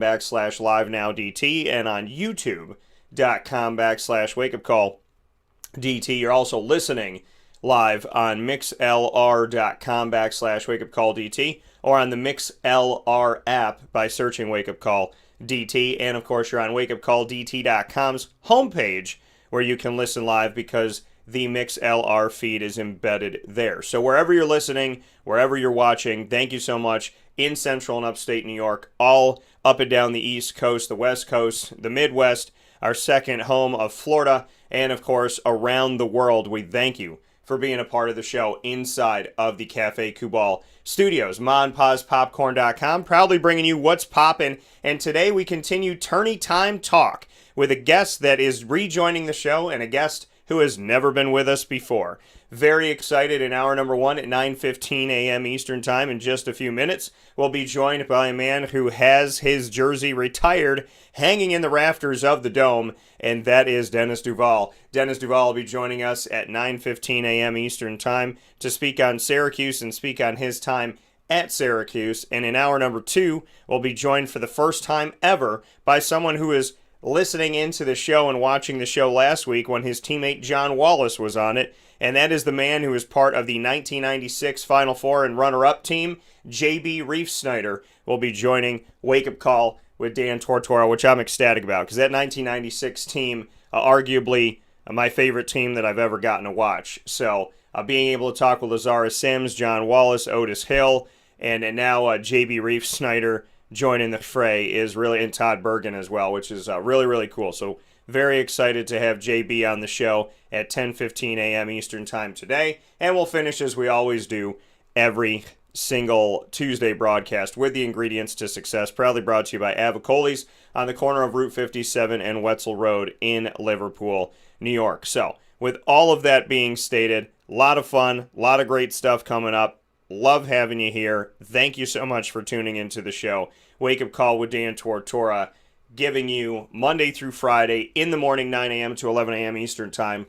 YouTube.com/live-now-DT and on YouTube.com/wakeupcall-DT. You're also listening live on mixlr.com/wakeupcall-DT or on the MixLR app by searching Wake Up Call DT. And of course, you're on wakeupcalldt.com's homepage where you can listen live because the MixLR feed is embedded there. So wherever you're listening, wherever you're watching, thank you so much in Central and Upstate New York, all up and down the East Coast, the West Coast, the Midwest, our second home of Florida, and of course, around the world. We thank you for being a part of the show inside of the Cafe Kubal studios. MonPazPopcorn.com, proudly bringing you what's poppin'. And today we continue Tourney Time Talk with a guest that is rejoining the show and a guest who has never been with us before. Very excited in hour number one at 9:15 a.m. Eastern Time. In just a few minutes, we'll be joined by a man who has his jersey retired, hanging in the rafters of the Dome, and that is Dennis DuVal. Dennis DuVal will be joining us at 9:15 a.m. Eastern Time to speak on Syracuse and speak on his time at Syracuse. And in hour number two, we'll be joined for the first time ever by someone who is listening into the show and watching the show last week when his teammate John Wallace was on it, and that is the man who is part of the 1996 Final Four and runner-up team. Jb Reafsnyder will be joining Wake Up Call with Dan Tortora, which I'm ecstatic about, because that 1996 team, arguably my favorite team that I've ever gotten to watch. So being able to talk with Lazara Sims, John Wallace, Otis Hill, and now Jb Reafsnyder joining the fray is really, and Todd Bergen as well, which is really, really cool. So very excited to have JB on the show at 10:15 a.m. Eastern Time today. And we'll finish, as we always do, every single Tuesday broadcast with the ingredients to success, proudly brought to you by Avicolli's on the corner of Route 57 and Wetzel Road in Liverpool, New York. So with all of that being stated, a lot of fun, a lot of great stuff coming up. Love having you here. Thank you so much for tuning into the show. Wake Up Call with Dan Tortora, giving you Monday through Friday in the morning, 9 a.m. to 11 a.m. Eastern Time.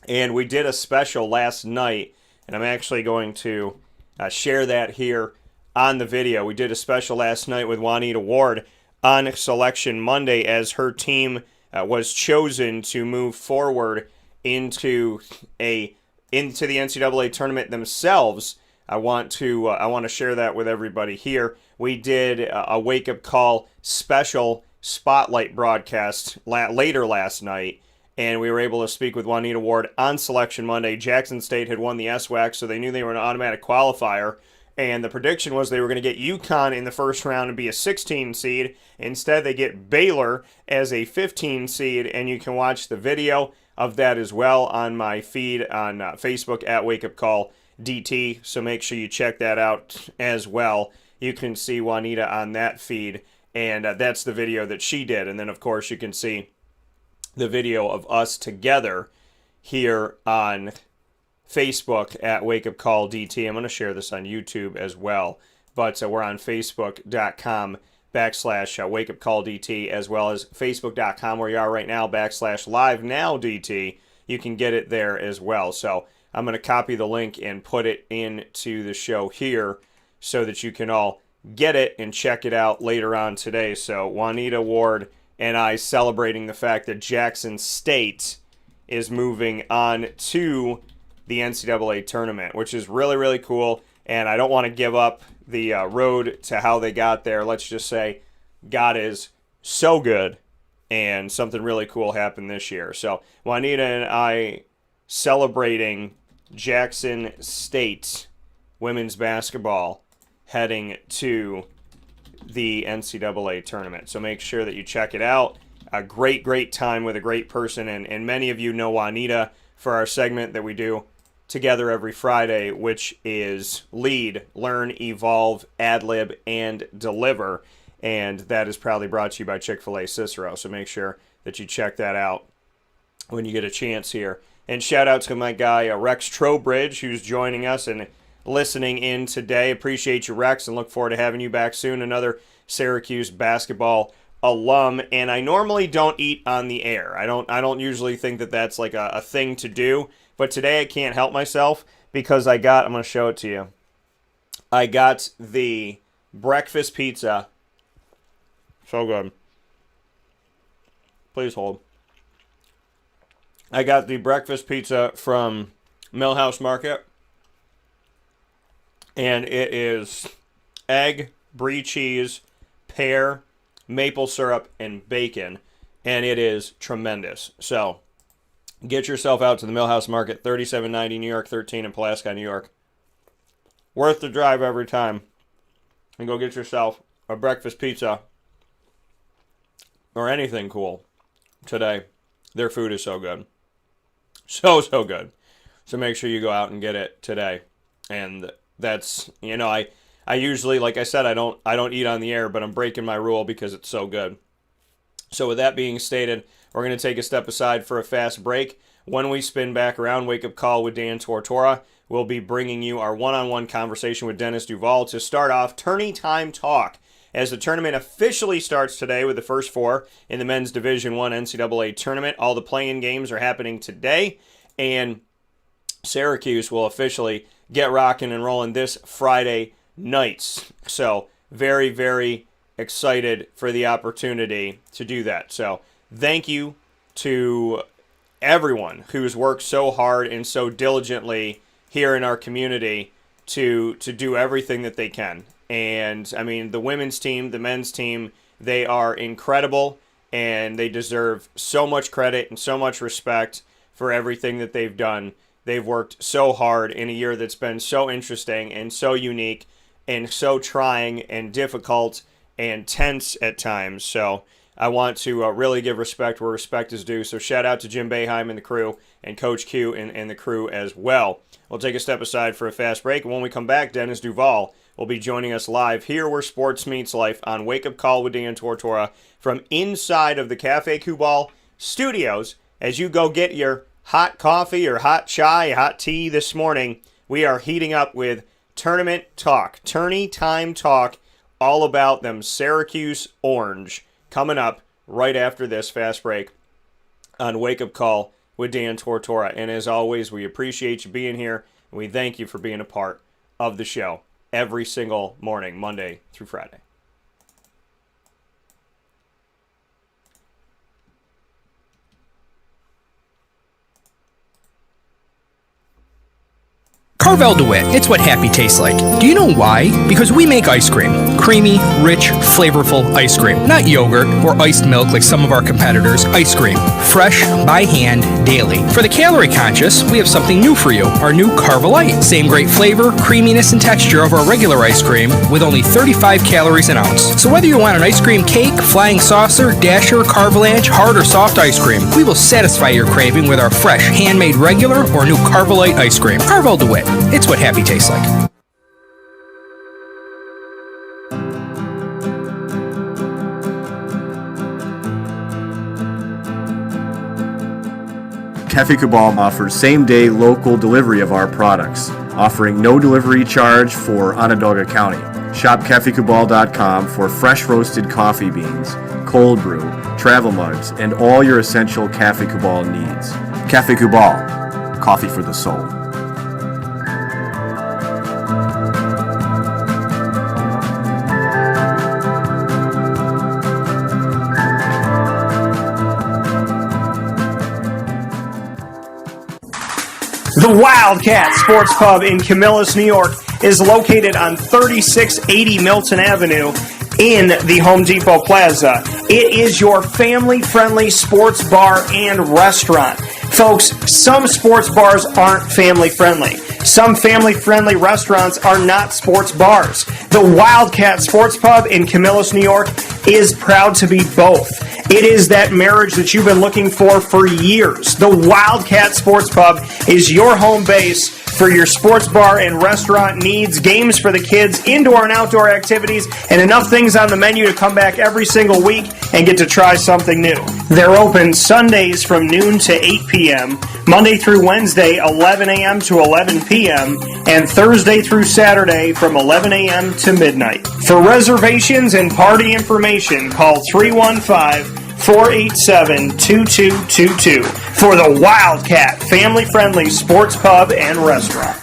And we did a special last night, and I'm actually going to share that here on the video. We did a special last night with Juanita Ward on Selection Monday as her team was chosen to move forward into the NCAA tournament themselves. I want to share that with everybody here. We did a Wake Up Call special spotlight broadcast later last night, and we were able to speak with Juanita Ward on Selection Monday. Jackson State had won the SWAC, so they knew they were an automatic qualifier, and the prediction was they were going to get UConn in the first round and be a 16 seed. Instead, they get Baylor as a 15 seed, and you can watch the video of that as well on my feed on Facebook at Wake Up Call DT, so make sure you check that out as well. You can see Juanita on that feed, and that's the video that she did. And then, of course, you can see the video of us together here on Facebook at Wake Up Call DT. I'm going to share this on YouTube as well, but we're on Facebook.com/Wake Up Call DT, as well as Facebook.com, where you are right now, /LiveNowDT. You can get it there as well. So I'm going to copy the link and put it into the show here so that you can all get it and check it out later on today. So Juanita Ward and I celebrating the fact that Jackson State is moving on to the NCAA tournament, which is really, really cool. And I don't want to give up the road to how they got there. Let's just say God is so good, and something really cool happened this year. So Juanita and I celebrating Jackson State women's basketball heading to the NCAA tournament. So make sure that you check it out. A great, great time with a great person. And many of you know Juanita for our segment that we do together every Friday, which is Lead, Learn, Evolve, Ad-Lib, and Deliver. And that is proudly brought to you by Chick-fil-A Cicero. So make sure that you check that out when you get a chance here. And shout out to my guy, Rex Trowbridge, who's joining us and listening in today. Appreciate you, Rex, and look forward to having you back soon. Another Syracuse basketball alum. And I normally don't eat on the air. I don't usually think that that's like a thing to do. But today I can't help myself because I'm going to show it to you. I got the breakfast pizza So good. Please hold. I got the breakfast pizza from Millhouse Market. And it is egg, brie cheese, pear, maple syrup, and bacon. And it is tremendous. So, get yourself out to the Millhouse Market, 3790 New York 13 in Pulaski, New York. Worth the drive every time. And go get yourself a breakfast pizza or anything cool today. Their food is so good. So good. So make sure you go out and get it today. And that's, I usually, like I said, I don't eat on the air, but I'm breaking my rule because it's so good. So with that being stated, we're going to take a step aside for a fast break. When we spin back around, Wake Up Call with Dan Tortora, we'll be bringing you our one-on-one conversation with Dennis DuVal to start off Tourney Time Talk, as the tournament officially starts today with the first four in the men's Division I NCAA tournament. All the play-in games are happening today, and Syracuse will officially get rocking and rolling this Friday nights. So very, very excited for the opportunity to do that. So thank you to everyone who's worked so hard and so diligently here in our community to do everything that they can. And, I mean, the women's team, the men's team, they are incredible, and they deserve so much credit and so much respect for everything that they've done. They've worked so hard in a year that's been so interesting and so unique and so trying and difficult and tense at times. So I want to really give respect where respect is due. So shout out to Jim Boeheim and the crew, and Coach Q and the crew as well. We'll take a step aside for a fast break. And when we come back, Dennis DuVal will be joining us live here where sports meets life on Wake Up Call with Dan Tortora from inside of the Cafe Kubal studios. As you go get your hot coffee or hot chai, hot tea this morning, we are heating up with Tournament Talk, Tourney Time Talk, all about them Syracuse Orange, coming up right after this fast break on Wake Up Call with Dan Tortora. And as always, we appreciate you being here, and we thank you for being a part of the show every single morning, Monday through Friday. Carvel DeWitt, it's what happy tastes like. Do you know why? Because we make ice cream. Creamy, rich, flavorful ice cream. Not yogurt or iced milk like some of our competitors. Ice cream. Fresh, by hand, daily. For the calorie conscious, we have something new for you. Our new Carvelite. Same great flavor, creaminess, and texture of our regular ice cream with only 35 calories an ounce. So whether you want an ice cream cake, flying saucer, dasher, carvalanche, hard or soft ice cream, we will satisfy your craving with our fresh, handmade regular or new Carvelite ice cream. Carvel DeWitt. It's what happy tastes like. Cafe Kubal offers same-day local delivery of our products, offering no delivery charge for Onondaga County. Shop cafekubal.com for fresh roasted coffee beans, cold brew, travel mugs, and all your essential Cafe Kubal needs. Cafe Kubal, coffee for the soul. The Wildcat Sports Pub in Camillus, New York is located on 3680 Milton Avenue in the Home Depot Plaza. It is your family-friendly sports bar and restaurant. Folks, some sports bars aren't family-friendly. Some family-friendly restaurants are not sports bars. The Wildcat Sports Pub in Camillus, New York is proud to be both. It is that marriage that you've been looking for years. The Wildcat Sports Pub is your home base for your sports bar and restaurant needs, games for the kids, indoor and outdoor activities, and enough things on the menu to come back every single week and get to try something new. They're open Sundays from noon to 8 p.m., Monday through Wednesday, 11 a.m. to 11 p.m., and Thursday through Saturday from 11 a.m. to midnight. For reservations and party information, call 315-487-2222 for the Wildcat family-friendly sports pub and restaurant.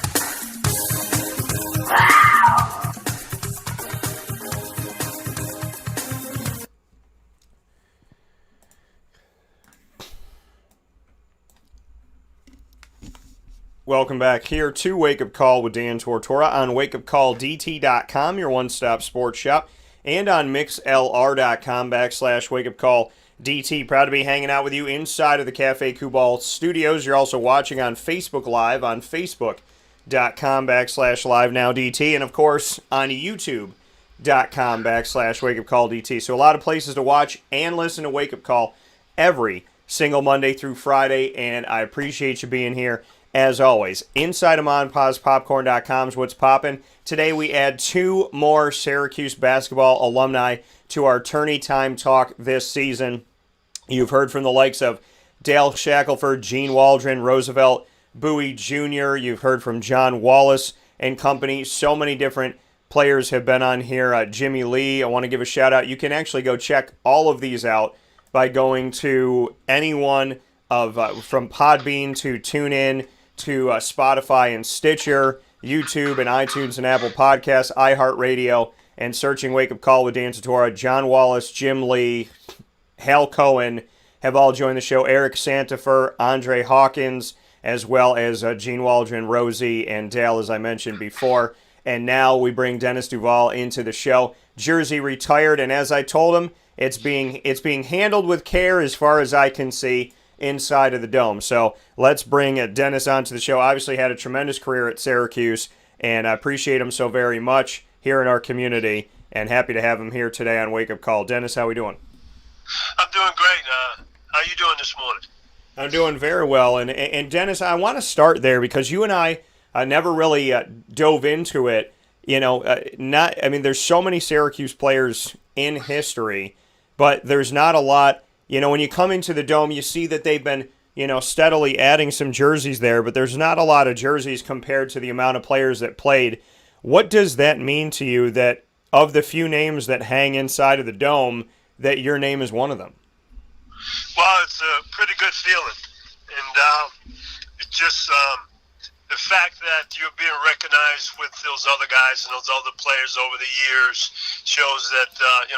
Welcome back here to Wake Up Call with Dan Tortora on wakeupcalldt.com, your one-stop sports shop, and on mixlr.com/wakeupcalldt. Proud to be hanging out with you inside of the Cafe Kubal studios. You're also watching on Facebook Live on facebook.com/live-now-DT, and of course on youtube.com/wakeupcalldt. So a lot of places to watch and listen to Wake Up Call every single Monday through Friday, and I appreciate you being here as always. Inside of MonPazPopcorn.com is what's popping. Today we add 2 more Syracuse basketball alumni to our Tourney Time Talk this season. You've heard from the likes of Dale Shackelford, Gene Waldron, Roosevelt Bowie Jr. You've heard from John Wallace and company. So many different players have been on here. Jimmy Lee, I want to give a shout out. You can actually go check all of these out by going to any one of from Podbean to TuneIn to Spotify and Stitcher, YouTube and iTunes and Apple Podcasts, iHeartRadio, and searching Wake Up Call with Dan Tortora. John Wallace, Jim Lee, Hal Cohen have all joined the show. Eric Santifer, Andre Hawkins, as well as Gene Waldron, Rosie, and Dale, as I mentioned before. And now we bring Dennis DuVal into the show. Jersey retired, and as I told him, it's being handled with care as far as I can see inside of the dome. So let's bring Dennis onto the show. Obviously had a tremendous career at Syracuse, and I appreciate him so very much here in our community, and happy to have him here today on Wake Up Call. Dennis, how we doing? I'm doing great. How you doing this morning? I'm doing very well. And Dennis, I want to start there because you and I never really dove into it. You know, there's so many Syracuse players in history, but there's not a lot. You know, when you come into the Dome, you see that they've been, steadily adding some jerseys there, but there's not a lot of jerseys compared to the amount of players that played. What does that mean to you that of the few names that hang inside of the Dome, that your name is one of them? Well, it's a pretty good feeling. And it's just the fact that you're being recognized with those other guys and those other players over the years shows that,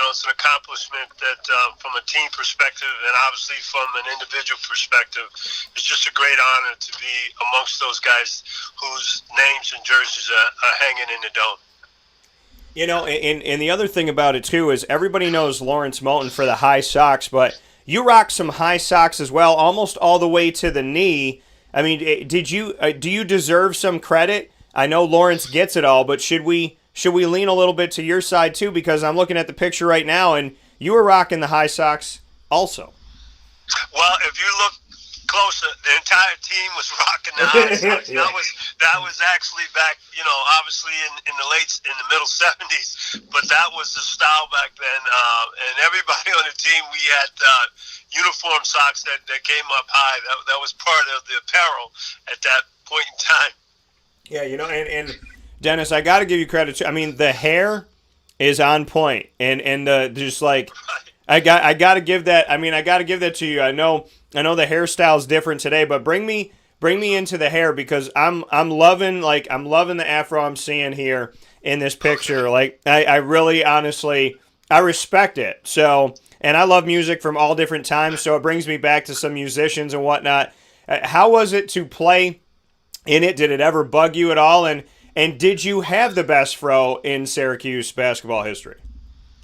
it's an accomplishment that from a team perspective and obviously from an individual perspective, it's just a great honor to be amongst those guys whose names and jerseys are hanging in the Dome. You know, and the other thing about it, too, is everybody knows Lawrence Moulton for the high socks, but you rock some high socks as well, almost all the way to the knee. I mean, do you deserve some credit? I know Lawrence gets it all, but should we lean a little bit to your side too? Because I'm looking at the picture right now, and you were rocking the high socks also. Well, if you look closer, the entire team was rocking the high socks. Yeah. That was actually back, obviously in the middle 70s, but that was the style back then. And everybody on the team, we had uniform socks that came up high. That was part of the apparel at that point in time. Yeah, and Dennis, I got to give you credit too. I mean, the hair is on point, and just like I got to give that. I mean, I got to give that to you. I know the hairstyle is different today, but bring me into the hair because I'm loving the afro I'm seeing here in this picture. Like I really honestly I respect it. So. And I love music from all different times, so it brings me back to some musicians and whatnot. How was it to play in it? Did it ever bug you at all? And did you have the best fro in Syracuse basketball history?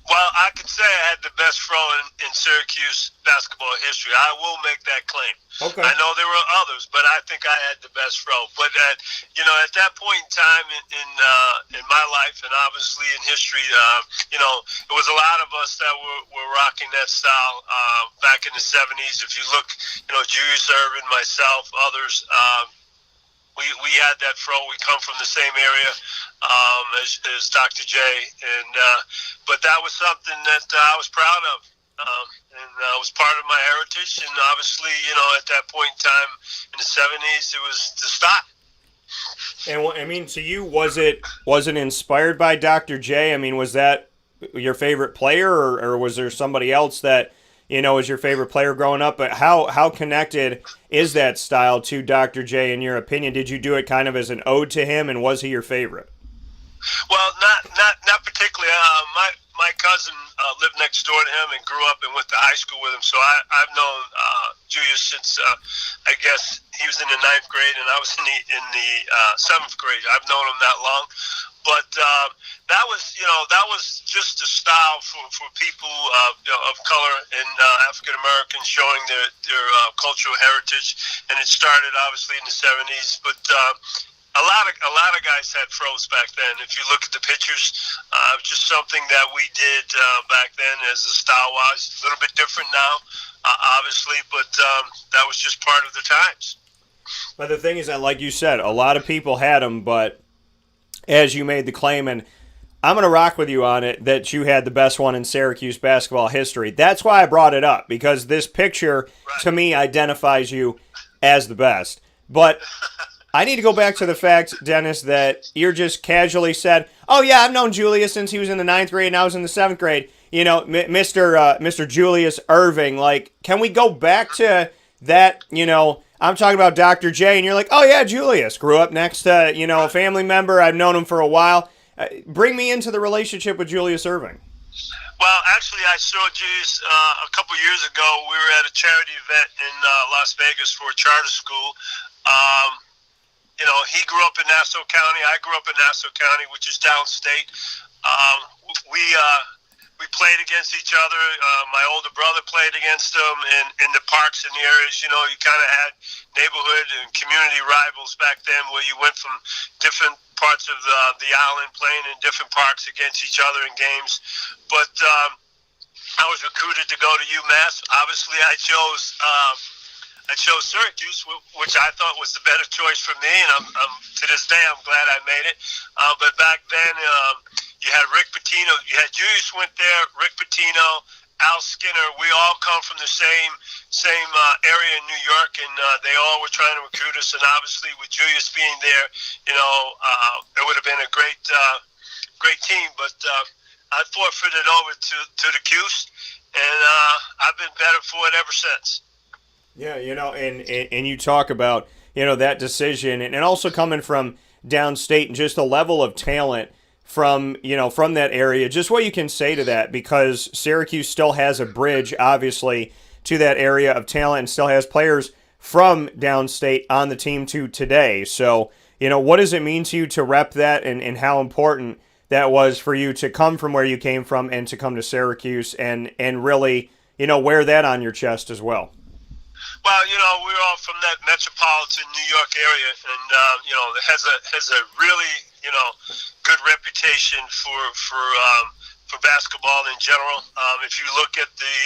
Well, I can say I had the best fro in Syracuse basketball history. I will make that claim. Okay. I know there were others, but I think I had the best fro. But at that point in time in my life, and obviously in history, it was a lot of us that were rocking that style back in the 70s. If you look, Julius Erving, myself, others. We had that fro. We come from the same area as Dr. J, and but that was something that I was proud of, and was part of my heritage. And obviously, at that point in time in the 70s, it was the stock. And I mean, to you, was it inspired by Dr. J? I mean, was that your favorite player, or was there somebody else that was your favorite player growing up? But how connected is that style to Dr. J in your opinion? Did you do it kind of as an ode to him, and was he your favorite? Well, not particularly. My cousin lived next door to him and grew up and went to high school with him. So I've known Julius since I guess he was in the ninth grade, and I was in the seventh grade. I've known him that long, but that was just a style for people of color and African Americans showing their cultural heritage, and it started obviously in the 70s, but. A lot of guys had fros back then. If you look at the pictures, just something that we did back then as a style-wise. A little bit different now, obviously, but that was just part of the times. But the thing is that, like you said, a lot of people had them, but as you made the claim, and I'm going to rock with you on it, that you had the best one in Syracuse basketball history. That's why I brought it up, because this picture, to me, identifies you as the best. But I need to go back to the fact, Deenis, that you're just casually said, oh, yeah, I've known Julius since he was in the ninth grade and I was in the seventh grade. You know, Mr. Julius Irving. Like, can we go back to that, I'm talking about Dr. J, and you're like, oh, yeah, Julius. Grew up next to, a family member. I've known him for a while. Bring me into the relationship with Julius Irving. Well, actually, I saw Julius a couple years ago. We were at a charity event in Las Vegas for a charter school. He grew up in Nassau County. I grew up in Nassau County, which is downstate. We played against each other. My older brother played against him in the parks in the areas. You kind of had neighborhood and community rivals back then, where you went from different parts of the island playing in different parks against each other in games. But I was recruited to go to UMass. Obviously, I chose Syracuse, which I thought was the better choice for me, and I'm to this day I'm glad I made it. But back then, you had Rick Pitino. You had Julius went there, Rick Pitino, Al Skinner. We all come from the same area in New York, and they all were trying to recruit us. And obviously, with Julius being there, it would have been a great team. But I forfeited over to the Cuse, and I've been better for it ever since. Yeah, and you talk about, that decision, and also coming from downstate and just the level of talent from that area, just what you can say to that, because Syracuse still has a bridge, obviously, to that area of talent and still has players from downstate on the team to today. So, what does it mean to you to rep that, and how important that was for you to come from where you came from and to come to Syracuse and really, wear that on your chest as well? Well, we're all from that metropolitan New York area, and it has a really good reputation for basketball in general. If you look at the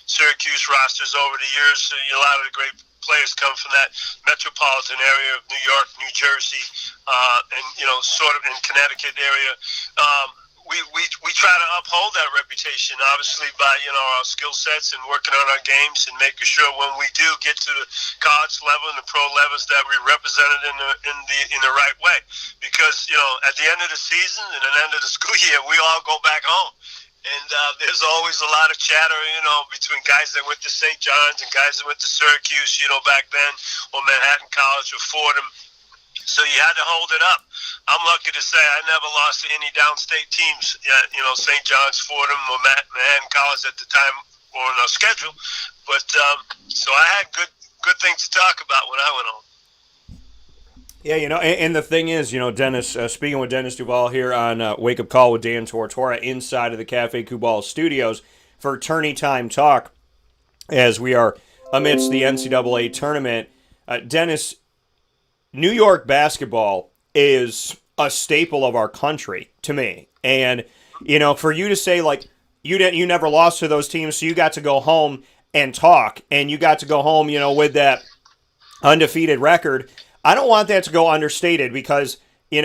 Syracuse rosters over the years, a lot of the great players come from that metropolitan area of New York, New Jersey, and sort of in Connecticut area. We try to uphold that reputation, obviously, by our skill sets and working on our games and making sure when we do get to the college level and the pro levels that we represent it in the right way. Because at the end of the season and at the end of the school year, we all go back home. And there's always a lot of chatter, between guys that went to St. John's and guys that went to Syracuse, back then, or Manhattan College or Fordham. So you had to hold it up. I'm lucky to say I never lost to any downstate teams, St. John's, Fordham, or Manhattan College at the time on our schedule. But so I had good things to talk about when I went home. Yeah, and the thing is, Dennis, speaking with Dennis DuVal here on Wake Up Call with Dan Tortora inside of the Cafe Kubal studios for Tourney Time Talk, as we are amidst the NCAA tournament. Dennis, New York basketball is a staple of our country to me. And, for you to say, like, you never lost to those teams, so you got to go home and talk, and you got to go home, with that undefeated record. I don't want that to go understated because, in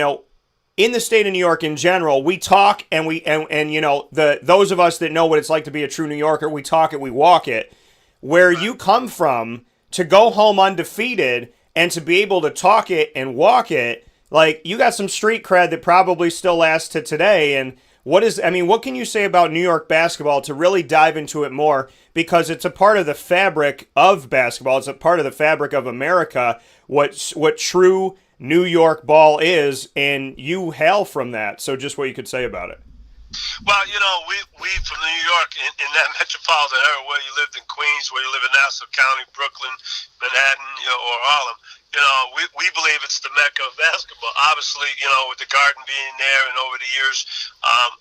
the state of New York in general, we talk and those of us that know what it's like to be a true New Yorker, we talk it, we walk it. Where you come from, to go home undefeated and to be able to talk it and walk it, like, you got some street cred that probably still lasts to today. And what can you say about New York basketball to really dive into it more? Because it's a part of the fabric of basketball. It's a part of the fabric of America, what true New York ball is, and you hail from that. So just what you could say about it. Well, we from New York in that metropolitan area where you lived in Queens, where you live in Nassau County, Brooklyn, Manhattan, or Harlem. We believe it's the mecca of basketball. Obviously, with the Garden being there, and over the years,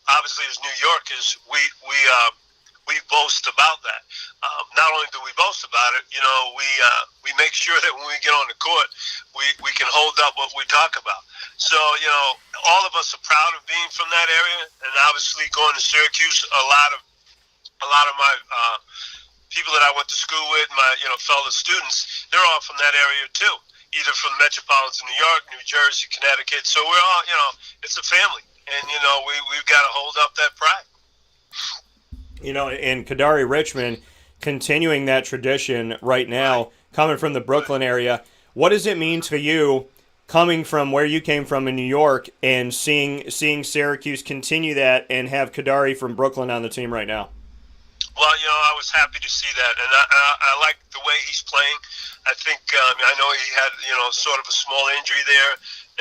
obviously as New Yorkers, we boast about that. Not only do we boast about it, we make sure that when we get on the court, we can hold up what we talk about. So, all of us are proud of being from that area, and obviously going to Syracuse, a lot of my people that I went to school with, my fellow students, they're all from that area too, either from metropolitan New York, New Jersey, Connecticut. So we're all, it's a family, and we've got to hold up that pride. And Kadary Richmond continuing that tradition right now, coming from the Brooklyn area. What does it mean to you, coming from where you came from in New York, and seeing Syracuse continue that and have Kadary from Brooklyn on the team right now? Well, I was happy to see that, and I like the way he's playing. I think I know he had sort of a small injury there,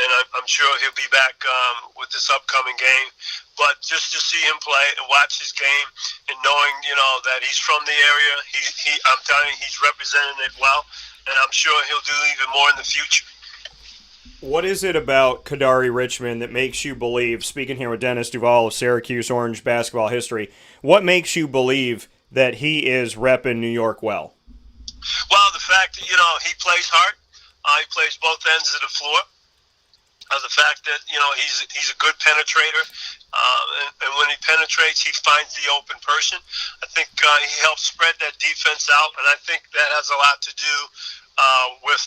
and I'm sure he'll be back with this upcoming game. But just to see him play and watch his game, and knowing that he's from the area, I'm telling you, he's representing it well, and I'm sure he'll do even more in the future. What is it about Kadary Richmond that makes you believe, speaking here with Dennis DuVal of Syracuse Orange basketball history, what makes you believe that he is repping New York well? Well, the fact that, he plays hard. He plays both ends of the floor. The fact that, he's a good penetrator. And when he penetrates, he finds the open person. I think he helps spread that defense out, and I think that has a lot to do with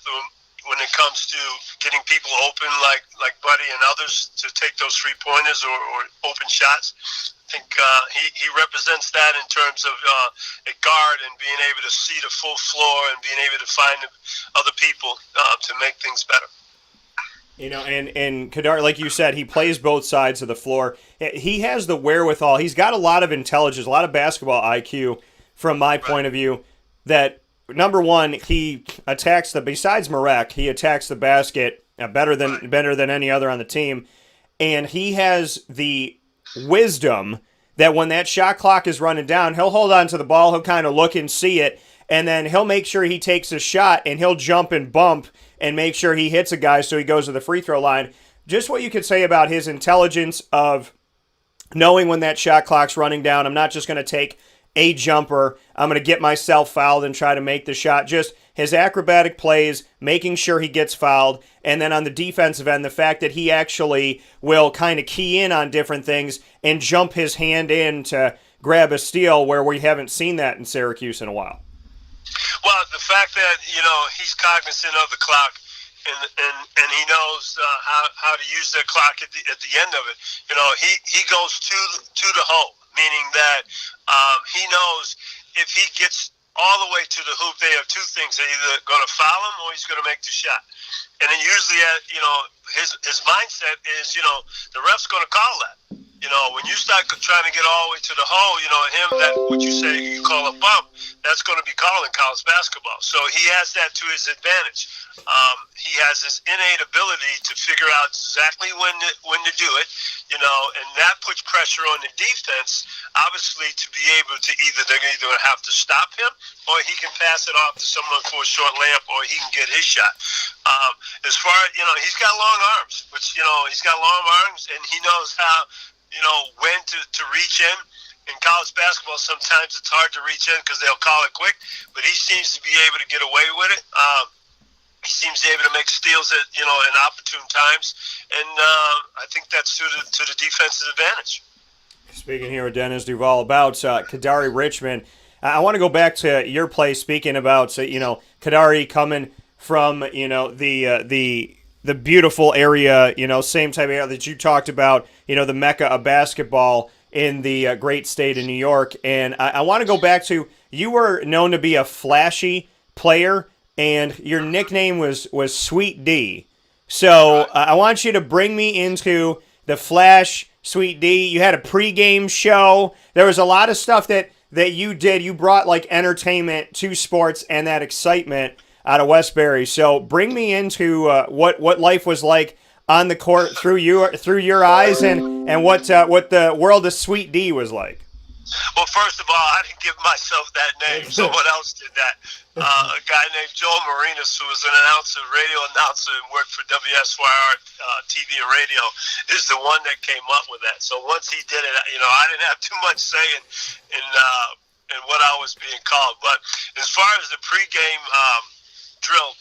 when it comes to getting people open, like Buddy and others, to take those three-pointers or open shots. I think he represents that in terms of a guard and being able to see the full floor and being able to find other people to make things better. And Kadary, like you said, he plays both sides of the floor. He has the wherewithal. He's got a lot of intelligence, a lot of basketball IQ, from my point of view, that, number one, he attacks besides Marek, he attacks the basket better than any other on the team. And he has the wisdom that when that shot clock is running down, he'll hold on to the ball, he'll kind of look and see it, and then he'll make sure he takes a shot, and he'll jump and bump and make sure he hits a guy so he goes to the free throw line. Just what you could say about his intelligence of knowing when that shot clock's running down. I'm not just going to take a jumper. I'm going to get myself fouled and try to make the shot. Just his acrobatic plays, making sure he gets fouled, and then on the defensive end, the fact that he actually will kind of key in on different things and jump his hand in to grab a steal, where we haven't seen that in Syracuse in a while. Well, the fact that he's cognizant of the clock, and he knows how to use the clock at the end of it. He goes to the hole, meaning that he knows if he gets all the way to the hoop, they have two things: they're either going to foul him or he's going to make the shot. And then usually, his mindset is, the ref's going to call that. When you start trying to get all the way to the hole, that what you call a bump, that's going to be called in college basketball. So he has that to his advantage. He has his innate ability to figure out exactly when to do it, and that puts pressure on the defense, obviously, to be able to they're either have to stop him, or he can pass it off to someone for a short layup, or he can get his shot. As far as, he's got long arms, he's got long arms, and he knows how, when to reach in. In college basketball, sometimes it's hard to reach in because they'll call it quick, but he seems to be able to get away with it. He seems able to make steals at in opportune times, and I think that's to the defense's advantage. Speaking here with Dennis DuVal about Kadary Richmond, I want to go back to your play. Speaking about Kadary coming from the beautiful area, same type of area that you talked about, the mecca of basketball in the great state of New York. And I want to go back to, you were known to be a flashy player, and your nickname was Sweet D. So I want you to bring me into the Flash, Sweet D. You had a pregame show. There was a lot of stuff that you did. You brought entertainment to sports and that excitement out of Westbury. So bring me into what life was like on the court through your eyes, and what the world of Sweet D was like? Well, first of all, I didn't give myself that name. Someone else did that. A guy named Joel Marinas, who was an announcer, radio announcer, and worked for WSYR TV and radio, is the one that came up with that. So once he did it, I didn't have too much say in what I was being called. But as far as the pregame drill,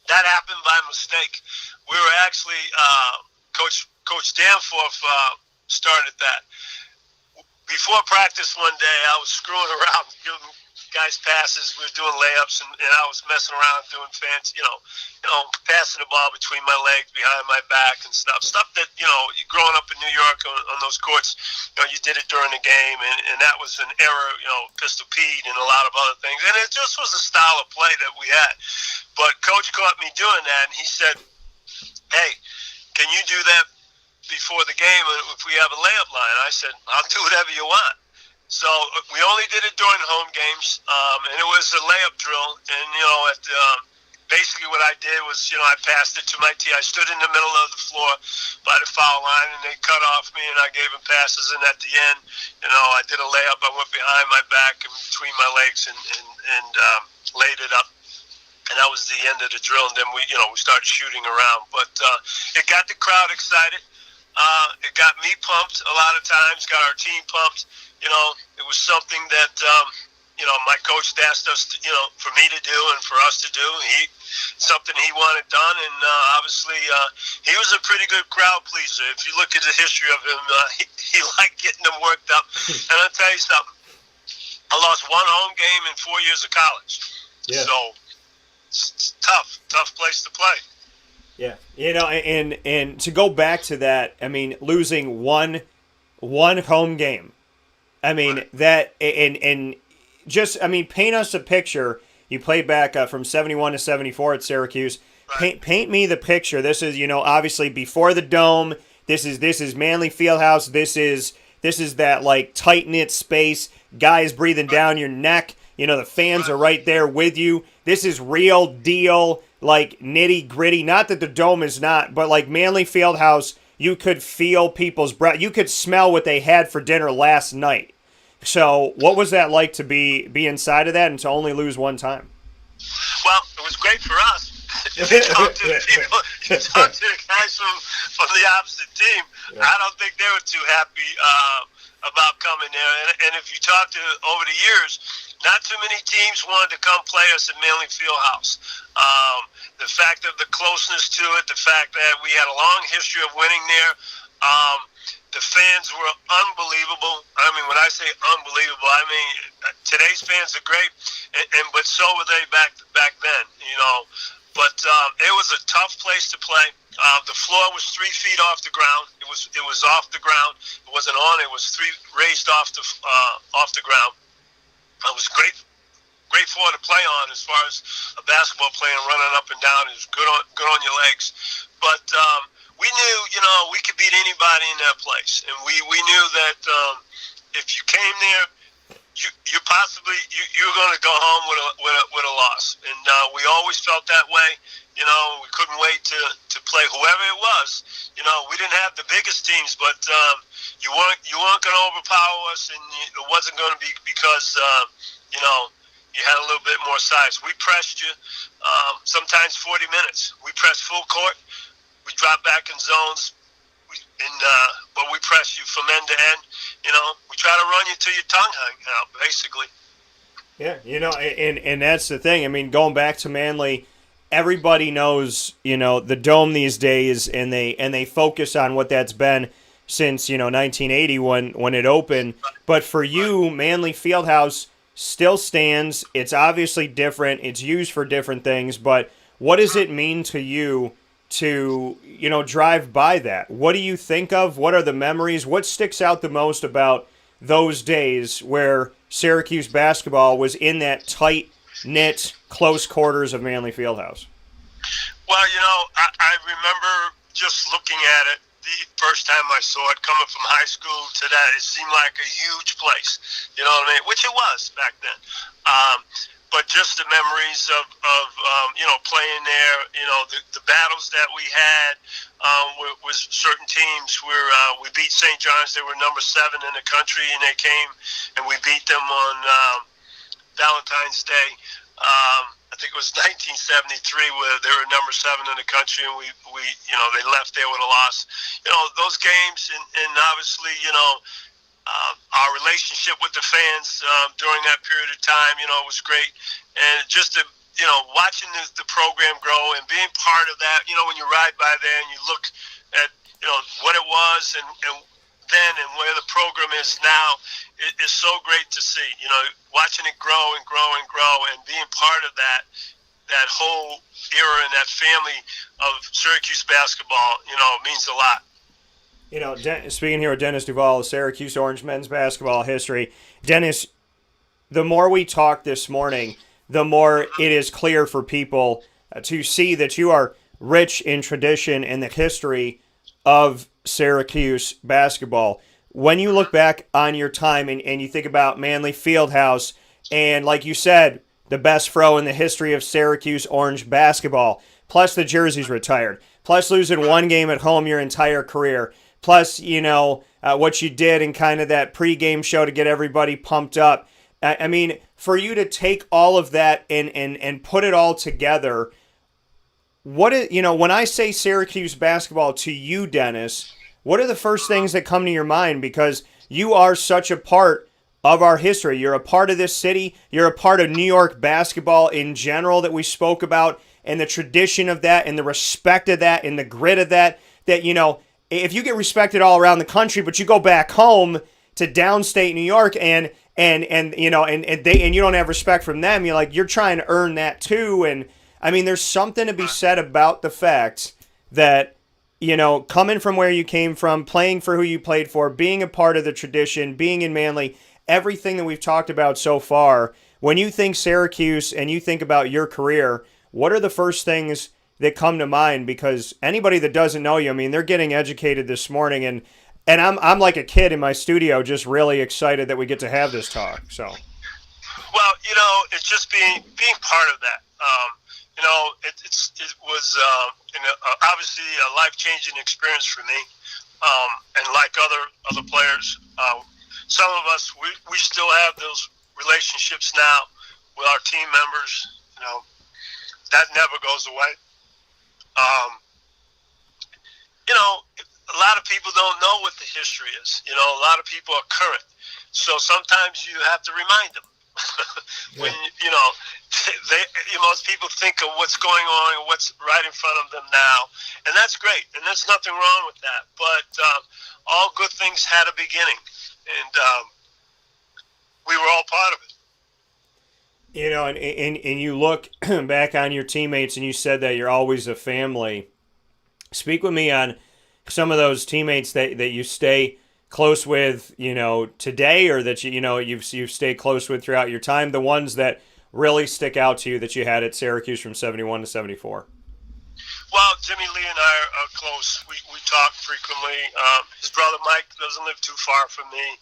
that happened by mistake. We were actually Coach Danforth started that. Before practice one day, I was screwing around, giving guys passes. We were doing layups, and I was messing around doing fancy, passing the ball between my legs, behind my back, and stuff that, growing up in New York on those courts, you did it during the game, and that was an error, pistol Pete and a lot of other things. And it just was a style of play that we had. But Coach caught me doing that, and he said, "Hey, can you do that before the game if we have a layup line?" I said, "I'll do whatever you want." So we only did it during home games, and it was a layup drill. And basically what I did was, I passed it to my team. I stood in the middle of the floor by the foul line, and they cut off me, and I gave them passes. And at the end, I did a layup. I went behind my back and between my legs and laid it up. And that was the end of the drill. And then we started shooting around. But it got the crowd excited. It got me pumped a lot of times, got our team pumped. It was something that, my coach asked us, for me to do and for us to do. Something he wanted done, and obviously he was a pretty good crowd pleaser. If you look at the history of him, he liked getting them worked up. And I'll tell you something, I lost one home game in 4 years of college. Yeah. So it's tough place to play. Yeah, and to go back to that, I mean, losing one home game, I mean, right. That and just, I mean, paint us a picture. You played back from 71 to 74 at Syracuse. Right. Paint me the picture. This is, obviously before the dome. This is Manley Fieldhouse. This is that like tight knit space. Guys breathing down your neck. The fans are right there with you. This is real deal. Like nitty gritty, not that the dome is not, but like Manley Fieldhouse, you could feel people's breath. You could smell what they had for dinner last night. So what was that like to be inside of that and to only lose one time? Well, it was great for us. If you talk to the people, you talk to the guys from the opposite team, yeah. I don't think they were too happy about coming there. And if you talk to over the years, not too many teams wanted to come play us at Manley Fieldhouse. The fact of the closeness to it, the fact that we had a long history of winning there, the fans were unbelievable. I mean, when I say unbelievable, I mean today's fans are great, but so were they back then. But it was a tough place to play. The floor was 3 feet off the ground. It was off the ground. It wasn't on. It was raised off the ground. It was great floor to play on as far as a basketball player running up and down. It was good on your legs. But we knew, we could beat anybody in that place. And we knew that if you came there, you were going to go home with a loss. And we always felt that way. We couldn't wait to play whoever it was. We didn't have the biggest teams, but you weren't going to overpower us, and it wasn't going to be because you had a little bit more size. We pressed you sometimes 40 minutes. We pressed full court. We dropped back in zones, but we pressed you from end to end. We try to run you till your tongue hangs out, basically. Yeah, and that's the thing. I mean, going back to Manley, everybody knows, the dome these days, and they focus on what that's been since, 1980 when it opened. But for you, Manley Fieldhouse still stands. It's obviously different. It's used for different things. But what does it mean to you to, drive by that? What do you think of? What are the memories? What sticks out the most about those days where Syracuse basketball was in that tight-knit, close quarters of Manley Fieldhouse? Well, I remember just looking at it the first time I saw it, coming from high school to that. It seemed like a huge place, you know what I mean? Which it was back then. but just the memories of playing there, the battles that we had with certain teams where we beat St. John's. They were number 7 in the country, and they came and we beat them on Valentine's Day. I think it was 1973 where they were number 7 in the country, and we they left there with a loss. Those games, and obviously, our relationship with the fans during that period of time, was great. And just to, watching the program grow and being part of that, when you ride by there and you look at, what it was and then and where the program is now, it is so great to see. Watching it grow and grow and grow and being part of that whole era and that family of Syracuse basketball, means a lot. Speaking here with Dennis DuVal, Syracuse Orange men's basketball history. Dennis, the more we talk this morning, the more it is clear for people to see that you are rich in tradition and the history of Syracuse basketball. When you look back on your time and you think about Manley Fieldhouse and, like you said, the best fro in the history of Syracuse Orange basketball, plus the jerseys retired, plus losing one game at home your entire career, plus, what you did in kind of that pregame show to get everybody pumped up. I mean, for you to take all of that and put it all together, when I say Syracuse basketball to you, Dennis, what are the first things that come to your mind? Because you are such a part of our history. You're a part of this city. You're a part of New York basketball in general that we spoke about, and the tradition of that and the respect of that and the grit of that, if you get respected all around the country, but you go back home to downstate New York and you don't have respect from them, you're trying to earn that too. And I mean, there's something to be said about the fact that, coming from where you came from, playing for who you played for, being a part of the tradition, being in Manly, everything that we've talked about so far, when you think Syracuse and you think about your career, what are the first things that come to mind? Because anybody that doesn't know you, I mean, they're getting educated this morning, and I'm like a kid in my studio, just really excited that we get to have this talk. So, well, it's just being part of that. It was obviously a life-changing experience for me, and like other players, some of us we still have those relationships now with our team members. That never goes away. A lot of people don't know what the history is. A lot of people are current, so sometimes you have to remind them. When most people think of what's going on and what's right in front of them now, and that's great, and there's nothing wrong with that. But all good things had a beginning, and we were all part of it. And you look back on your teammates, and you said that you're always a family. Speak with me on some of those teammates that you stay close with, today, or that you've stayed close with throughout your time. The ones that really stick out to you that you had at Syracuse from 71 to 74. Well, Jimmy Lee and I are close. We talk frequently. His brother Mike doesn't live too far from me.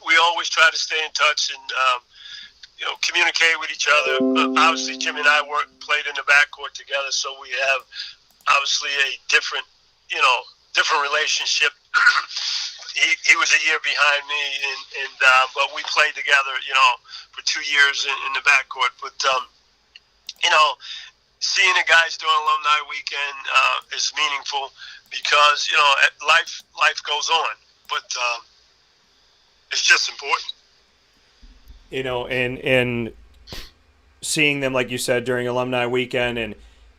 We always try to stay in touch and communicate with each other. Obviously, Jimmy and I played in the backcourt together, so we have obviously a different relationship. He was a year behind me, but we played together, for 2 years in the backcourt. But seeing the guys during alumni weekend is meaningful because life goes on, but it's just important. And seeing them, like you said, during alumni weekend and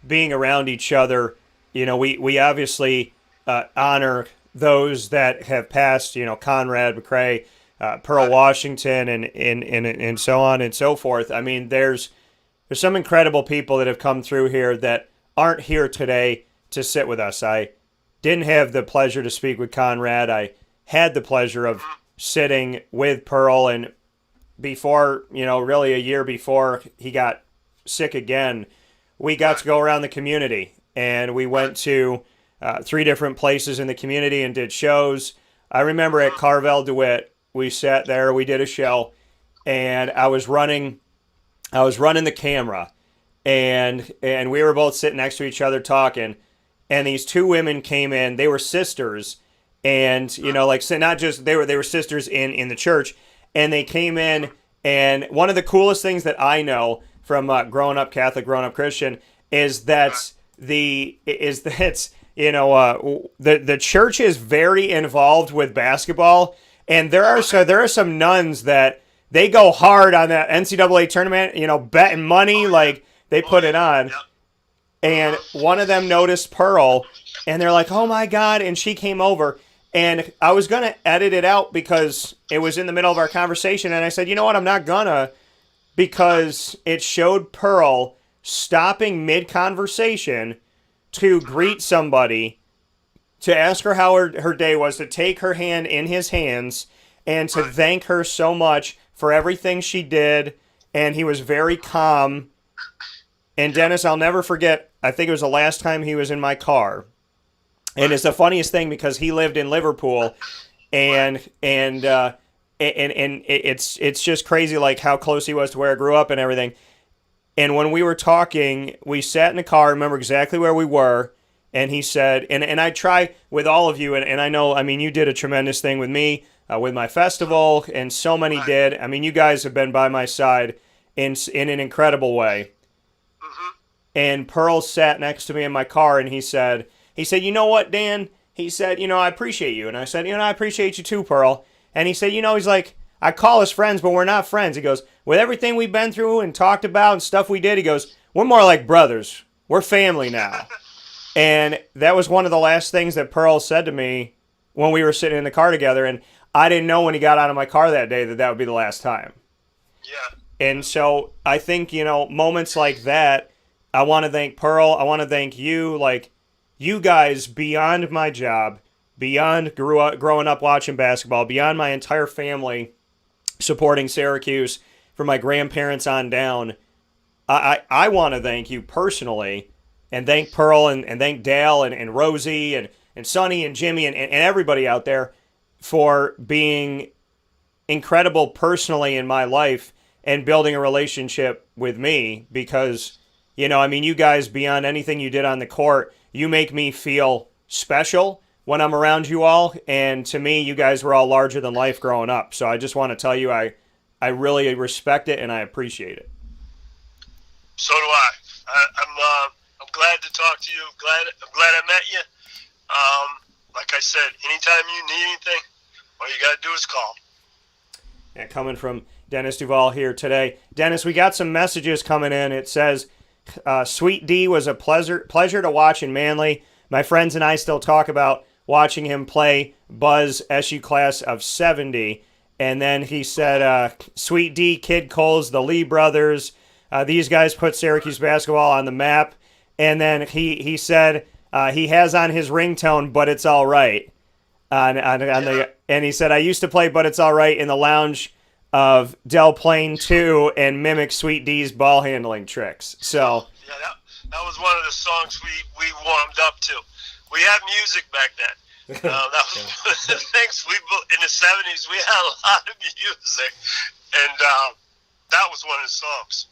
being around each other, we obviously honor those that have passed, Conrad McCray, Pearl Washington, and so on and so forth. I mean, there's some incredible people that have come through here that aren't here today to sit with us. I didn't have the pleasure to speak with Conrad. I had the pleasure of sitting with Pearl, and before, really a year before he got sick again, we got to go around the community, and we went to 3 different places in the community and did shows. I remember at Carvel DeWitt, we sat there, we did a show, and I was running the camera, and we were both sitting next to each other talking, and these two women came in. They were sisters, and like, so not just they were sisters in the church, and they came in. And one of the coolest things that I know from growing up Catholic, growing up Christian, is that the church is very involved with basketball, and there are some nuns that they go hard on that NCAA tournament, betting money, like they put it on. And one of them noticed Pearl, and they're like, "Oh my God!" And she came over. And I was going to edit it out because it was in the middle of our conversation. And I said, you know what, I'm not going to, because it showed Pearl stopping mid-conversation to greet somebody, to ask her how her day was, to take her hand in his hands, and to thank her so much for everything she did. And he was very calm. And Dennis, I'll never forget, I think it was the last time he was in my car. And it's the funniest thing because he lived in Liverpool, and it's just crazy, like how close he was to where I grew up and everything. And when we were talking, we sat in the car, remember exactly where we were, and he said, and I try with all of you, and I know, I mean, you did a tremendous thing with me, with my festival, and so many did. I mean, you guys have been by my side in an incredible way. And Pearl sat next to me in my car, and he said, you know what, Dan? He said, I appreciate you. And I said, I appreciate you too, Pearl. And he said, he's like, I call us friends, but we're not friends. He goes, with everything we've been through and talked about and stuff we did, he goes, we're more like brothers. We're family now. And that was one of the last things that Pearl said to me when we were sitting in the car together. And I didn't know when he got out of my car that day that would be the last time. Yeah. And so I think, moments like that, I want to thank Pearl. I want to thank you, like, you guys, beyond my job, beyond growing up watching basketball, beyond my entire family supporting Syracuse, from my grandparents on down, I want to thank you personally, and thank Pearl, and thank Dale, and Rosie, and Sonny, and Jimmy, and everybody out there for being incredible personally in my life and building a relationship with me, because, you guys, beyond anything you did on the court, you make me feel special when I'm around you all, and to me, you guys were all larger than life growing up. So I just want to tell you, I really respect it and I appreciate it. So do I. I'm glad to talk to you. I'm glad I met you. Like I said, anytime you need anything, all you got to do is call. Yeah, coming from Dennis DuVal here today. Dennis, we got some messages coming in. It says, Sweet D was a pleasure to watch in Manly. My friends and I still talk about watching him play. Buzz, SU class of 70. And then he said, Sweet D, Kid Coles, the Lee brothers. These guys put Syracuse basketball on the map. And then he said he has on his ringtone, But It's All Right. And he said, I used to play But It's All Right in the lounge of Del Plain 2 and mimic Sweet D's ball handling tricks. So yeah, that was one of the songs we warmed up to. We had music back then. That was one of the things in the 70s. We had a lot of music, and that was one of the songs.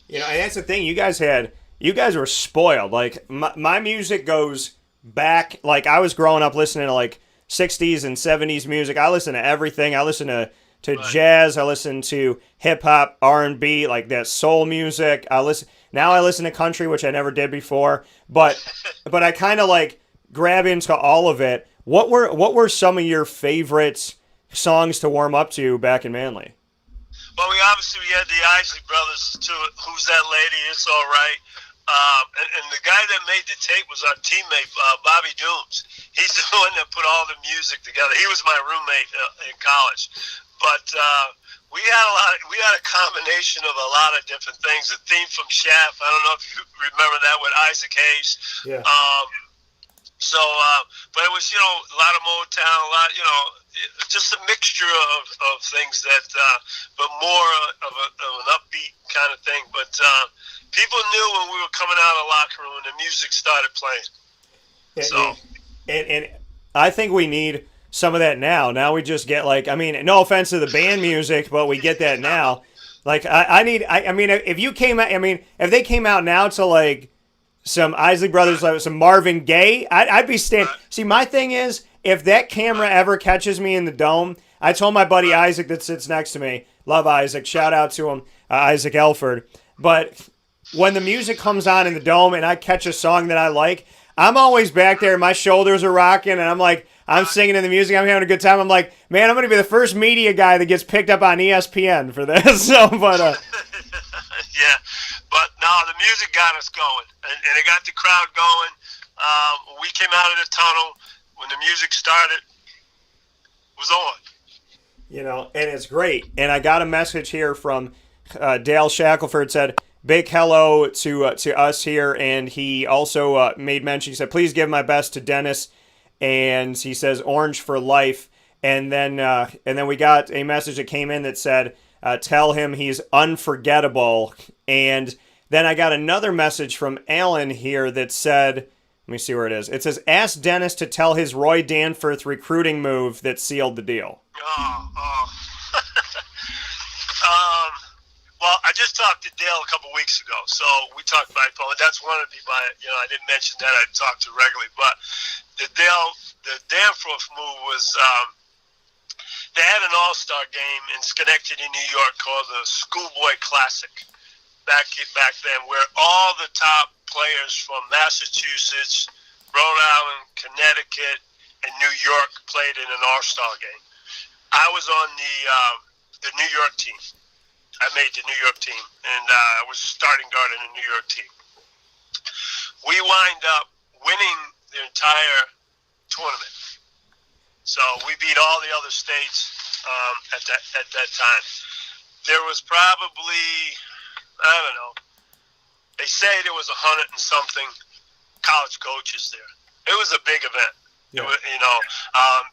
And that's the thing. You guys were spoiled. Like my music goes back. Like I was growing up listening to like 60s and 70s music. I listen to everything. I listen to jazz, I listen to hip hop, R&B, like that soul music. I listen to country, which I never did before, but I kind of like grab into all of it. What were some of your favorite songs to warm up to back in Manly? Well, we had the Isley Brothers too. Who's That Lady? It's All Right. And the guy that made the tape was our teammate, Bobby Dooms. He's the one that put all the music together. He was my roommate in college. But we had a combination of a lot of different things. The theme from Shaft, I don't know if you remember that, with Isaac Hayes. Yeah. But it was, a lot of Motown, just a mixture of things that, but more of an upbeat kind of thing. But people knew when we were coming out of the locker room and the music started playing. And I think we need some of that now. Now we just get like, I mean, no offense to the band music, but we get that now. Like I mean, if you came out, I mean, if they came out now to like some Isley Brothers, like some Marvin Gaye, I'd be standing. See, my thing is, if that camera ever catches me in the dome, I told my buddy Isaac that sits next to me, love Isaac, shout out to him, Isaac Elford. But when the music comes on in the dome and I catch a song that I like, I'm always back there, my shoulders are rocking, and I'm like, I'm singing in the music, I'm having a good time. I'm like, man, I'm going to be the first media guy that gets picked up on ESPN for this. So, but yeah, but no, the music got us going, and it got the crowd going. We came out of the tunnel when the music started. It was on. You know, and it's great. And I got a message here from Dale Shackelford, said, big hello to us here, and he also made mention, he said, please give my best to Deenis, and he says, Orange for life. And then we got a message that came in that said, tell him he's unforgettable. And then I got another message from Alan here that said, let me see where it is. It says, ask Deenis to tell his Roy Danforth recruiting move that sealed the deal. Well, I just talked to Dale a couple weeks ago, so we talked by phone. That's one of the people, I didn't mention that I talked to regularly, but the Danforth move was, they had an all-star game in Schenectady, New York called the Schoolboy Classic back then, where all the top players from Massachusetts, Rhode Island, Connecticut, and New York played in an all-star game. I was on the New York team. I made the New York team, and I was starting guard in the New York team. We wind up winning the entire tournament. So we beat all the other states at that time. There was probably, I don't know, they say there was 100 and something college coaches there. It was a big event. Yeah.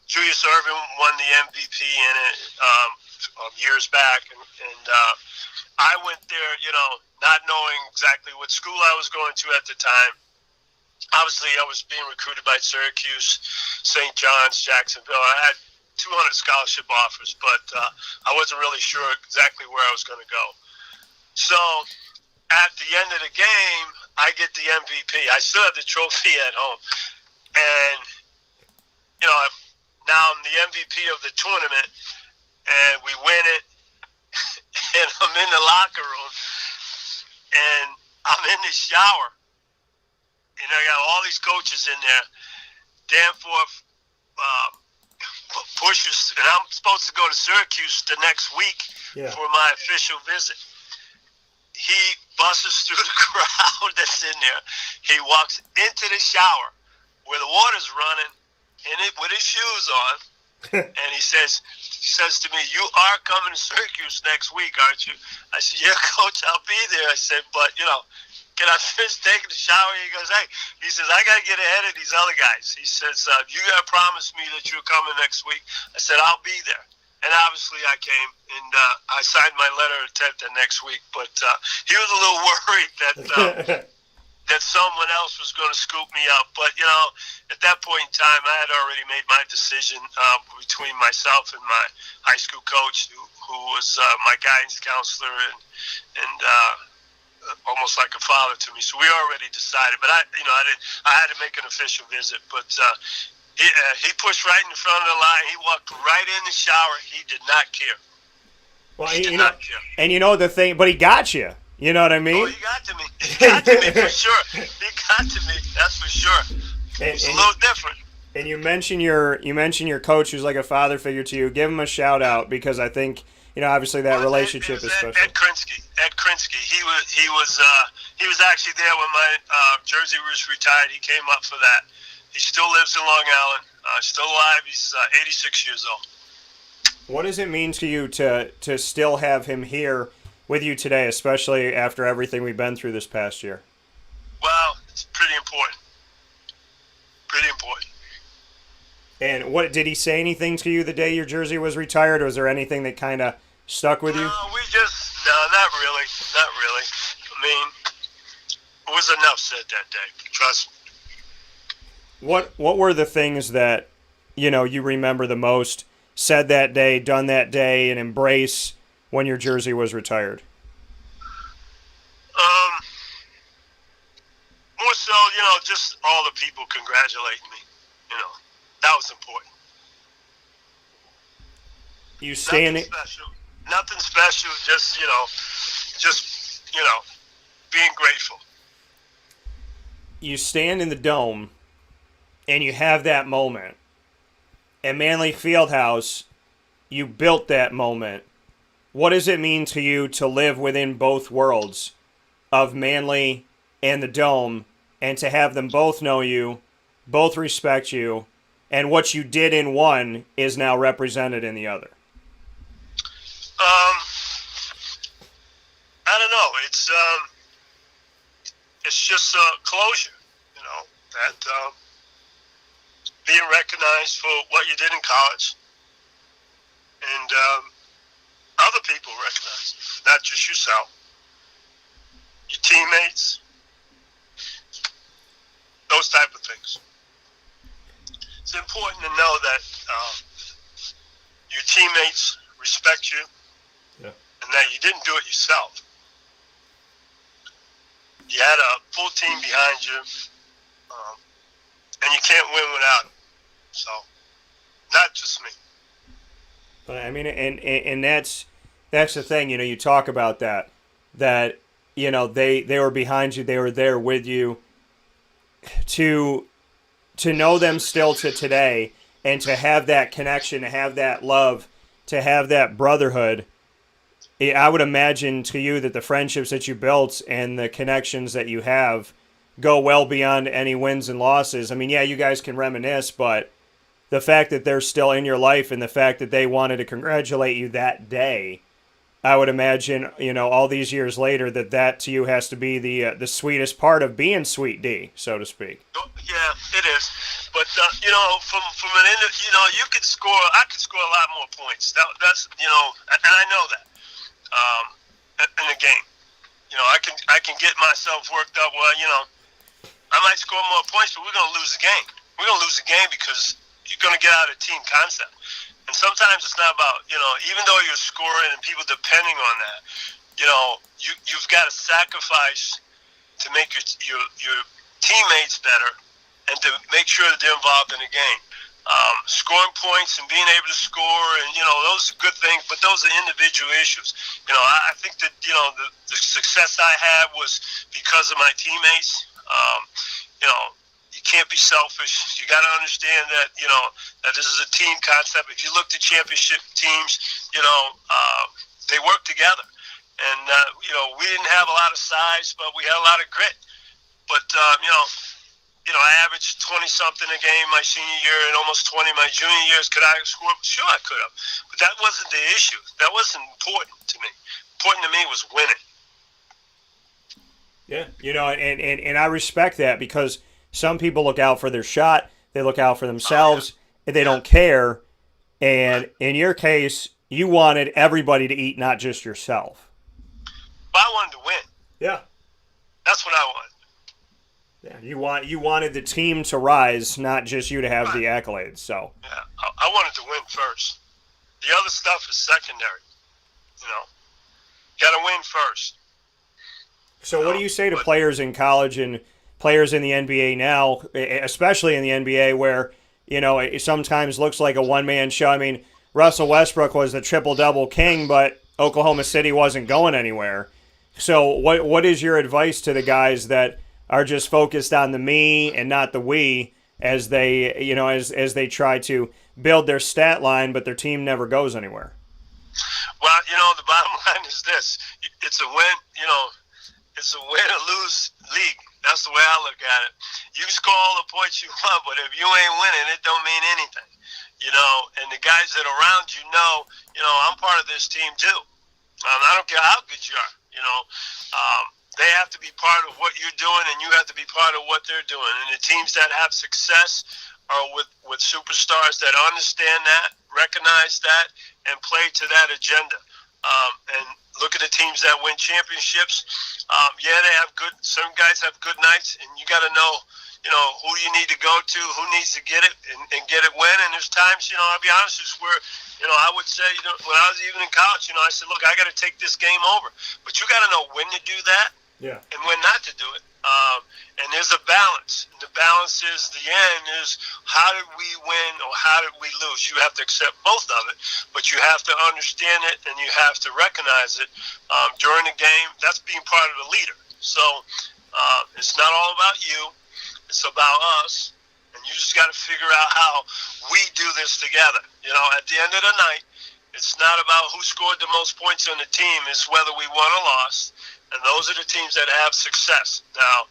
Julius Erving won the MVP in it years back, and I went there, not knowing exactly what school I was going to at the time. Obviously, I was being recruited by Syracuse, St. John's, Jacksonville. I had 200 scholarship offers, but I wasn't really sure exactly where I was going to go. So at the end of the game, I get the MVP. I still have the trophy at home. And, now I'm the MVP of the tournament, and we win it, and I'm in the locker room, and I'm in the shower. I got all these coaches in there. Danforth pushes, and I'm supposed to go to Syracuse the next week for my official visit. He busts through the crowd that's in there. He walks into the shower where the water's running, with his shoes on, and he says to me, "You are coming to Syracuse next week, aren't you?" I said, "Yeah, Coach, I'll be there." I said, "But can I finish taking the shower?" He goes, "Hey," he says, "I got to get ahead of these other guys." He says, "You got to promise me that you're coming next week." I said, "I'll be there." And obviously I came, and I signed my letter of intent the next week. But he was a little worried that that someone else was going to scoop me up. But, at that point in time, I had already made my decision between myself and my high school coach, who was my guidance counselor and almost like a father to me. So we already decided. But I had to make an official visit. But he pushed right in the front of the line. He walked right in the shower. He did not care. Well, he did not care. And the thing, but he got you. You know what I mean? Oh, he got to me. He got to me for sure. He got to me. That's for sure. It's a little different. And you mentioned your coach, who's like a father figure to you. Give him a shout out, because I think obviously that relationship is special. Ed Krinsky. He was actually there when my jersey was retired. He came up for that. He still lives in Long Island. Still alive. He's 86 years old. What does it mean to you to still have him here with you today, especially after everything we've been through this past year? Well, it's pretty important. Pretty important. And what did he say anything to you the day your jersey was retired, or was there anything that kind of stuck with you? No, not really. Not really. I mean, it was enough said that day. Trust me. What were the things that you remember the most, said that day, done that day, and embrace when your jersey was retired? More so, just all the people congratulating me. That was important. You standing? Nothing special. Just being grateful. You stand in the dome, and you have that moment. At Manley Fieldhouse, you built that moment. What does it mean to you to live within both worlds of Manley and the Dome, and to have them both know you, both respect you, and what you did in one is now represented in the other? I don't know. It's just closure, that being recognized for what you did in college, and other people recognize, not just yourself, your teammates, those type of things. It's important to know that your teammates respect you, and that you didn't do it yourself. You had a full team behind you, and you can't win without them. So, not just me. But I mean, and that's the thing. You talk about that they were behind you, they were there with you. To know them still to today, and to have that connection, to have that love, to have that brotherhood. I would imagine to you that the friendships that you built and the connections that you have go well beyond any wins and losses. I mean, yeah, you guys can reminisce, but the fact that they're still in your life and the fact that they wanted to congratulate you that day, I would imagine, all these years later, that to you has to be the sweetest part of being Sweet D, so to speak. Yeah, it is. But from an end, you could score. I could score a lot more points. That's and I know that. In the game, I can get myself worked up. Well, I might score more points, but we're going to lose the game. We're going to lose the game because you're going to get out of team concept. And sometimes it's not about, even though you're scoring and people depending on that, you've got to sacrifice to make your teammates better and to make sure that they're involved in the game. Scoring points and being able to score, and those are good things, but those are individual issues. I think that the success I had was because of my teammates. You can't be selfish. You got to understand that that this is a team concept. If you look at championship teams, they work together, and we didn't have a lot of size, but we had a lot of grit. But I averaged 20-something a game my senior year and almost 20 my junior years. Could I have scored? Sure, I could have. But that wasn't the issue. That wasn't important to me. Important to me was winning. Yeah, and I respect that, because some people look out for their shot, they look out for themselves, and they don't care. And in your case, you wanted everybody to eat, not just yourself. But I wanted to win. Yeah. That's what I wanted. Yeah, you wanted the team to rise, not just you to have the accolades. So yeah, I wanted to win first. The other stuff is secondary. Got to win first. So what do you say to players in college and players in the NBA now, especially in the NBA, where it sometimes looks like a one-man show? I mean, Russell Westbrook was the triple-double king, but Oklahoma City wasn't going anywhere. So what is your advice to the guys that are just focused on the me and not the we, as they as they try to build their stat line, but their team never goes anywhere? Well, the bottom line is this: it's a win. It's a win or lose league. That's the way I look at it. You can score all the points you want, but if you ain't winning, it don't mean anything. And the guys that are around I'm part of this team too. I don't care how good you are. They have to be part of what you're doing, and you have to be part of what they're doing. And the teams that have success are with superstars that understand that, recognize that, and play to that agenda. And look at the teams that win championships. They have some guys have good nights, and you got to know, who do you need to go to, who needs to get it and get it when. And there's times, I'll be honest, is where, I would say, when I was even in college, I said, look, I got to take this game over. But you got to know when to do that and when not to do it. And there's a balance. And the balance is, the end is, how did we win or how did we lose? You have to accept both of it, but you have to understand it and you have to recognize it during the game. That's being part of the leader. So it's not all about you. It's about us. And you just got to figure out how we do this together. At the end of the night, it's not about who scored the most points on the team. It's whether we won or lost. And those are the teams that have success. Now,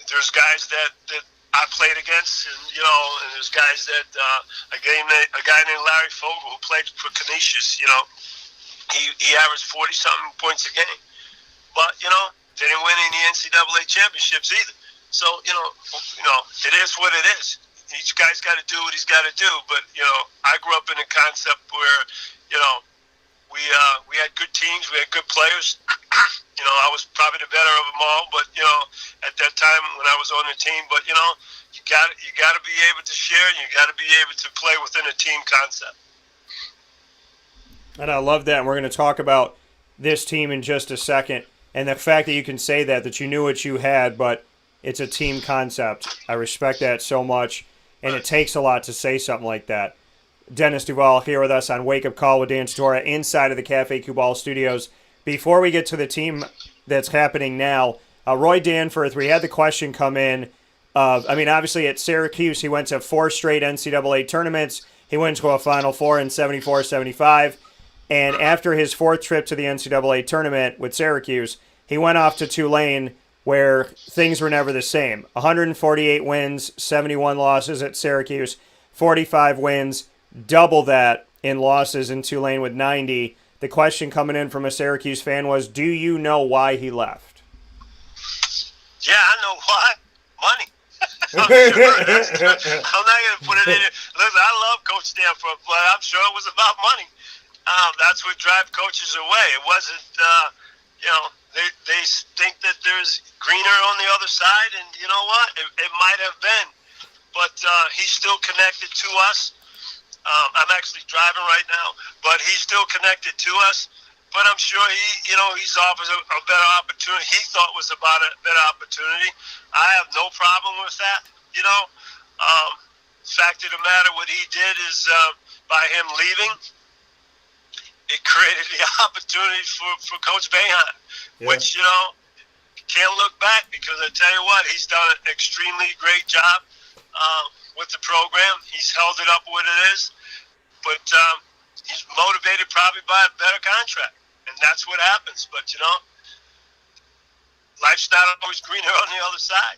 there's guys that I played against, and there's guys that a guy named Larry Fogel who played for Canisius. He averaged 40-something points a game, but didn't win any NCAA championships either. So it is what it is. Each guy's got to do what he's got to do. But I grew up in a concept where we had good teams, we had good players. I was probably the better of them all, but at that time when I was on the team, but you got to be able to share, and you got to be able to play within a team concept. And I love that. And we're going to talk about this team in just a second, and the fact that you can say that you knew what you had, but it's a team concept. I respect that so much, and it takes a lot to say something like that. Dennis DuVal here with us on Wake Up Call with Dan Tortora inside of the Cafe Cubal studios. Before we get to the team that's happening now, Roy Danforth, we had the question come in. Obviously at Syracuse, he went to 4 straight NCAA tournaments. He went to a Final Four in 74, 75. And after his 4th trip to the NCAA tournament with Syracuse, he went off to Tulane, where things were never the same. 148 wins, 71 losses at Syracuse, 45 wins, double that in losses in Tulane with 90. The question coming in from a Syracuse fan was, do you know why he left? Yeah, I know why. Money. I'm sure. I'm not going to put it in here. Listen, I love Coach Danforth, but I'm sure it was about money. That's what drives coaches away. It wasn't, they think that there's greener on the other side, and you know what? It might have been. But he's still connected to us. I'm actually driving right now, but he's still connected to us. But I'm sure he's offered a better opportunity. He thought was about a better opportunity. I have no problem with that. Fact of the matter, what he did is by him leaving, it created the opportunity for Coach Boeheim, which can't look back, because I tell you what, he's done an extremely great job with the program. He's held it up what it is. But he's motivated probably by a better contract, and that's what happens. But life's not always greener on the other side.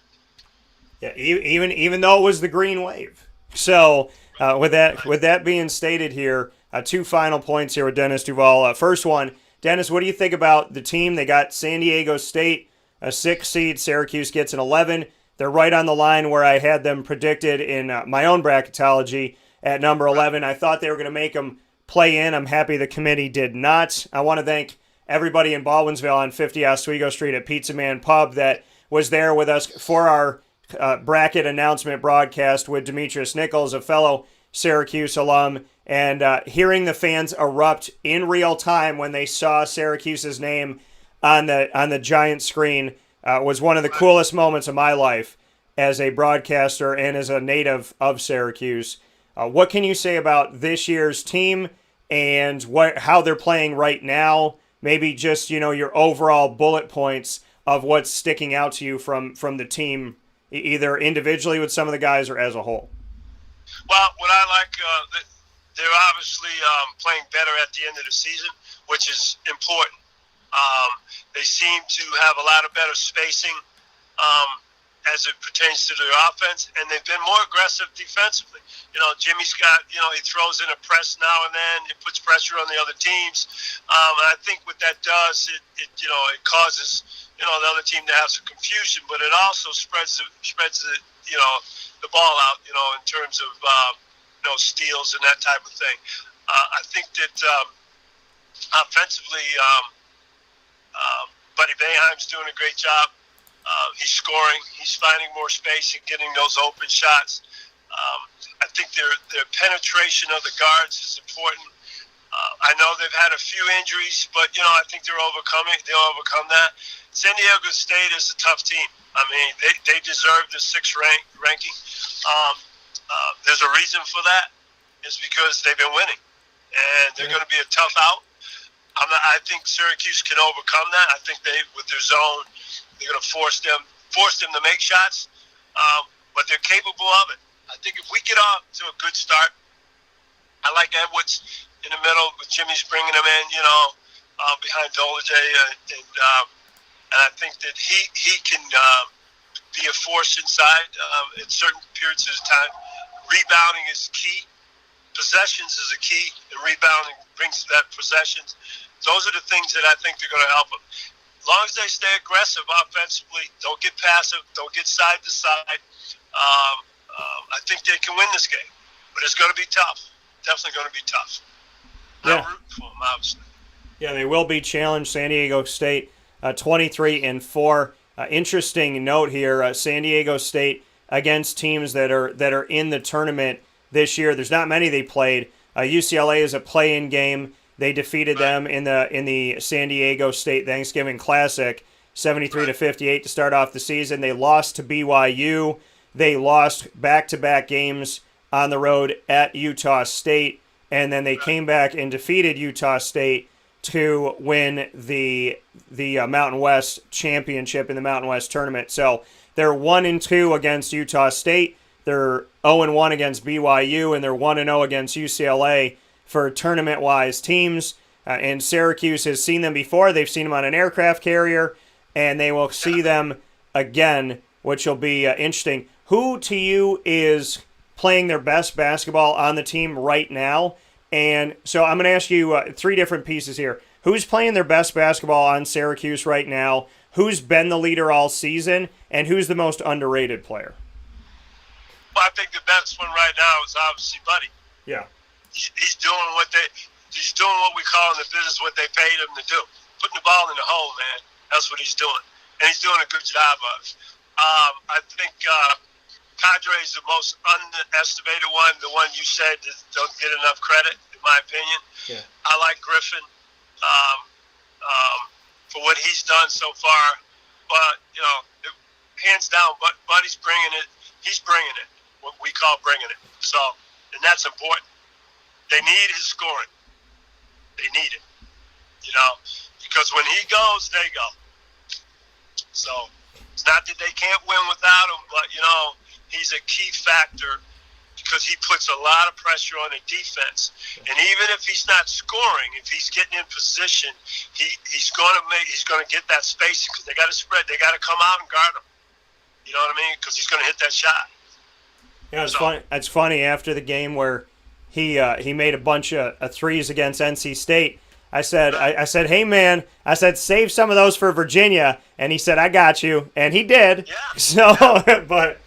Yeah, even though it was the green wave. So with that being stated here, 2 final points here with Dennis DuVal. First one, Dennis, what do you think about the team? They got San Diego State, a 6 seed. Syracuse gets an 11. They're right on the line where I had them predicted in my own bracketology. At number 11, I thought they were going to make them play in. I'm happy the committee did not. I want to thank everybody in Baldwinsville on 50 Oswego Street at Pizza Man Pub that was there with us for our bracket announcement broadcast with Demetrius Nichols, a fellow Syracuse alum, and hearing the fans erupt in real time when they saw Syracuse's name on the giant screen was one of the coolest moments of my life as a broadcaster and as a native of Syracuse. What can you say about this year's team and how they're playing right now? Maybe just your overall bullet points of what's sticking out to you from the team, either individually with some of the guys or as a whole. Well, what I like, they're obviously playing better at the end of the season, which is important. They seem to have a lot of better spacing as it pertains to their offense, and they've been more aggressive defensively. Jimmy's got, he throws in a press now and then. It puts pressure on the other teams. And I think what that does, it causes, the other team to have some confusion, but it also spreads the ball out, in terms of, steals and that type of thing. I think that offensively, Buddy Boeheim's doing a great job. He's scoring. He's finding more space and getting those open shots. I think their penetration of the guards is important. I know they've had a few injuries, but I think they'll overcome that. San Diego State is a tough team. I mean, they deserve the sixth ranking. There's a reason for that. It's because they've been winning, and they're going to be a tough out. I think Syracuse can overcome that. I think with their zone, they're going to force them to make shots, but they're capable of it. I think if we get off to a good start, I like Edwards in the middle, with Jimmy's bringing him in, behind Dolage, and I think that he can be a force inside in certain periods of time. Rebounding is key. Possessions is a key, and rebounding brings that possessions. Those are the things that I think they're going to help them. As long as they stay aggressive offensively, don't get passive, don't get side to side, I think they can win this game. But it's going to be tough. Definitely going to be tough. I'm rooting for them, obviously. Yeah, they will be challenged. San Diego State, 23-4. Interesting note here: San Diego State against teams that are in the tournament this year. There's not many they played. UCLA is a play-in game. They defeated them in the San Diego State Thanksgiving Classic, 73-58 to start off the season. They lost to BYU. They lost back-to-back games on the road at Utah State, and then they came back and defeated Utah State to win the Mountain West championship in the Mountain West tournament. So they're 1-2 against Utah State. They're 0-1 against BYU, and they're 1-0 against UCLA for tournament-wise teams. And Syracuse has seen them before. They've seen them on an aircraft carrier, and they will see them again, which will be interesting. Who to you is playing their best basketball on the team right now? And so I'm going to ask you three different pieces here. Who's playing their best basketball on Syracuse right now? Who's been the leader all season? And who's the most underrated player? Well, I think the best one right now is obviously Buddy. Yeah. He's doing what we call in the business what they paid him to do. Putting the ball in the hole, man. That's what he's doing. And he's doing a good job of it. I think Cadre is the most underestimated one, the one you said that don't get enough credit, in my opinion. Yeah. I like Griffin for what he's done so far. But, hands down, Buddy's bringing it. He's bringing it, what we call bringing it. So, and that's important. They need his scoring. They need it, because when he goes, they go. So, it's not that they can't win without him, but, he's a key factor because he puts a lot of pressure on the defense. And even if he's not scoring, if he's getting in position, he's going to get that space because they got to spread. They got to come out and guard him. You know what I mean? Because he's going to hit that shot. Yeah, it's funny. It's funny after the game where he made a bunch of threes against NC State. I said, hey man, save some of those for Virginia, and he said, I got you, and he did. Yeah. So, yeah. but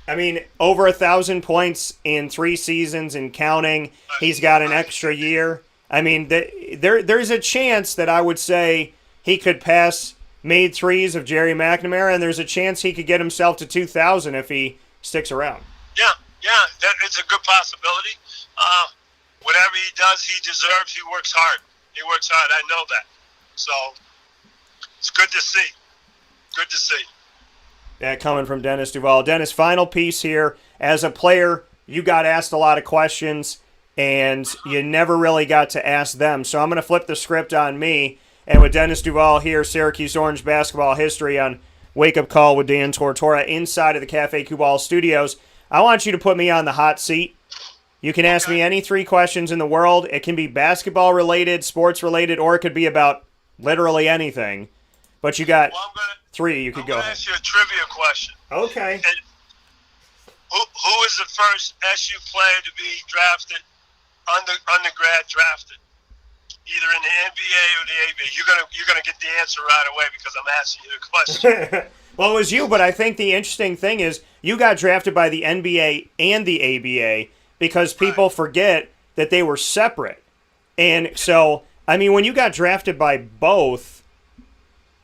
I mean, over 1,000 points in 3 seasons and counting. He's got an extra year. I mean, there's a chance that I would say he could pass made threes of Jerry McNamara, and there's a chance he could get himself to 2,000 if he sticks around. Yeah, it's a good possibility. Whatever he does, he deserves. He works hard. I know that. So it's good to see. Good to see. That coming from Dennis DuVal. Dennis, final piece here. As a player, you got asked a lot of questions, and you never really got to ask them. So I'm going to flip the script on me. And with Dennis DuVal here, Syracuse Orange basketball history on Wake Up Call with Dan Tortora inside of the Cafe Kubal studios, I want you to put me on the hot seat. You can ask me any 3 questions in the world. It can be basketball-related, sports-related, or it could be about literally anything. But you got 3 you could go ahead. I'm going to ask you a trivia question. Okay. And who is the first SU player to be drafted, undergrad drafted, either in the NBA or the ABA? You're gonna get the answer right away because I'm asking you the question. Well, it was you, but I think the interesting thing is you got drafted by the NBA and the ABA because people forget that they were separate. And so, I mean, when you got drafted by both,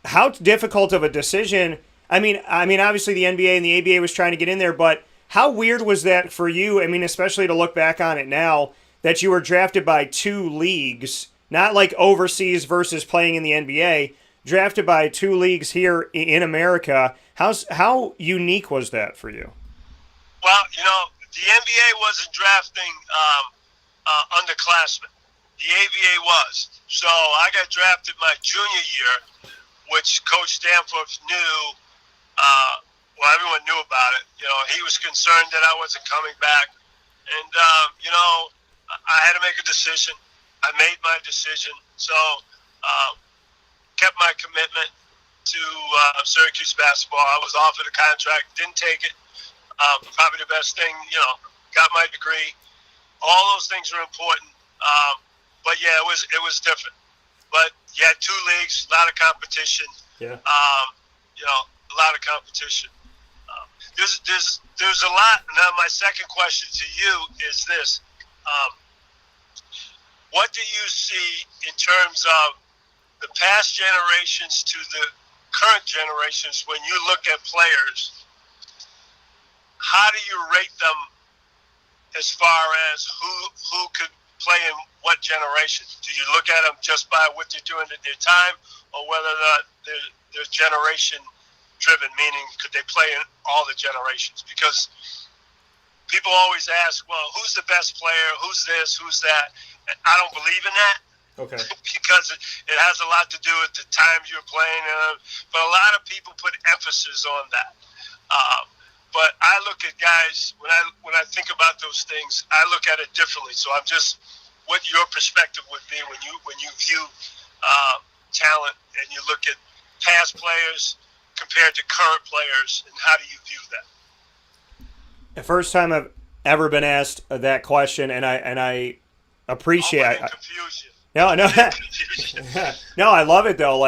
how difficult of a decision? I mean, obviously the NBA and the ABA was trying to get in there, but how weird was that for you? I mean, especially to look back on it now, that you were drafted by two leagues, not like overseas versus playing in the NBA, drafted by two leagues here in America. How unique was that for you? Well, the NBA wasn't drafting underclassmen. The ABA was. So I got drafted my junior year, which Coach Danforth knew. Well, everyone knew about it. He was concerned that I wasn't coming back. And, I had to make a decision. I made my decision. So, kept my commitment to Syracuse basketball. I was offered a contract, didn't take it. Probably the best thing, got my degree. All those things are important. But yeah, it was different. But you had two leagues, a lot of competition. Yeah. A lot of competition. There's a lot. Now, my second question to you is this: what do you see in terms of the past generations to the current generations when you look at players? How do you rate them as far as who could play in what generation? Do you look at them just by what they're doing at their time, or whether or not they're generation driven, meaning could they play in all the generations? Because people always ask, well, who's the best player? Who's this? Who's that? And I don't believe in that. Okay. Because it has a lot to do with the times you're playing. But a lot of people put emphasis on that. But I look at guys, when I think about those things, I look at it differently. So I'm just what your perspective would be when you view talent and you look at past players compared to current players, and how do you view that? The first time I've ever been asked that question, and I appreciate it. Confuse you. No. No, I love it though.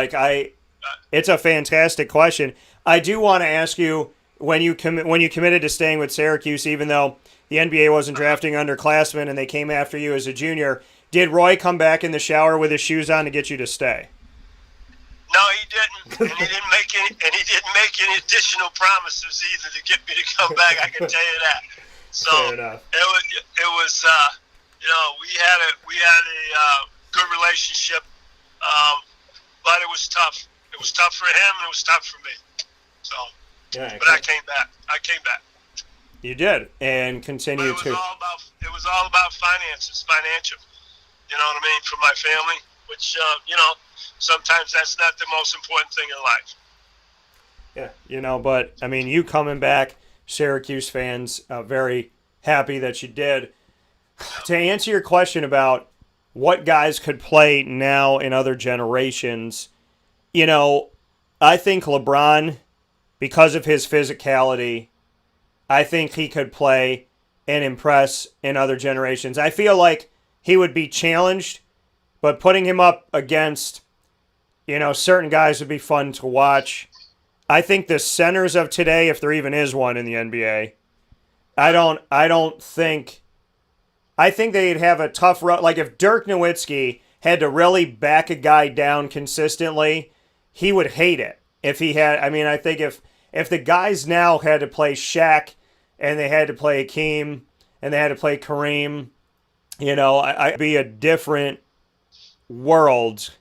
It's a fantastic question. I do want to ask you, when you committed to staying with Syracuse, even though the NBA wasn't drafting underclassmen and they came after you as a junior, did Roy come back in the shower with his shoes on to get you to stay? No, he didn't, and he didn't make any additional promises either to get me to come back. I can tell you that. So fair enough. It was we had a good relationship, but it was tough. It was tough for him, and it was tough for me. So, yeah, but I came back. You did, and continue but to. It was all about financial. You know what I mean, for my family, which sometimes that's not the most important thing in life. Yeah, but I mean, you coming back, Syracuse fans very happy that you did. To answer your question about what guys could play now in other generations, I think LeBron, because of his physicality, I think he could play and impress in other generations. I feel like he would be challenged, but putting him up against, certain guys would be fun to watch. I think the centers of today, if there even is one in the NBA, I think they'd have a tough road. Like if Dirk Nowitzki had to really back a guy down consistently, he would hate it. If he had, I think if the guys now had to play Shaq and they had to play Hakeem and they had to play Kareem, I'd be a different world.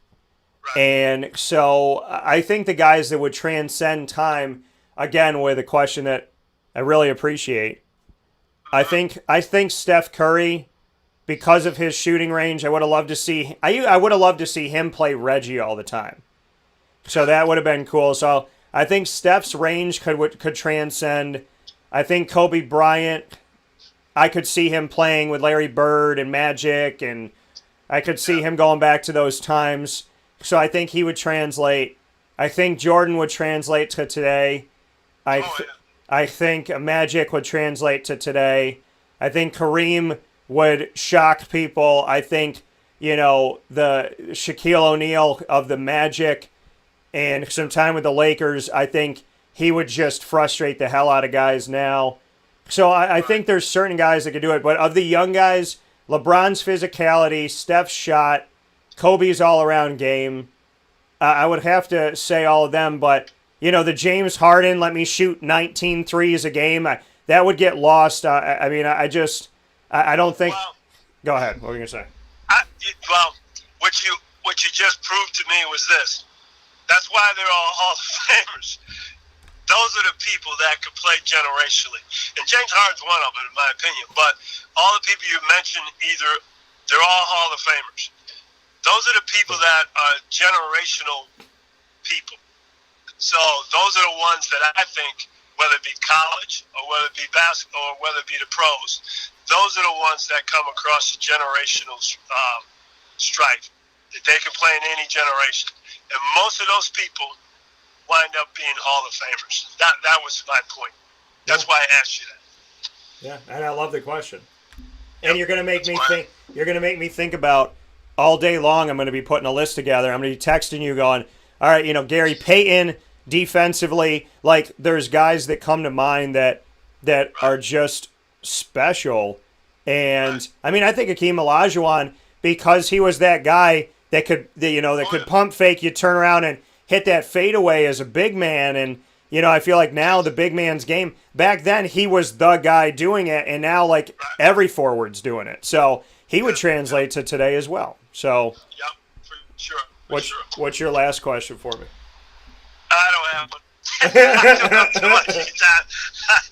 Right. And so I think the guys that would transcend time, again, with a question that I really appreciate, I think Steph Curry, because of his shooting range, I would have loved to see him play Reggie all the time. So that would have been cool. So I think Steph's range could transcend. I think Kobe Bryant, I could see him playing with Larry Bird and Magic, and I could see him going back to those times. So I think he would translate. I think Jordan would translate to today. I think Magic would translate to today. I think Kareem would shock people. I think, the Shaquille O'Neal of the Magic and some time with the Lakers, I think he would just frustrate the hell out of guys now. So I think there's certain guys that could do it. But of the young guys, LeBron's physicality, Steph's shot, Kobe's all-around game, I would have to say all of them, but, you know, the James Harden, let me shoot 19 threes a game, that would get lost. I mean, I don't think... Well, go ahead. What were you going to say? What you just proved to me was this. That's why they're all Hall of Famers. Those are the people that could play generationally. And James Harden's one of them, in my opinion. But all the people you mentioned, they're all Hall of Famers. Those are the people that are generational people. So those are the ones that I think, whether it be college or whether it be basketball or whether it be the pros, those are the ones that come across the generational strife. That they can play in any generation. And most of those people wind up being Hall of Famers. That was my point. That's why I asked you that. Yeah, and I love the question. And you're going to make me think. You're going to make me think about all day long. I'm going to be putting a list together. I'm going to be texting you, going, "All right, you know, Gary Payton defensively. Like, there's guys that come to mind that are just special. And I mean, I think Akeem Olajuwon, because he was that guy that could, could pump fake you, turn around and hit that fadeaway as a big man. And, you know, I feel like now the big man's game, back then he was the guy doing it, and now, like, every forward's doing it. So he would translate to today as well. So, yep, for sure. What's your last question for me? I don't have one. I don't have too much time.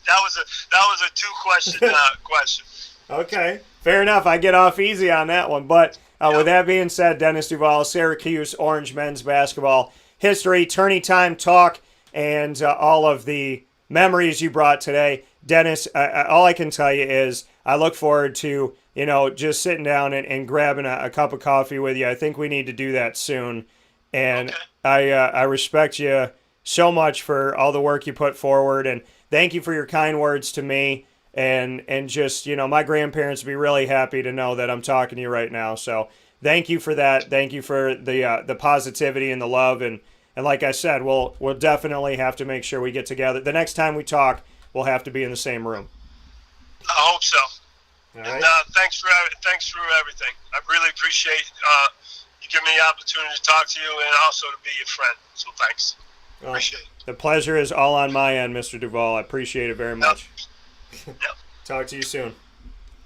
That was a two-question question. Okay, fair enough. I get off easy on that one. But with that being said, Dennis DuVal, Syracuse Orange men's basketball history, Tourney Time Talk, and all of the memories you brought today. Dennis, all I can tell you is I look forward to, you know, just sitting down and grabbing a cup of coffee with you. I think we need to do that soon. And okay. I respect you so much for all the work you put forward. And thank you for your kind words to me. And just, you know, my grandparents would be really happy to know that I'm talking to you right now. So thank you for that. Thank you for the positivity and the love. And like I said, we'll definitely have to make sure we get together. The next time we talk, we'll have to be in the same room. I hope so. All right. And thanks for everything. I really appreciate you giving me the opportunity to talk to you and also to be your friend. So thanks. Well, appreciate it. The pleasure is all on my end, Mr. DuVal. I appreciate it very much. Yep. Talk to you soon.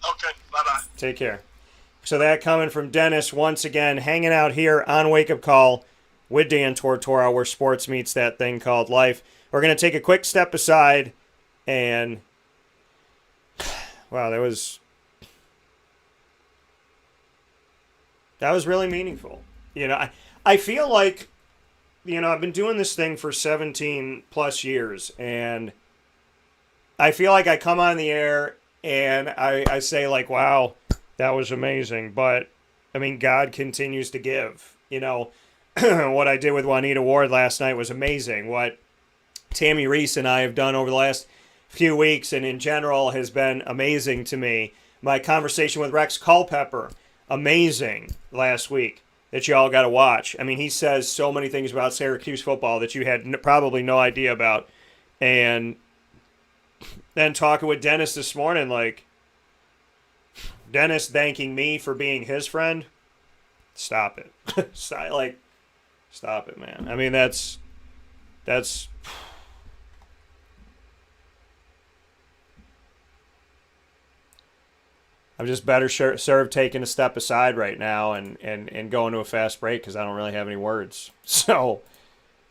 Okay, bye-bye. Take care. So that coming from Deenis, once again, hanging out here on Wake Up Call with Dan Tortora, where sports meets that thing called life. We're going to take a quick step aside, and wow, that was really meaningful. You know, I feel like, you know, I've been doing this thing for 17 plus years, and I feel like I come on the air and I say, like, wow, that was amazing. But, I mean, God continues to give. You know, what I did with Juanita Ward last night was amazing. What Tammy Reese and I have done over the last few weeks and in general has been amazing to me. My conversation with Rex Culpepper, amazing last week, that you all got to watch. I mean, he says so many things about Syracuse football that you had probably no idea about. And then talking with Dennis this morning, like, Dennis thanking me for being his friend. Stop it. Stop it, man. I mean, that's I'm just better served taking a step aside right now and going to a fast break because I don't really have any words. So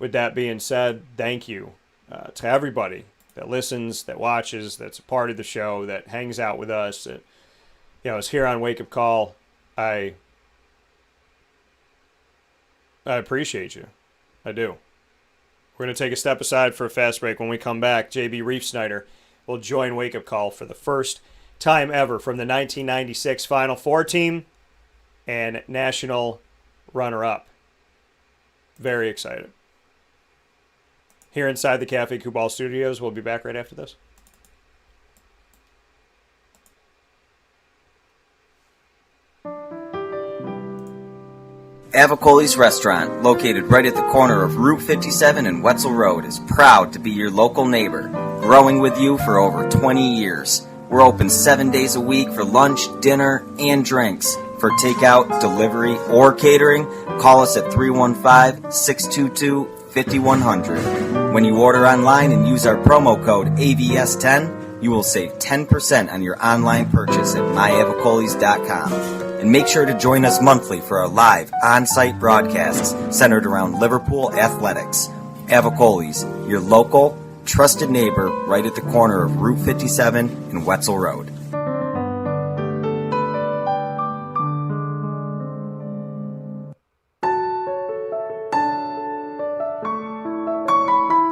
with that being said, thank you to everybody that listens, that watches, that's a part of the show, that hangs out with us, that, you know, is here on Wake Up Call. I appreciate you. I do. We're going to take a step aside for a fast break. When we come back, Jb Reafsnyder will join Wake Up Call for the first time ever from the 1996 Final Four team and national runner-up. Very excited. Here inside the Cafe Kubal Studios. We'll be back right after this. Avicolli's Restaurant, located right at the corner of Route 57 and Wetzel Road, is proud to be your local neighbor, growing with you for over 20 years. We're open 7 days a week for lunch, dinner, and drinks. For For takeout, delivery, or catering, call us at 315-622-5100. When you order online and use our promo code AVS10, you will save 10% on your online purchase at myavicollis.com. And make sure to join us monthly for our live on-site broadcasts centered around Liverpool athletics. Avicolli's, your local, trusted neighbor right at the corner of Route 57 and Wetzel Road.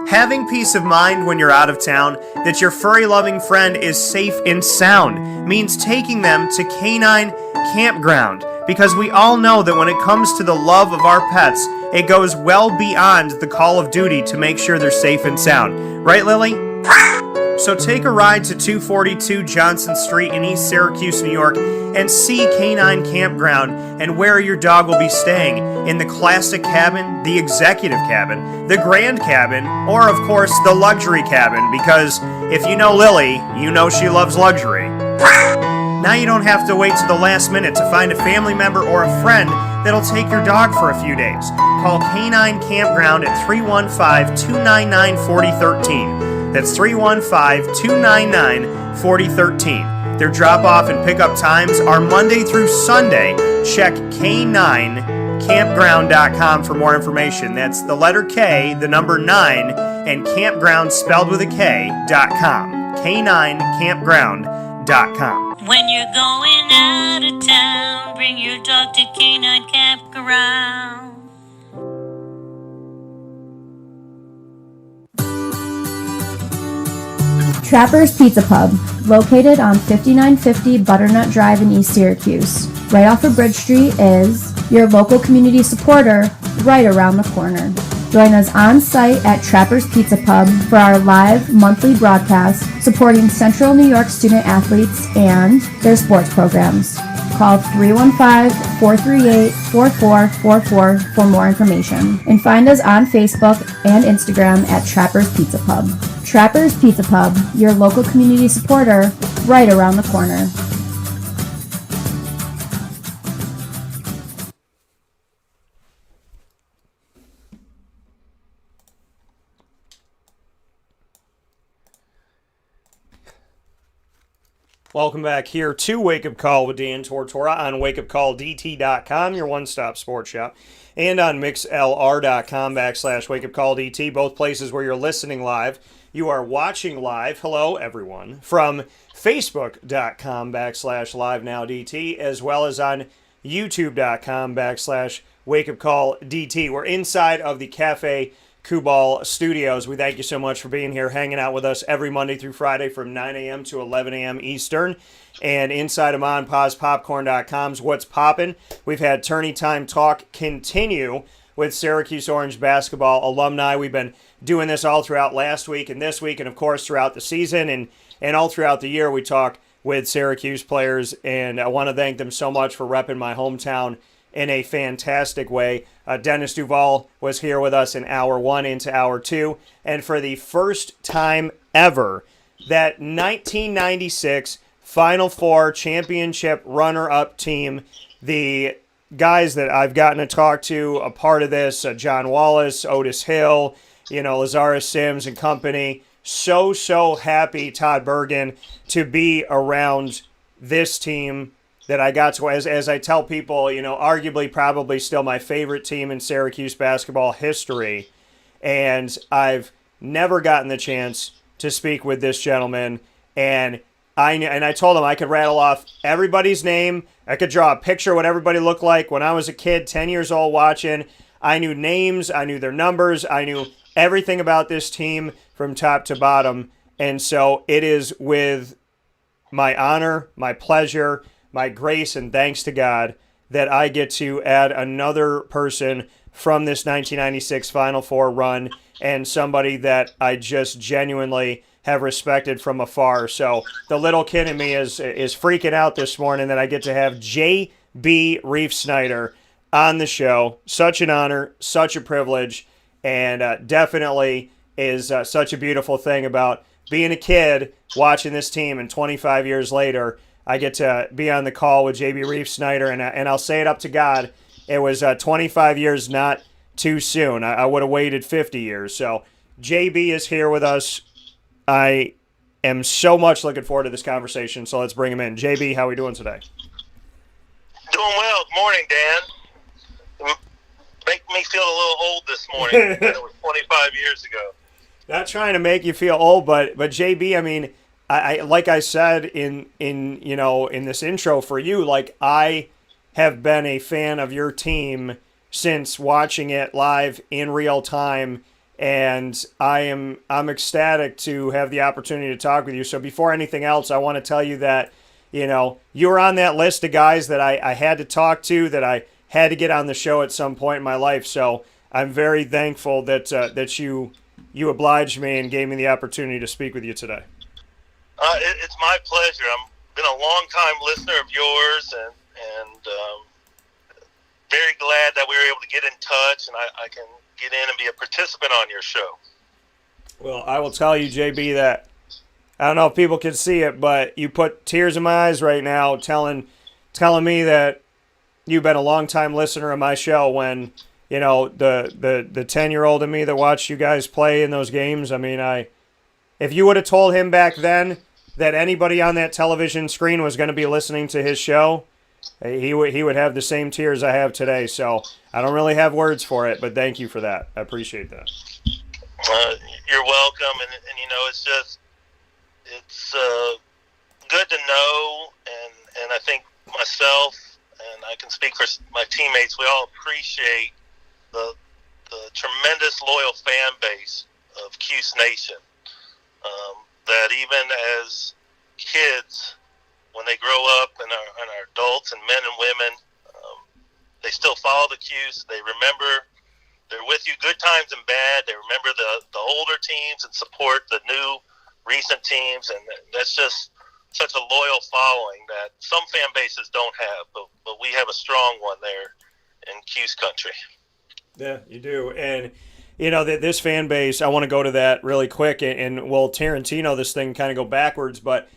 Having peace of mind when you're out of town that your furry-loving friend is safe and sound means taking them to Canine Campground, because we all know that when it comes to the love of our pets, it goes well beyond the call of duty to make sure they're safe and sound. Right, Lily? So take a ride to 242 Johnson Street in East Syracuse, New York, and see Canine Campground and where your dog will be staying in the classic cabin, the executive cabin, the grand cabin, or of course the luxury cabin, because if you know Lily, you know she loves luxury. Now you don't have to wait to the last minute to find a family member or a friend that'll take your dog for a few days. Call Canine Campground at 315-299-4013. That's 315-299-4013. Their drop-off and pickup times are Monday through Sunday. Check K9campground.com for more information. That's the letter K, the number 9, and campground spelled with a K.com. K9campground.com. When you're going out of town, bring your dog to Canine Campground. Trapper's Pizza Pub, located on 5950 Butternut Drive in East Syracuse. Right off of Bridge Street is your local community supporter right around the corner. Join us on site at Trapper's Pizza Pub for our live monthly broadcast supporting Central New York student athletes and their sports programs. Call 315-438-4444 for more information. And find us on Facebook and Instagram at Trapper's Pizza Pub. Trapper's Pizza Pub, your local community supporter right around the corner. Welcome back here to Wake Up Call with Dan Tortora on wakeupcalldt.com, your one-stop sports shop, and on mixlr.com/wakeupcalldt, both places where you're listening live. You are watching live, hello everyone, from facebook.com/livenowdt, as well as on youtube.com/wakeupcalldt. We're inside of the Cafe Kubal Studios. We thank you so much for being here, hanging out with us every Monday through Friday from 9 a.m. to 11 a.m. Eastern. And inside of MonPazPopcorn.com's What's Poppin', we've had Tourney Time Talk continue with Syracuse Orange basketball alumni. We've been doing this all throughout last week and this week, and of course throughout the season and all throughout the year. We talk with Syracuse players, and I want to thank them so much for repping my hometown in a fantastic way. Dennis DuVal was here with us in Hour 1 into Hour 2, and for the first time ever, that 1996 Final Four championship runner-up team, the guys that I've gotten to talk to, a part of this, John Wallace, Otis Hill, Lazarus Sims and company, so happy, Todd Bergen, to be around this team that I got to, as I tell people, arguably probably still my favorite team in Syracuse basketball history. And I've never gotten the chance to speak with this gentleman. And I told him I could rattle off everybody's name. I could draw a picture of what everybody looked like when I was a kid, 10 years old, watching. I knew names. I knew their numbers. I knew everything about this team from top to bottom. And so it is with my honor, my pleasure, my grace and thanks to God that I get to add another person from this 1996 Final Four run, and somebody that I just genuinely have respected from afar. So the little kid in me is freaking out this morning that I get to have Jb Reafsnyder on the show. Such an honor, such a privilege, and definitely is such a beautiful thing about being a kid watching this team, and 25 years later, I get to be on the call with Jb Reafsnyder, and I'll say it up to God, it was 25 years not too soon. I would have waited 50 years. So JB is here with us. I am so much looking forward to this conversation, so let's bring him in. JB, how are we doing today? Doing well. Good morning, Dan. Make me feel a little old this morning. It was 25 years ago. Not trying to make you feel old, but JB, I mean, I like I said in this intro for you, like I have been a fan of your team since watching it live in real time, and I'm ecstatic to have the opportunity to talk with you. So before anything else, I want to tell you that you were on that list of guys that I had to talk to, that I had to get on the show at some point in my life. So I'm very thankful that you obliged me and gave me the opportunity to speak with you today. It's my pleasure. I've been a long-time listener of yours, and very glad that we were able to get in touch, and I can get in and be a participant on your show. Well, I will tell you, JB, that I don't know if people can see it, but you put tears in my eyes right now telling me that you've been a long-time listener of my show when, the 10-year-old in me that watched you guys play in those games. I mean, if you would have told him back then that anybody on that television screen was going to be listening to his show, he would have the same tears I have today. So I don't really have words for it, but thank you for that. I appreciate that. You're welcome, and it's good to know, and I think myself, and I can speak for my teammates, we all appreciate the tremendous loyal fan base of Cuse Nation. That even as kids, when they grow up and are adults and men and women, they still follow the Cuse. They remember, they're with you good times and bad. They remember the older teams and support the new recent teams, and that's just such a loyal following that some fan bases don't have, but we have a strong one there in Cuse country. Yeah, you do. And this fan base, I want to go to that really quick, and we'll Tarantino this thing, kind of go backwards, but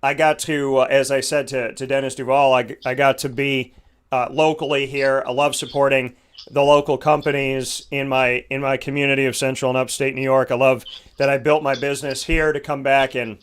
I got to, as I said to Dennis DuVal, I got to be locally here. I love supporting the local companies in my community of Central and Upstate New York. I love that I built my business here to come back and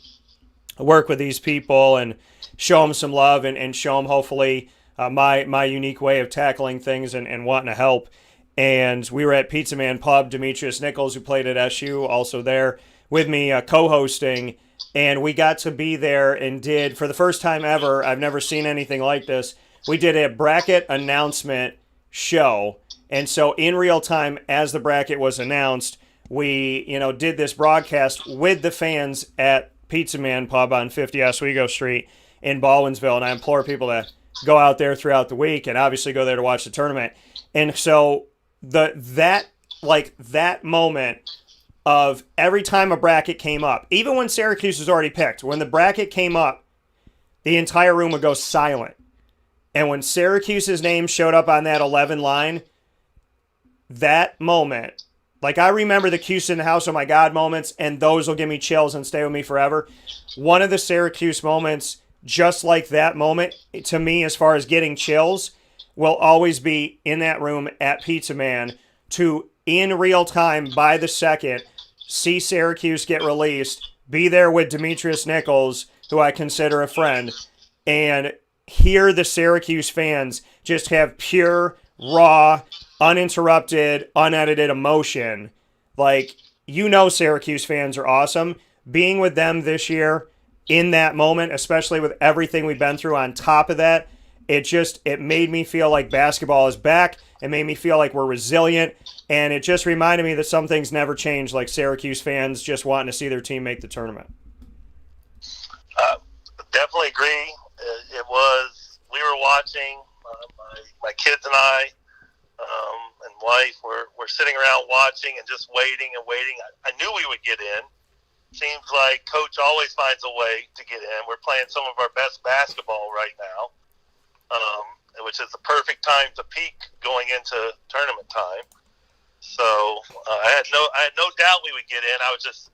work with these people and show them some love and show them hopefully my unique way of tackling things and wanting to help. And we were at Pizza Man Pub. Demetrius Nichols, who played at SU, also there with me co-hosting. And we got to be there and did, for the first time ever, I've never seen anything like this, we did a bracket announcement show. And so in real time, as the bracket was announced, we did this broadcast with the fans at Pizza Man Pub on 50 Oswego Street in Baldwinsville. And I implore people to go out there throughout the week and obviously go there to watch the tournament. And so that moment of every time a bracket came up, even when Syracuse was already picked, when the bracket came up, the entire room would go silent. And when Syracuse's name showed up on that 11 line, that moment, I remember the Cuse in the house, oh my God moments, and those will give me chills and stay with me forever. One of the Syracuse moments, just like that moment, to me, as far as getting chills, will always be in that room at Pizza Man to, in real time, by the second, see Syracuse get released, be there with Demetrius Nichols, who I consider a friend, and hear the Syracuse fans just have pure, raw, uninterrupted, unedited emotion. Syracuse fans are awesome. Being with them this year in that moment, especially with everything we've been through on top of that, it made me feel like basketball is back. It made me feel like we're resilient. And it just reminded me that some things never change, like Syracuse fans just wanting to see their team make the tournament. Definitely agree. We were watching, my kids and I and wife were sitting around watching and just waiting and waiting. I knew we would get in. Seems like Coach always finds a way to get in. We're playing some of our best basketball right now, which is the perfect time to peak going into tournament time. So I had no doubt we would get in. I was just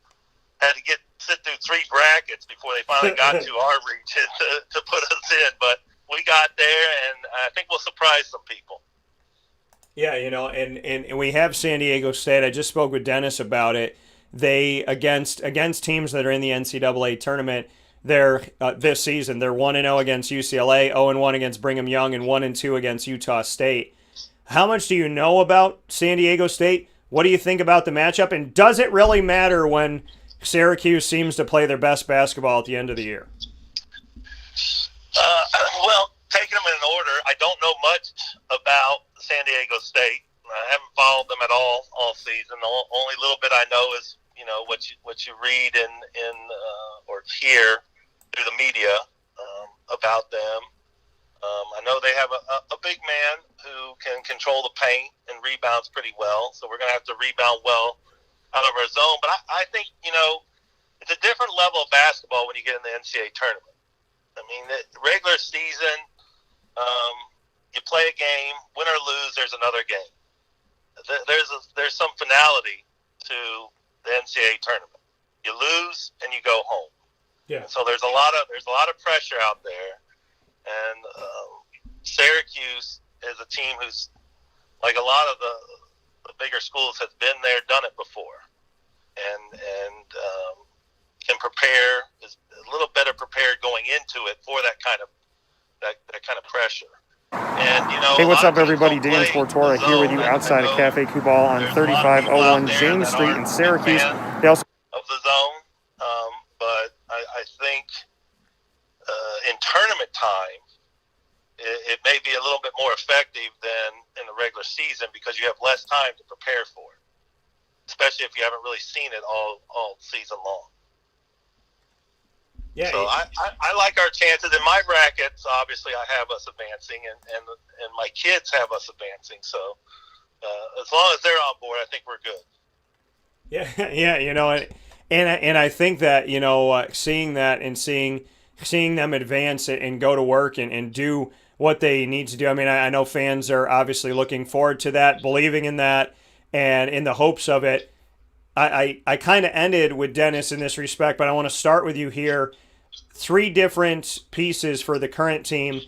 had to get sit through 3 brackets before they finally got to our region to put us in. But we got there, and I think we'll surprise some people. Yeah, and we have San Diego State. I just spoke with Deenis about it. They against teams that are in the NCAA tournament. They're this season. They're 1-0 against UCLA, 0-1 against Brigham Young, and 1-2 against Utah State. How much do you know about San Diego State? What do you think about the matchup? And does it really matter when Syracuse seems to play their best basketball at the end of the year? Well, taking them in order, I don't know much about San Diego State. I haven't followed them at all season. The only little bit I know is what you read or hear through the media about them. I know they have a big man who can control the paint and rebounds pretty well, so we're going to have to rebound well out of our zone. But I think, it's a different level of basketball when you get in the NCAA tournament. I mean, the regular season, you play a game, win or lose, there's another game. There's some finality to the NCAA tournament. You lose and you go home. Yeah. So there's a lot of pressure out there. And Syracuse is a team who's, like a lot of the bigger schools, has been there, done it before, and can prepare, is a little better prepared going into it for that kind of pressure. And Hey, what's up, everybody? Dan Tortora here with you outside of Cafe Kubal on 3501 James Street in Syracuse. They also of the zone, but I think in tournament time, it may be a little bit more effective than in the regular season because you have less time to prepare for it, especially if you haven't really seen it all season long. Yeah. So I like our chances. In my brackets, obviously, I have us advancing, and my kids have us advancing. So as long as they're on board, I think we're good. Yeah, and I think that seeing that and seeing them advance and go to work and do what they need to do. I mean, I know fans are obviously looking forward to that, believing in that, and in the hopes of it. I kind of ended with Deenis in this respect, but I want to start with you here. 3 different pieces for the current team.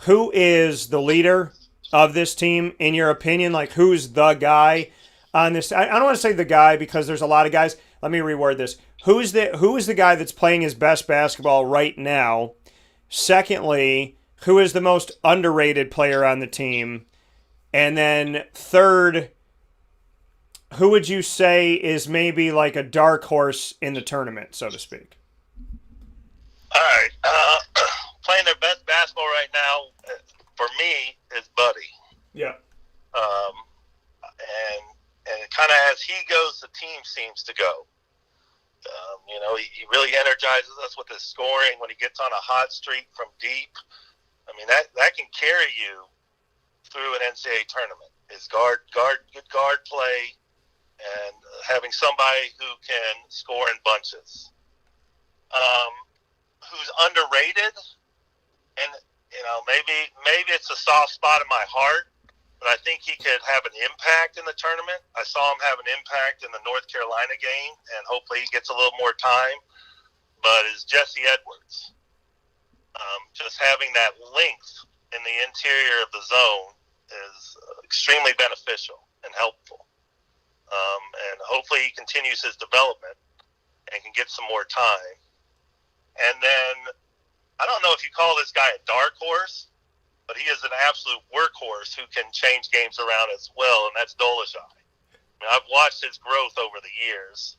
Who is the leader of this team, in your opinion? Like, who's the guy on this? I don't want to say the guy because there's a lot of guys. Let me reword this. Who is the guy that's playing his best basketball right now? Secondly, who is the most underrated player on the team? And then third, who would you say is maybe like a dark horse in the tournament, so to speak? All right. Playing their best basketball right now, for me, is Buddy. Yeah. And kind of as he goes, the team seems to go. He really energizes us with his scoring when he gets on a hot streak from deep. I mean, that can carry you through an NCAA tournament. His good guard play, and having somebody who can score in bunches. Who's underrated, and maybe it's a soft spot in my heart, but I think he could have an impact in the tournament. I saw him have an impact in the North Carolina game, and hopefully he gets a little more time. But is Jesse Edwards. Just having that length in the interior of the zone is extremely beneficial and helpful. And hopefully he continues his development and can get some more time. And then, I don't know if you call this guy a dark horse, but he is an absolute workhorse who can change games around as well, and that's Dolezaj. I mean, I've watched his growth over the years,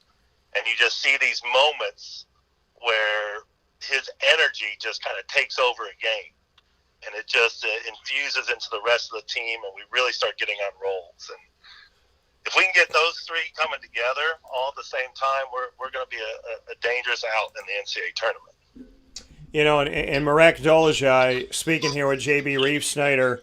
and you just see these moments where his energy just kind of takes over a game, and it just infuses into the rest of the team, and we really start getting on rolls. And if we can get those 3 coming together all at the same time, we're going to be a dangerous out in the NCAA tournament. And Marek Dolezaj, speaking here with Jb Reafsnyder,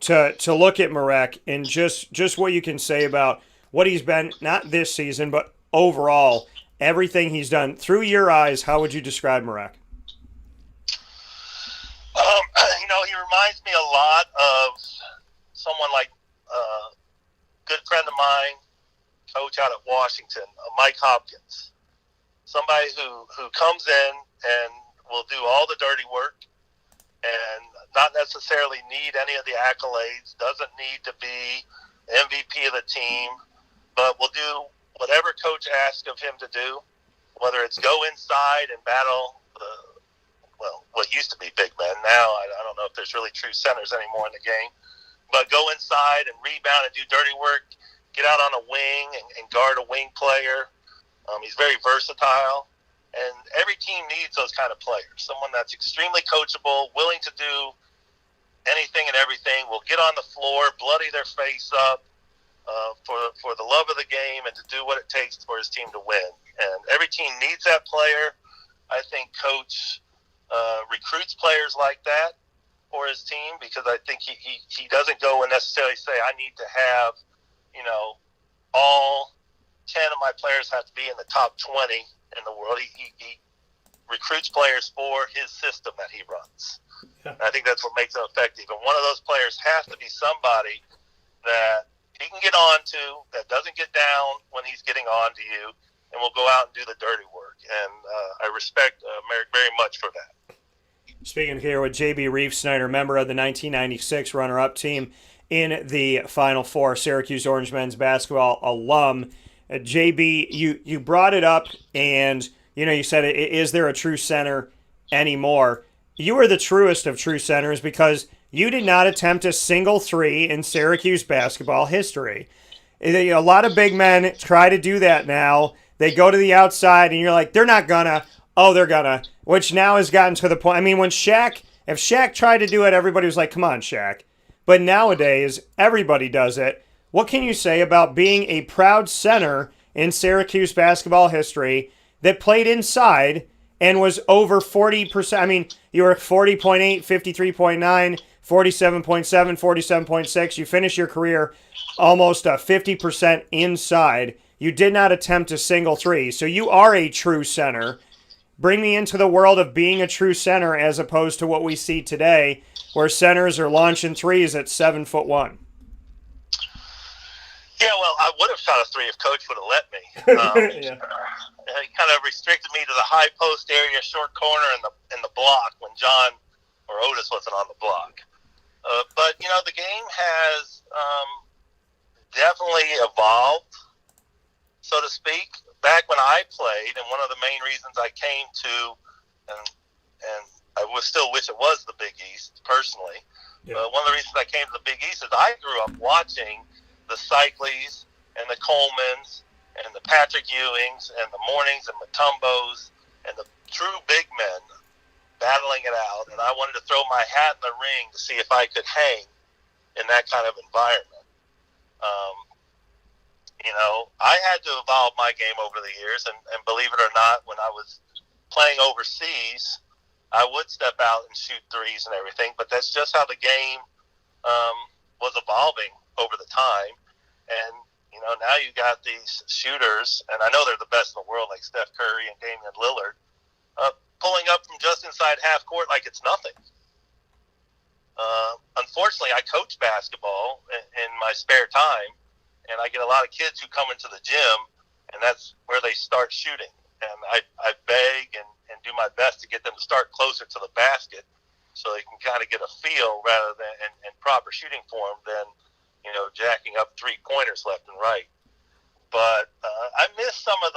to look at Marek and just what you can say about what he's been, not this season, but overall, everything he's done. Through your eyes, how would you describe Marek? He reminds me a lot of someone like a good friend of mine, coach out at Washington, Mike Hopkins. somebody who comes in and will do all the dirty work and not necessarily need any of the accolades, doesn't need to be MVP of the team, but will do whatever coach asks of him to do, whether it's go inside and battle what used to be big men. Now I don't know if there's really true centers anymore in the game, but go inside and rebound and do dirty work, get out on a wing and guard a wing player. He's very versatile, and every team needs those kind of players. Someone that's extremely coachable, willing to do anything and everything, will get on the floor, bloody their face up for the love of the game and to do what it takes for his team to win. And every team needs that player. I think Coach recruits players like that for his team, because I think he doesn't go and necessarily say, I need to have, all 10 of my players have to be in the top 20 in the world. He recruits players for his system that he runs. Yeah. And I think that's what makes it effective. And one of those players has to be somebody that he can get on to, that doesn't get down when he's getting on to you, and will go out and do the dirty work. And I respect Merrick very much for that. Speaking here with Jb Reafsnyder, member of the 1996 runner-up team in the Final Four, Syracuse Orange men's basketball alum. JB, you brought it up, and you said, is there a true center anymore? You are the truest of true centers, because you did not attempt a single three in Syracuse basketball history. A lot of big men try to do that now. They go to the outside, and you're like, they're not gonna. Oh, they're gonna. Which now has gotten to the point. I mean, if Shaq tried to do it, everybody was like, come on, Shaq. But nowadays, everybody does it. What can you say about being a proud center in Syracuse basketball history that played inside and was over 40%? I mean, you were 40.8, 53.9, 47.7, 47.6. You finished your career almost 50% inside. You did not attempt a single three. So you are a true center. Bring me into the world of being a true center, as opposed to what we see today, where centers are launching threes at 7'1". Yeah, well, I would have shot a three if Coach would have let me. Yeah. He kind of restricted me to the high post area, short corner, and the block when John or Otis wasn't on the block. But the game has definitely evolved, so to speak. Back when I played, and one of the main reasons I came to, and I would still wish it was the Big East personally. Yeah. One of the reasons I came to the Big East is I grew up watching the Cycles and the Colemans and the Patrick Ewings and the Mornings and Mutombos and the true big men battling it out, and I wanted to throw my hat in the ring to see if I could hang in that kind of environment. I had to evolve my game over the years, and believe it or not, when I was playing overseas, I would step out and shoot threes and everything, but that's just how the game was evolving over the time. And, now you got these shooters, and I know they're the best in the world, like Steph Curry and Damian Lillard, pulling up from just inside half court like it's nothing. Unfortunately, I coach basketball in my spare time, and I get a lot of kids who come into the gym, and that's where they start shooting. And I beg and do my best to get them to start closer to the basket so they can kind of get a feel rather than in proper shooting form than, jacking up three-pointers left and right. But I miss some of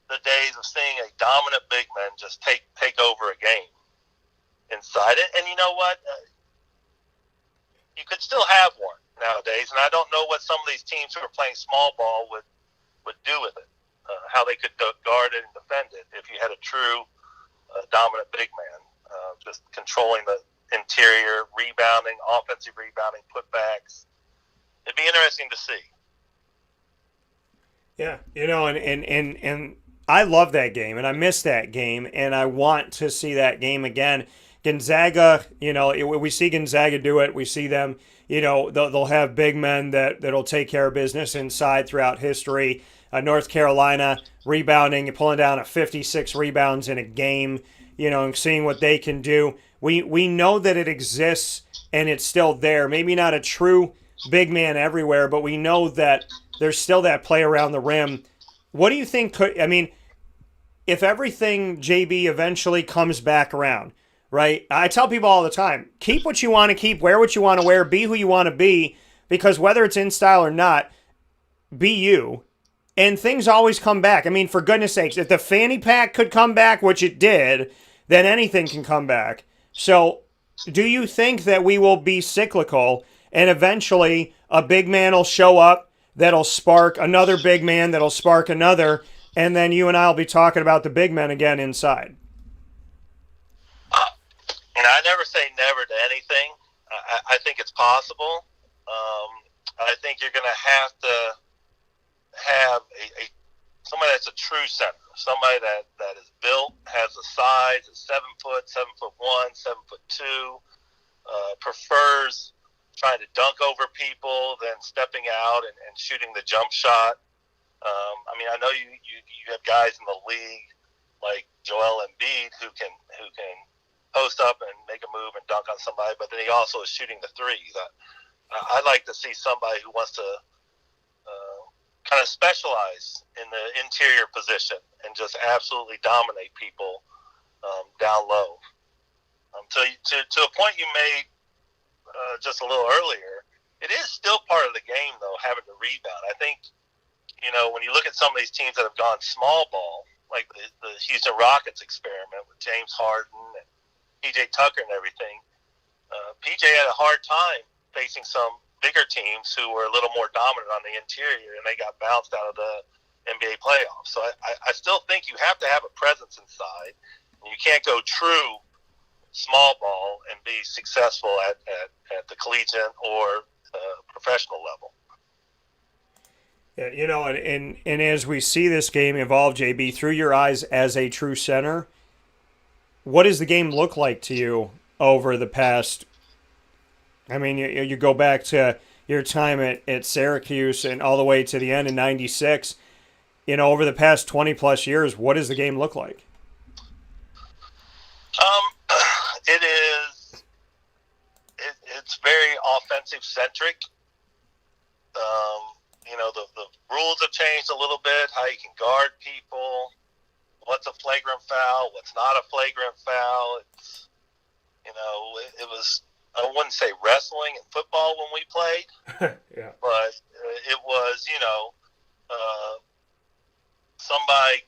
the days of seeing a dominant big man just take over a game inside it. And you know what? You could still have one nowadays, and I don't know what some of these teams who are playing small ball would do with it, how they could guard it and defend it if you had a true dominant big man, just controlling the interior, rebounding, offensive rebounding, putbacks. It'd be interesting to see. Yeah, and I love that game, and I miss that game, and I want to see that game again. Gonzaga, we see Gonzaga do it. We see them, they'll have big men that'll take care of business inside throughout history. North Carolina rebounding, pulling down 56 rebounds in a game, and seeing what they can do. We know that it exists and it's still there. Maybe not a true big man everywhere, but we know that there's still that play around the rim. What do you think if everything, JB, eventually comes back around, right? I tell people all the time, keep what you want to keep, wear what you want to wear, be who you want to be, because whether it's in style or not, be you. And things always come back. I mean, for goodness sakes, if the fanny pack could come back, which it did, then anything can come back. So do you think that we will be cyclical and eventually a big man will show up that'll spark another big man that'll spark another, and then you and I will be talking about the big men again inside? I never say never to anything. I think it's possible. I think you're going to have somebody that's a true center, somebody that is built, has the size, is 7 foot, 7'1", 7'2", prefers trying to dunk over people than stepping out and shooting the jump shot. I mean, I know you have guys in the league like Joel Embiid who can post up and make a move and dunk on somebody, but then he also is shooting the threes. I'd like to see somebody who wants to kind of specialize in the interior position and just absolutely dominate people down low. To a point you made just a little earlier, it is still part of the game, though, having to rebound. I think, when you look at some of these teams that have gone small ball, like the Houston Rockets experiment with James Harden and PJ Tucker and everything, PJ had a hard time facing some bigger teams who were a little more dominant on the interior, and they got bounced out of the NBA playoffs. So I still think you have to have a presence inside. And you can't go true small ball and be successful at the collegiate or professional level. Yeah, and as we see this game evolve, JB, through your eyes as a true center, what does the game look like to you over the past? I mean, you go back to your time at Syracuse and all the way to the end in '96. Over the past 20-plus years, what does the game look like? It's very offensive-centric. The rules have changed a little bit, how you can guard people, what's a flagrant foul, what's not a flagrant foul. It's, it was, I wouldn't say wrestling and football when we played, yeah. But it was, somebody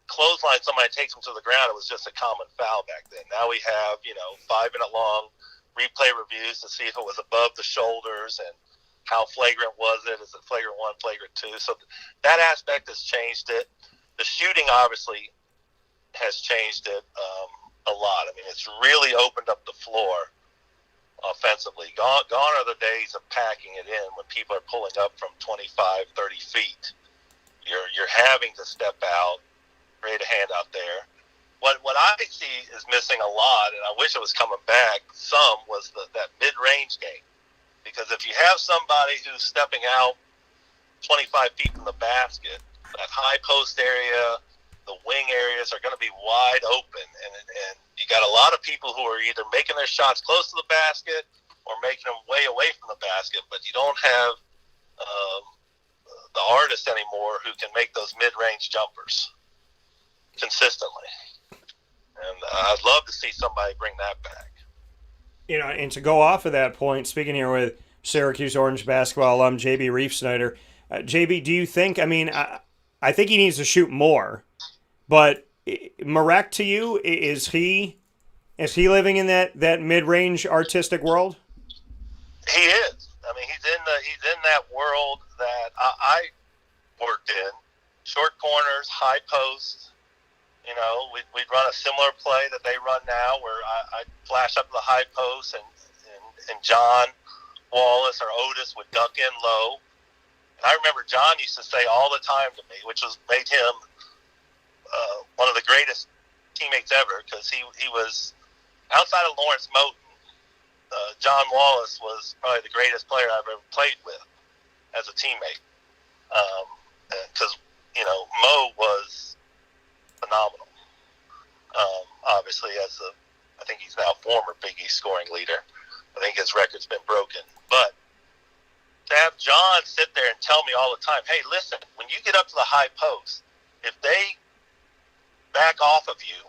clothesline, somebody takes them to the ground. It was just a common foul back then. Now we have, 5-minute long replay reviews to see if it was above the shoulders and how flagrant was it. Is it flagrant 1, flagrant 2? So that aspect has changed it. The shooting obviously has changed it a lot. I mean, it's really opened up the floor offensively. Gone are the days of packing it in when people are pulling up from 25, 30 feet. You're having to step out, create a hand out there. What I see is missing a lot, and I wish it was coming back some, was that mid-range game. Because if you have somebody who's stepping out 25 feet from the basket, that high post area, the wing areas are going to be wide open. And you got a lot of people who are either making their shots close to the basket or making them way away from the basket, but you don't have the artist anymore who can make those mid-range jumpers consistently. And I'd love to see somebody bring that back. And to go off of that point, speaking here with Syracuse Orange basketball alum Jb Reafsnyder, JB, do you think? I mean, I think he needs to shoot more, but Marek, to you, is he living in that mid-range artistic world? He is. I mean, he's in that world that I worked in. Short corners, high posts. We'd run a similar play that they run now, where I'd flash up to the high post, and John Wallace or Otis would duck in low. And I remember John used to say all the time to me, which made him one of the greatest teammates ever, because he was, outside of Lawrence Moten, John Wallace was probably the greatest player I've ever played with as a teammate. Because, Mo was phenomenal. Obviously, I think he's now former Big East scoring leader. I think his record's been broken. But to have John sit there and tell me all the time, hey, listen, when you get up to the high post, if they back off of you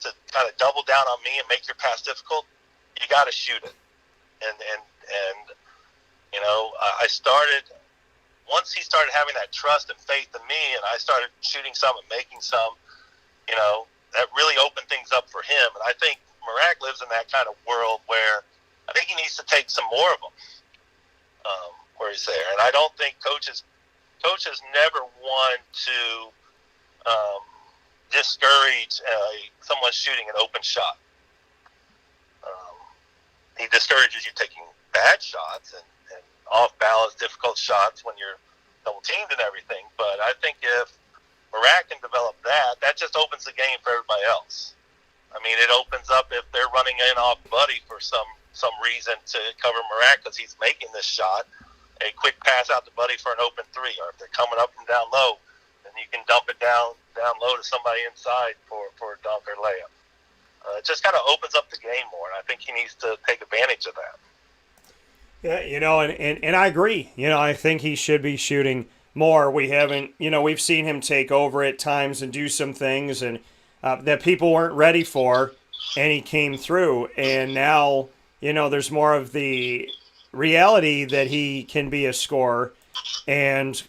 to kind of double down on me and make your pass difficult, you got to shoot it. And I started, once he started having that trust and faith in me, and I started shooting some and making some, that really opened things up for him. And I think Marac lives in that kind of world where I think he needs to take some more of them where he's there. And I don't think coaches never want to discourage someone shooting an open shot. He discourages you taking bad shots and off-balance, difficult shots when you're double-teamed and everything. But I think if Marac can develop that just opens the game for everybody else. I mean, it opens up if they're running in off Buddy for some reason to cover Marac because he's making this shot, a quick pass out to Buddy for an open three. Or if they're coming up from down low, then you can dump it down low to somebody inside for a dunk or layup. It just kind of opens up the game more, and I think he needs to take advantage of that. Yeah, and I agree. I think he should be shooting more. We haven't, we've seen him take over at times and do some things and that people weren't ready for, and he came through. And now, there's more of the reality that he can be a scorer and,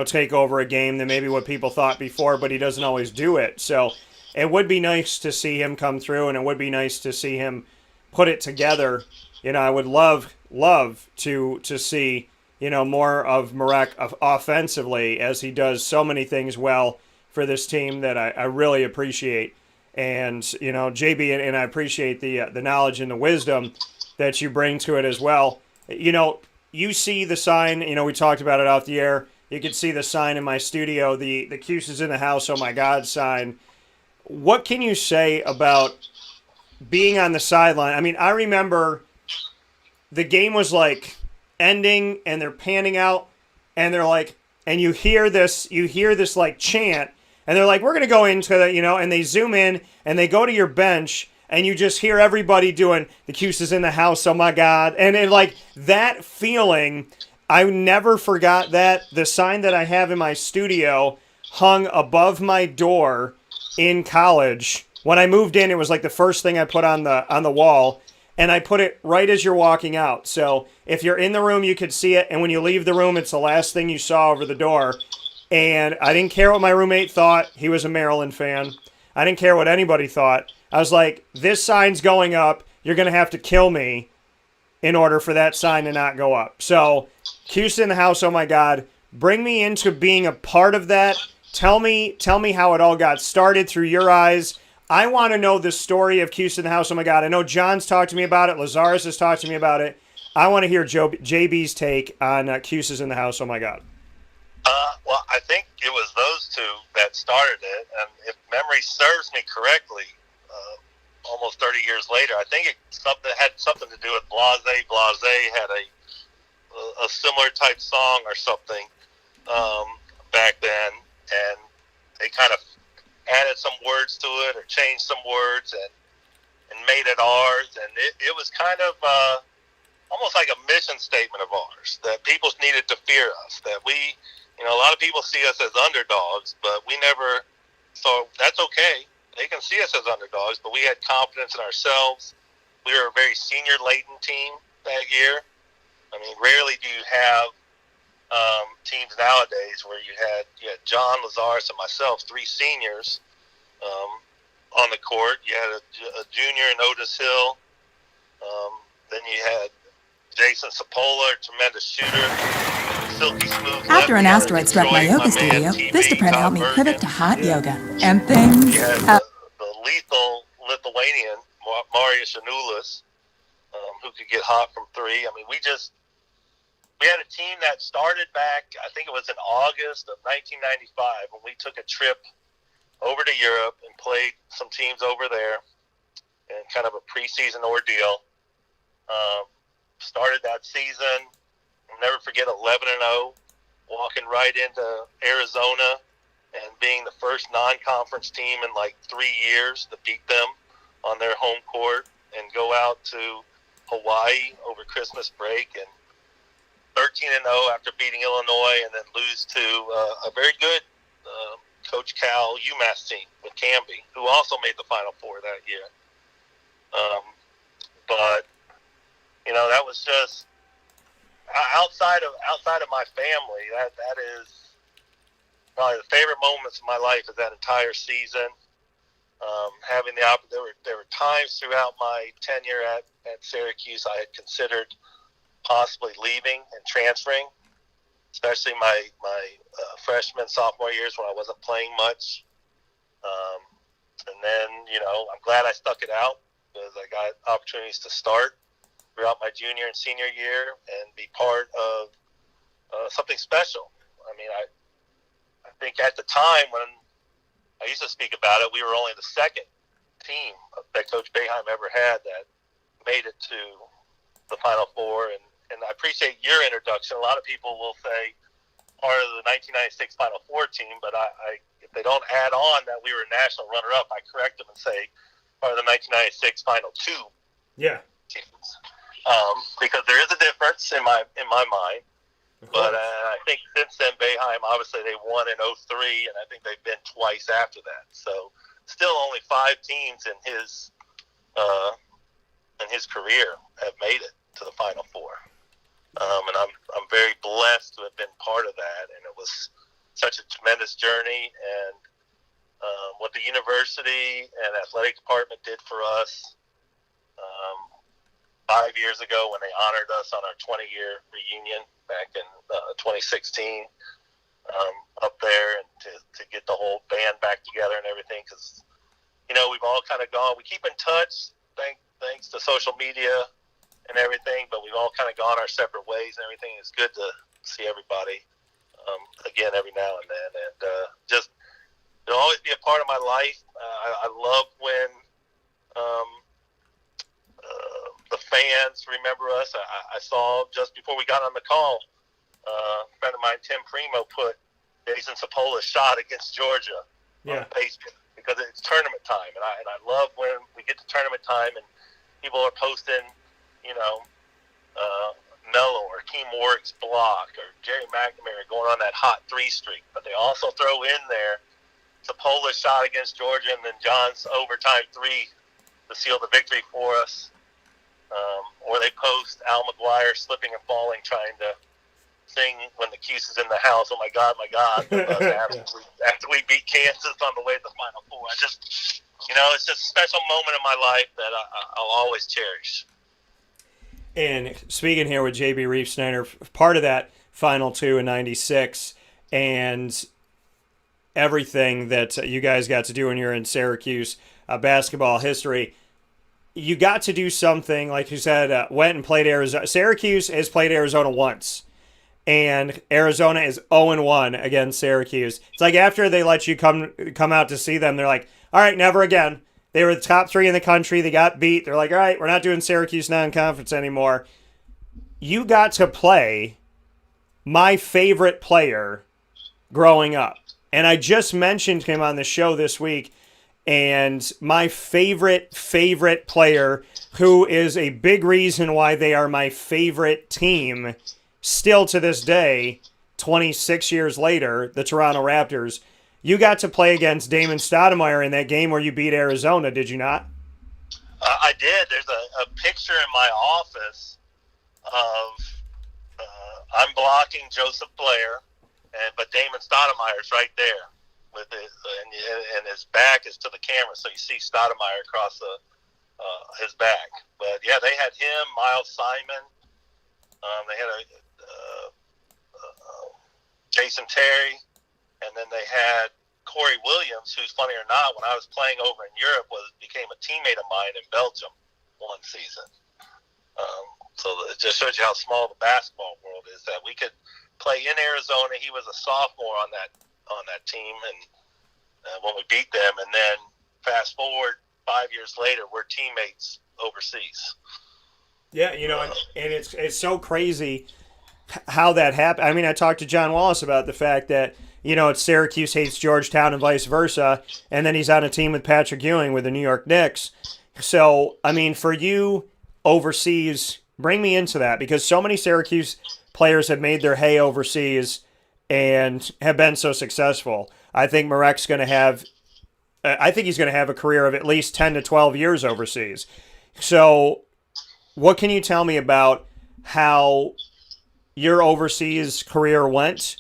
take over a game than maybe what people thought before, but he doesn't always do it. So it would be nice to see him come through, and it would be nice to see him put it together. I would love to see, more of Marac offensively, as he does so many things well for this team that I really appreciate. And, JB, and I appreciate the knowledge and the wisdom that you bring to it as well. You see the sign, we talked about it off the air. You could see the sign in my studio, the Cuse is in the house, oh my God sign. What can you say about being on the sideline? I mean, I remember the game was like ending and they're panning out and they're like, and you hear this like chant and they're like, we're going to go into the, and they zoom in and they go to your bench and you just hear everybody doing the Cuse is in the house, oh my God. And it, like that feeling, I never forgot that. The sign that I have in my studio hung above my door in college. When I moved in, it was like the first thing I put on the wall, and I put it right as you're walking out. So if you're in the room, you could see it, and when you leave the room, it's the last thing you saw over the door. And I didn't care what my roommate thought. He was a Maryland fan. I didn't care what anybody thought. I was like, this sign's going up. You're going to have to kill me in order for that sign to not go up. So Cuse in the house, oh my God. Bring me into being a part of that. Tell me how it all got started through your eyes. I want to know the story of Cuse in the house. Oh my God. I know John's talked to me about it. Lazarus has talked to me about it. I want to hear JB's take on Cuse in the house. Oh my God. Well, I think it was those two that started it. And if memory serves me correctly, almost 30 years later, I think it had something to do with Blase. Blase had a similar type song or something back then. And they kind of added some words to it or changed some words and made it ours. And it was kind of almost like a mission statement of ours, that people needed to fear us, that we, a lot of people see us as underdogs, but we never, so that's okay. They can see us as underdogs, but we had confidence in ourselves. We were a very senior-laden team that year. I mean, rarely do you have teams nowadays where you had John, Lazarus, and myself, three seniors on the court. You had a junior in Otis Hill. Then you had Jason Sapola, a tremendous shooter. Silky smooth. After an asteroid struck my yoga studio, Vistaprint helped me pivot to hot yoga. And things... You had the lethal Lithuanian, Marius Janulis, who could get hot from three. I mean, we had a team that started back, I think it was in August of 1995, when we took a trip over to Europe and played some teams over there in kind of a preseason ordeal. Started that season, I'll never forget, 11-0, walking right into Arizona and being the first non-conference team in like 3 years to beat them on their home court and go out to Hawaii over Christmas break and 13-0 after beating Illinois, and then lose to a very good Coach Cal UMass team with Canby, who also made the Final Four that year. But that was just outside of my family. That is probably the favorite moments of my life of that entire season. Having the opportunity, there were times throughout my tenure at Syracuse I had considered possibly leaving and transferring, especially my freshman, sophomore years when I wasn't playing much. And then, I'm glad I stuck it out because I got opportunities to start throughout my junior and senior year and be part of something special. I mean, I think at the time when I used to speak about it, we were only the second team that Coach Boeheim ever had that made it to the Final Four. And I appreciate your introduction. A lot of people will say part of the 1996 Final Four team, but I if they don't add on that we were national runner-up, I correct them and say part of the 1996 Final Two teams. Because there is a difference in my mind. But I think since then, Boeheim, obviously they won in 2003, and I think they've been twice after that. So still only 5 teams in his career have made it to the Final Four. And I'm very blessed to have been part of that, and it was such a tremendous journey. And what the university and athletic department did for us 5 years ago when they honored us on our 20-year reunion back in 2016 up there, and to get the whole band back together and everything, because we've all kind of gone. We keep in touch thanks to social media and everything, but we've all kind of gone our separate ways and everything. It's good to see everybody again every now and then, and just it'll always be a part of my life. I love when the fans remember us. I saw just before we got on the call, a friend of mine, Tim Primo, put Jason Sapola's shot against Georgia on Facebook because it's tournament time, and I love when we get to tournament time and people are posting, Mello or Keem Warwick's block or Jerry McNamara going on that hot 3 streak, but they also throw in there Sapola's shot against Georgia and then John's overtime 3 to seal the victory for us. Or they post Al McGuire slipping and falling, trying to sing when the Cuse is in the house. Oh my God, my God! After we beat Kansas on the way to the Final Four, I just, it's just a special moment in my life that I'll always cherish. And speaking here with Jb Reafsnyder, part of that Final Two in '96, and everything that you guys got to do when you're in Syracuse basketball history. You got to do something, like you said, went and played Arizona. Syracuse has played Arizona once, and Arizona is 0-1 against Syracuse. It's like after they let you come out to see them, they're like, all right, never again. They were the top 3 in the country. They got beat. They're like, all right, we're not doing Syracuse non-conference anymore. You got to play my favorite player growing up. And I just mentioned him on the show this week. And my favorite player, who is a big reason why they are my favorite team, still to this day, 26 years later, the Toronto Raptors. You got to play against Damon Stoudemire in that game where you beat Arizona, did you not? I did. There's a picture in my office of I'm blocking Joseph Blair, but Damon Stoudemire's right there. With and his back is to the camera, so you see Stoudemire across his back. But yeah, they had him, Miles Simon. They had Jason Terry, and then they had Corey Williams, who's funny or not, when I was playing over in Europe, became a teammate of mine in Belgium one season. So it just shows you how small the basketball world is. That we could play in Arizona. He was a sophomore on that team, and when we beat them, and then fast forward 5 years later, we're teammates overseas. Yeah, and it's so crazy how that happened. I mean, I talked to John Wallace about the fact that it's Syracuse hates Georgetown and vice versa, and then he's on a team with Patrick Ewing with the New York Knicks. So I mean, for you overseas, bring me into that, because so many Syracuse players have made their hay overseas. and have been so successful. I think Marek's going to have he's going to have a career of at least 10 to 12 years overseas. So what can you tell me about how your overseas career went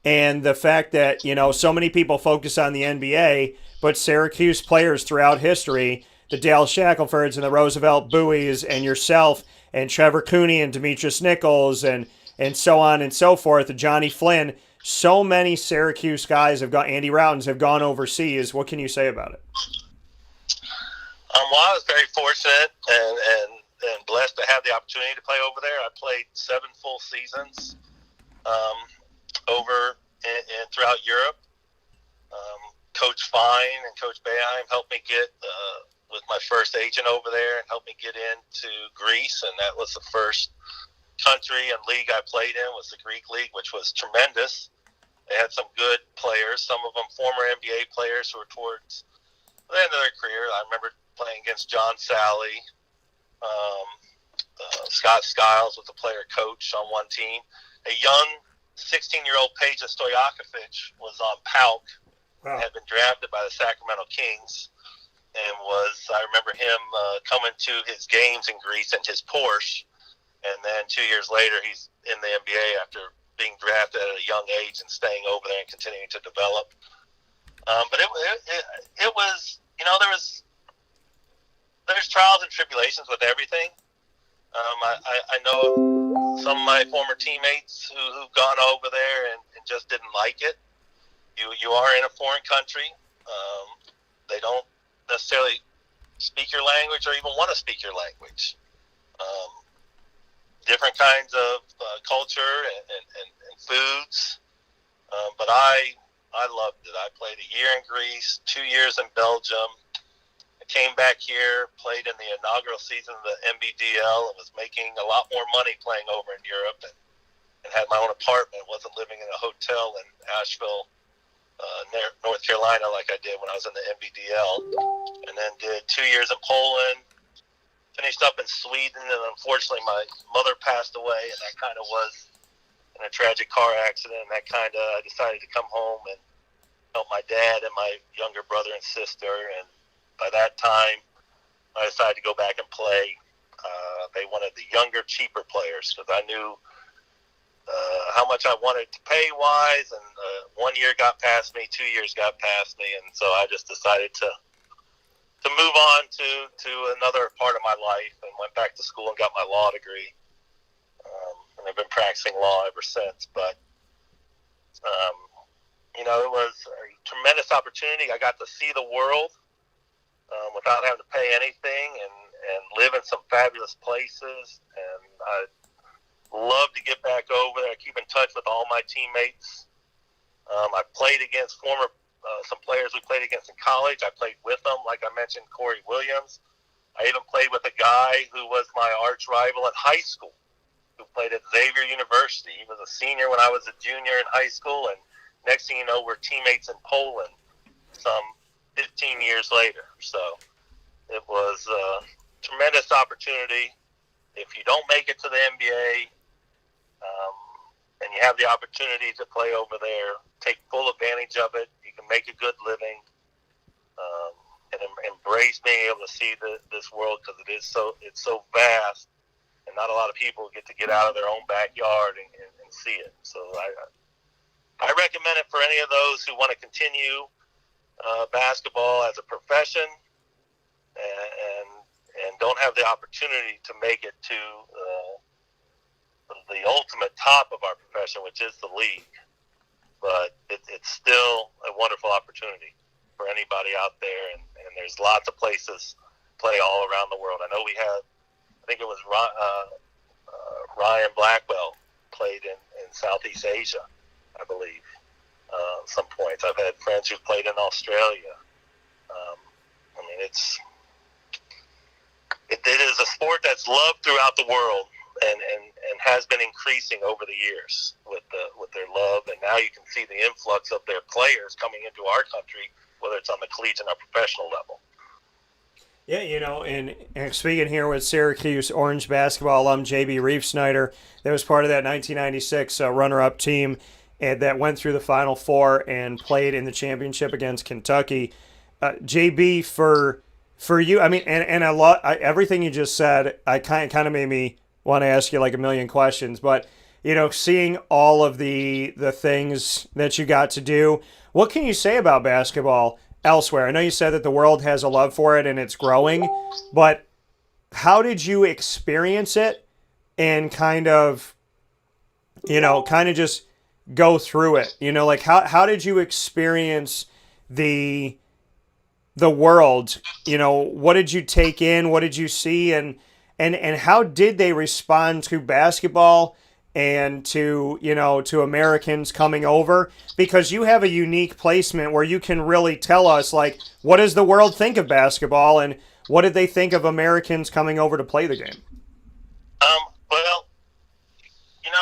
and the fact that, so many people focus on the NBA, but Syracuse players throughout history, the Dale Shacklefords and the Roosevelt Bowies and yourself and Trevor Cooney and Demetrius Nichols and so on and so forth, Johnny Flynn, so many Syracuse guys Andy Routens have gone overseas. What can you say about it? Well, I was very fortunate and blessed to have the opportunity to play over there. I played 7 full seasons over and throughout Europe. Coach Fine and Coach Boeheim helped me get with my first agent over there and helped me get into Greece, and that was the first country and league I played in was the Greek league, which was tremendous. They had some good players, some of them former NBA players who were towards the end of their career. I remember playing against John Sally. Scott Skiles was a player coach on one team. A young 16-year-old Peja Stojakovic was on PAOK. Wow. Had been drafted by the Sacramento Kings and I remember him coming to his games in Greece in his Porsche. And then 2 years later, he's in the NBA after being drafted at a young age and staying over there and continuing to develop. But it was, there's trials and tribulations with everything. I know some of my former teammates who've gone over there and just didn't like it. You are in a foreign country. They don't necessarily speak your language or even want to speak your language. Different kinds of culture and foods. But I loved it. I played a year in Greece, 2 years in Belgium. I came back here, played in the inaugural season of the NBDL, and was making a lot more money playing over in Europe and had my own apartment. Wasn't living in a hotel in Asheville, North Carolina like I did when I was in the NBDL. And then did 2 years in Poland. Finished up in Sweden, and unfortunately my mother passed away, and that kind of was in a tragic car accident, and I decided to come home and help my dad and my younger brother and sister, and by that time I decided to go back and play. They wanted the younger, cheaper players because I knew how much I wanted to pay-wise, and 1 year got past me, 2 years got past me, and so I just decided to move on to another part of my life and went back to school and got my law degree. And I've been practicing law ever since. But, it was a tremendous opportunity. I got to see the world without having to pay anything and live in some fabulous places. And I'd love to get back over there. I keep in touch with all my teammates. I played against some players we played against in college. I played with them, like I mentioned, Corey Williams. I even played with a guy who was my arch rival in high school, who played at Xavier University. He was a senior when I was a junior in high school, and next thing you know, we're teammates in Poland some 15 years later. So it was a tremendous opportunity. If you don't make it to the NBA, and you have the opportunity to play over there, take full advantage of it. You can make a good living, and embrace being able to see this world because it's so vast, and not a lot of people get to get out of their own backyard and see it. So I recommend it for any of those who want to continue basketball as a profession and don't have the opportunity to make it to the ultimate top of our profession, which is the league. But it's still a wonderful opportunity for anybody out there, and there's lots of places to play all around the world. I know we had, I think it was Ryan Blackwell played in Southeast Asia, I believe, some points. I've had friends who've played in Australia. It is a sport that's loved throughout the world. And has been increasing over the years with their love, and now you can see the influx of their players coming into our country, whether it's on the collegiate or professional level. Yeah, and speaking here with Syracuse Orange basketball alum Jb Reafsnyder, that was part of that 1996 runner-up team, and that went through the Final Four and played in the championship against Kentucky. JB, for you, I mean, and a lot, everything you just said, I kind of made me want to ask you like a million questions. But seeing all of the things that you got to do, what can you say about basketball elsewhere? I know you said that the world has a love for it and it's growing, but how did you experience it and kind of just go through it? Like how did you experience the world? What did you take in? What did you see? And how did they respond to basketball and to Americans coming over? Because you have a unique placement where you can really tell us, like, what does the world think of basketball and what did they think of Americans coming over to play the game? Well,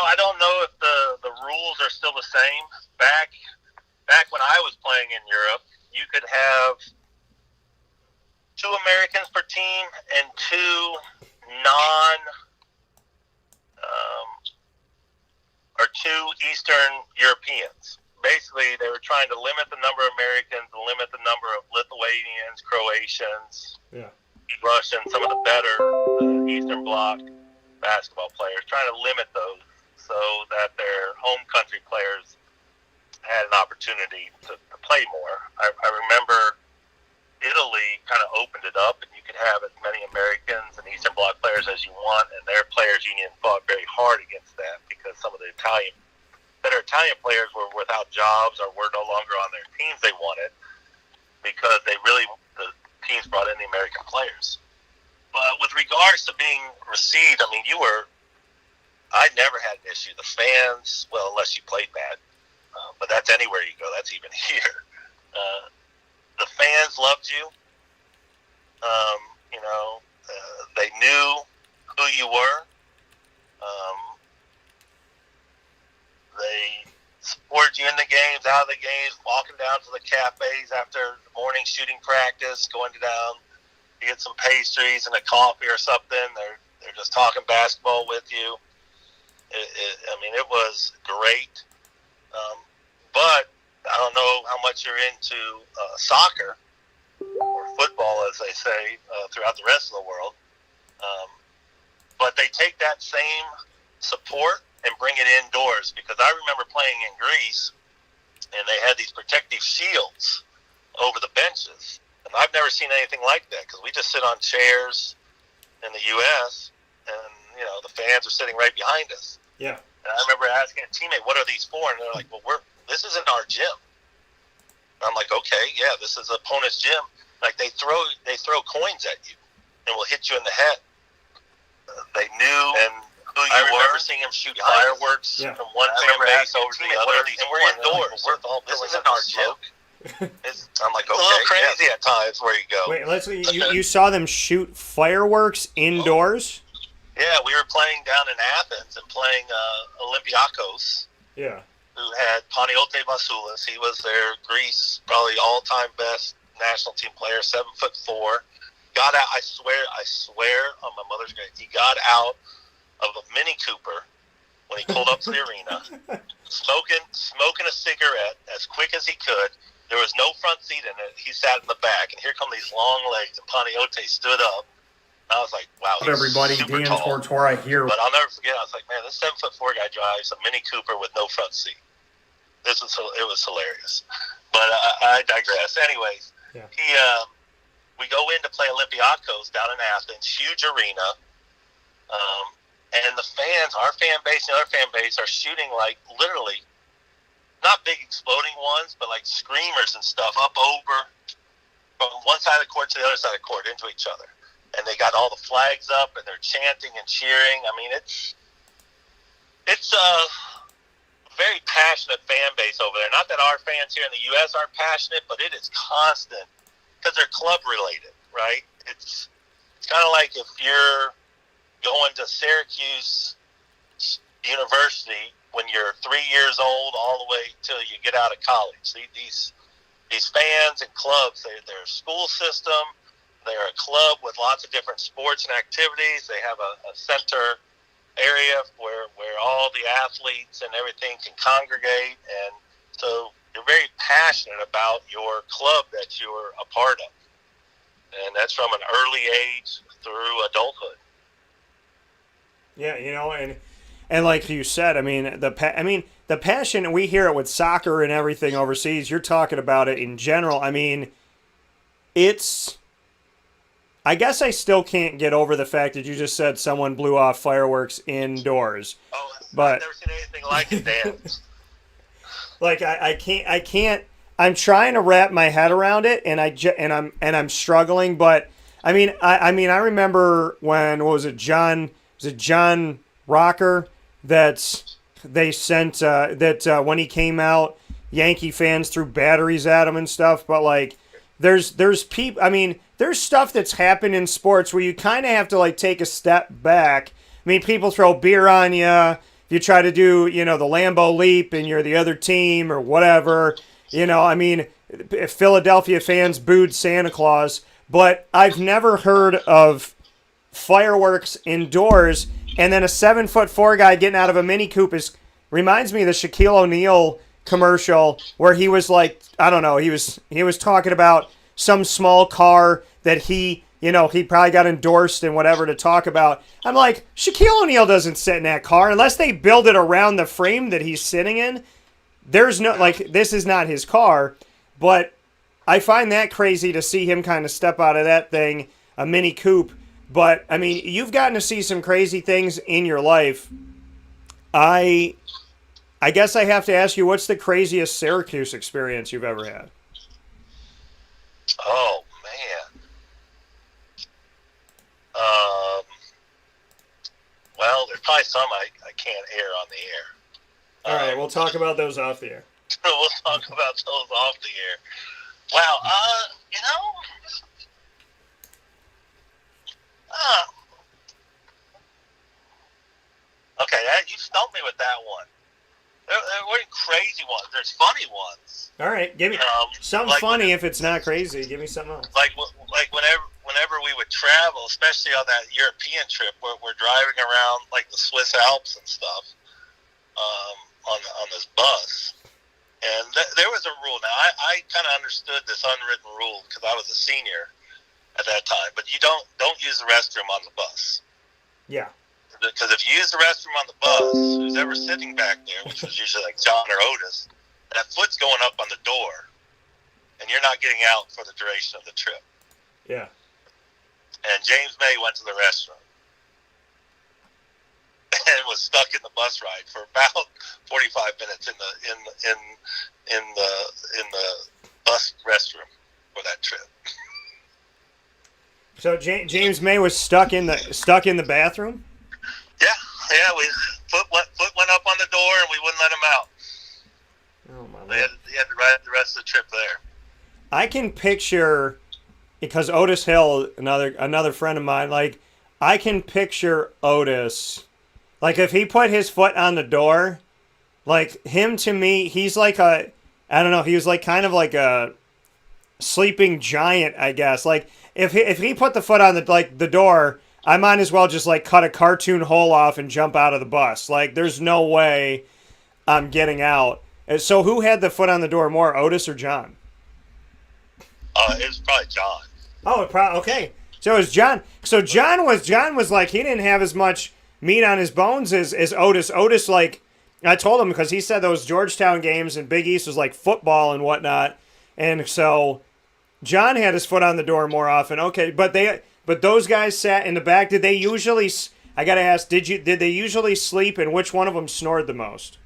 I don't know if the rules are still the same. Back when I was playing in Europe, you could have 2 Americans per team and 2 2 Eastern Europeans. Basically, they were trying to limit the number of Americans, limit the number of Lithuanians, Croatians, Russians, some of the better Eastern Bloc basketball players, trying to limit those so that their home country players had an opportunity to play more. I remember Italy kind of opened it up, and you could have as many Americans and Eastern Bloc players as you want, and their players' union fought very hard against that because some of the better Italian players were without jobs or were no longer on their teams they wanted because the teams brought in the American players. But with regards to being received, I mean, I never had an issue. The fans, well, unless you played bad, but that's anywhere you go. That's even here. The fans loved you. They knew who you were. They supported you in the games, out of the games, walking down to the cafes after morning shooting practice, going down to get some pastries and a coffee or something. They're just talking basketball with you. It was great. But I don't know how much you're into soccer or football, as they say, throughout the rest of the world. But they take that same support and bring it indoors, because I remember playing in Greece, and they had these protective shields over the benches. And I've never seen anything like that, because we just sit on chairs in the U.S., and, the fans are sitting right behind us. Yeah. And I remember asking a teammate, what are these for? And they're like, well, this isn't our gym. And I'm like, okay, yeah, this is the opponent's gym. Like, they throw coins at you and will hit you in the head. They knew who you were. I remember seeing them shoot fireworks from one fan base over to the other. And we're indoors. This isn't our gym. I'm like, okay, a little crazy at times where you go. Wait, you saw them shoot fireworks indoors? Yeah, we were playing down in Athens and playing Olympiakos. Yeah. Who had Paniote Vasoulis. He was their Greece, probably all-time best national team player, 7'4". Got out. I swear on my mother's grave, he got out of a Mini Cooper when he pulled up to the arena, smoking a cigarette as quick as he could. There was no front seat in it. He sat in the back, and here come these long legs, and Paniote stood up. I was like, wow, he's everybody, super Dan tall. Tortora here. But I'll never forget, I was like, man, this 7'4" guy drives a Mini Cooper with no front seat. It was hilarious. But I digress. Anyways, we go in to play Olympiakos down in Athens, huge arena. And the fans, our fan base and the other fan base, are shooting like literally, not big exploding ones, but like screamers and stuff up over from one side of the court to the other side of the court into each other. And they got all the flags up, and they're chanting and cheering. I mean, it's a very passionate fan base over there. Not that our fans here in the U.S. aren't passionate, but it is constant because they're club related, right? It's kind of like if you're going to Syracuse University when you're 3 years old all the way till you get out of college. These fans and clubs, they're a school system. They're a club with lots of different sports and activities. They have a center area where all the athletes and everything can congregate, and so you're very passionate about your club that you're a part of, and that's from an early age through adulthood. Yeah, you know, and like you said, I mean the passion, we hear it with soccer and everything overseas. You're talking about it in general. I mean, I guess I still can't get over the fact that you just said someone blew off fireworks indoors. Oh, but I've never seen anything like it, Dan. like I can't. I'm trying to wrap my head around it, and I'm struggling. But I mean I remember when John Rocker that they sent when he came out, Yankee fans threw batteries at him and stuff. But like there's people. I mean, there's stuff that's happened in sports where you kind of have to like take a step back. I mean, people throw beer on you. If you try to do, the Lambeau leap and you're the other team or whatever, I mean, Philadelphia fans booed Santa Claus, but I've never heard of fireworks indoors. And then a 7'4" guy getting out of a Mini Coupe reminds me of the Shaquille O'Neal commercial where he was like, I don't know, he was talking about some small car that he probably got endorsed and whatever to talk about. I'm like, Shaquille O'Neal doesn't sit in that car unless they build it around the frame that he's sitting in. There's no, like, this is not his car. But I find that crazy to see him kind of step out of that thing, a Mini Coupe. But, I mean, you've gotten to see some crazy things in your life. I guess I have to ask you, what's the craziest Syracuse experience you've ever had? Oh, man. Well, there's probably some I can't air on the air. All right, we'll talk about those off the air. We'll talk about those off the air. Wow, okay, you stumped me with that one. There weren't crazy ones. There's funny ones. All right, give me something like funny. If it's not crazy, give me something else. Like whenever we would travel, especially on that European trip, we're driving around like the Swiss Alps and stuff on this bus, and there was a rule. Now I kind of understood this unwritten rule because I was a senior at that time, but you don't use the restroom on the bus. Yeah. Because if you use the restroom on the bus, who's ever sitting back there, which was usually like John or Otis, that foot's going up on the door, and you're not getting out for the duration of the trip. Yeah. And James May went to the restroom and was stuck in the bus ride for about 45 minutes in the bus restroom for that trip. So James May was stuck in the bathroom? Yeah, foot went up on the door, and we wouldn't let him out. Oh my Lord! He had to ride the rest of the trip there. I can picture, because Otis Hill, another friend of mine, like I can picture Otis, like if he put his foot on the door, like him to me, he's like I don't know, he was like kind of like a sleeping giant, I guess. Like if he put the foot on the door, I might as well just like cut a cartoon hole off and jump out of the bus. Like there's no way I'm getting out. So who had the foot on the door more, Otis or John? It was probably John. Oh, okay. So it was John. So John was like, he didn't have as much meat on his bones as Otis. Otis, like, I told him, because he said those Georgetown games and Big East was like football and whatnot. And so John had his foot on the door more often. Okay, but those guys sat in the back. Did they usually, I got to ask, did they usually sleep, and which one of them snored the most?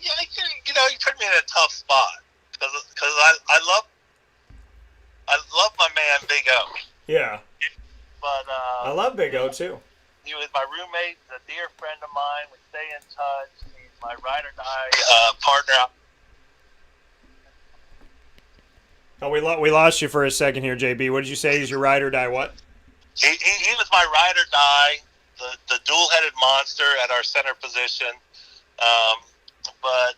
Yeah, you put me in a tough spot because I love my man Big O. Yeah. But I love Big O too. He was my roommate, a dear friend of mine. We stay in touch. He's my ride or die partner. Oh, we lost you for a second here, JB. What did you say? He's your ride or die what? He was my ride or die, the dual-headed monster at our center position. But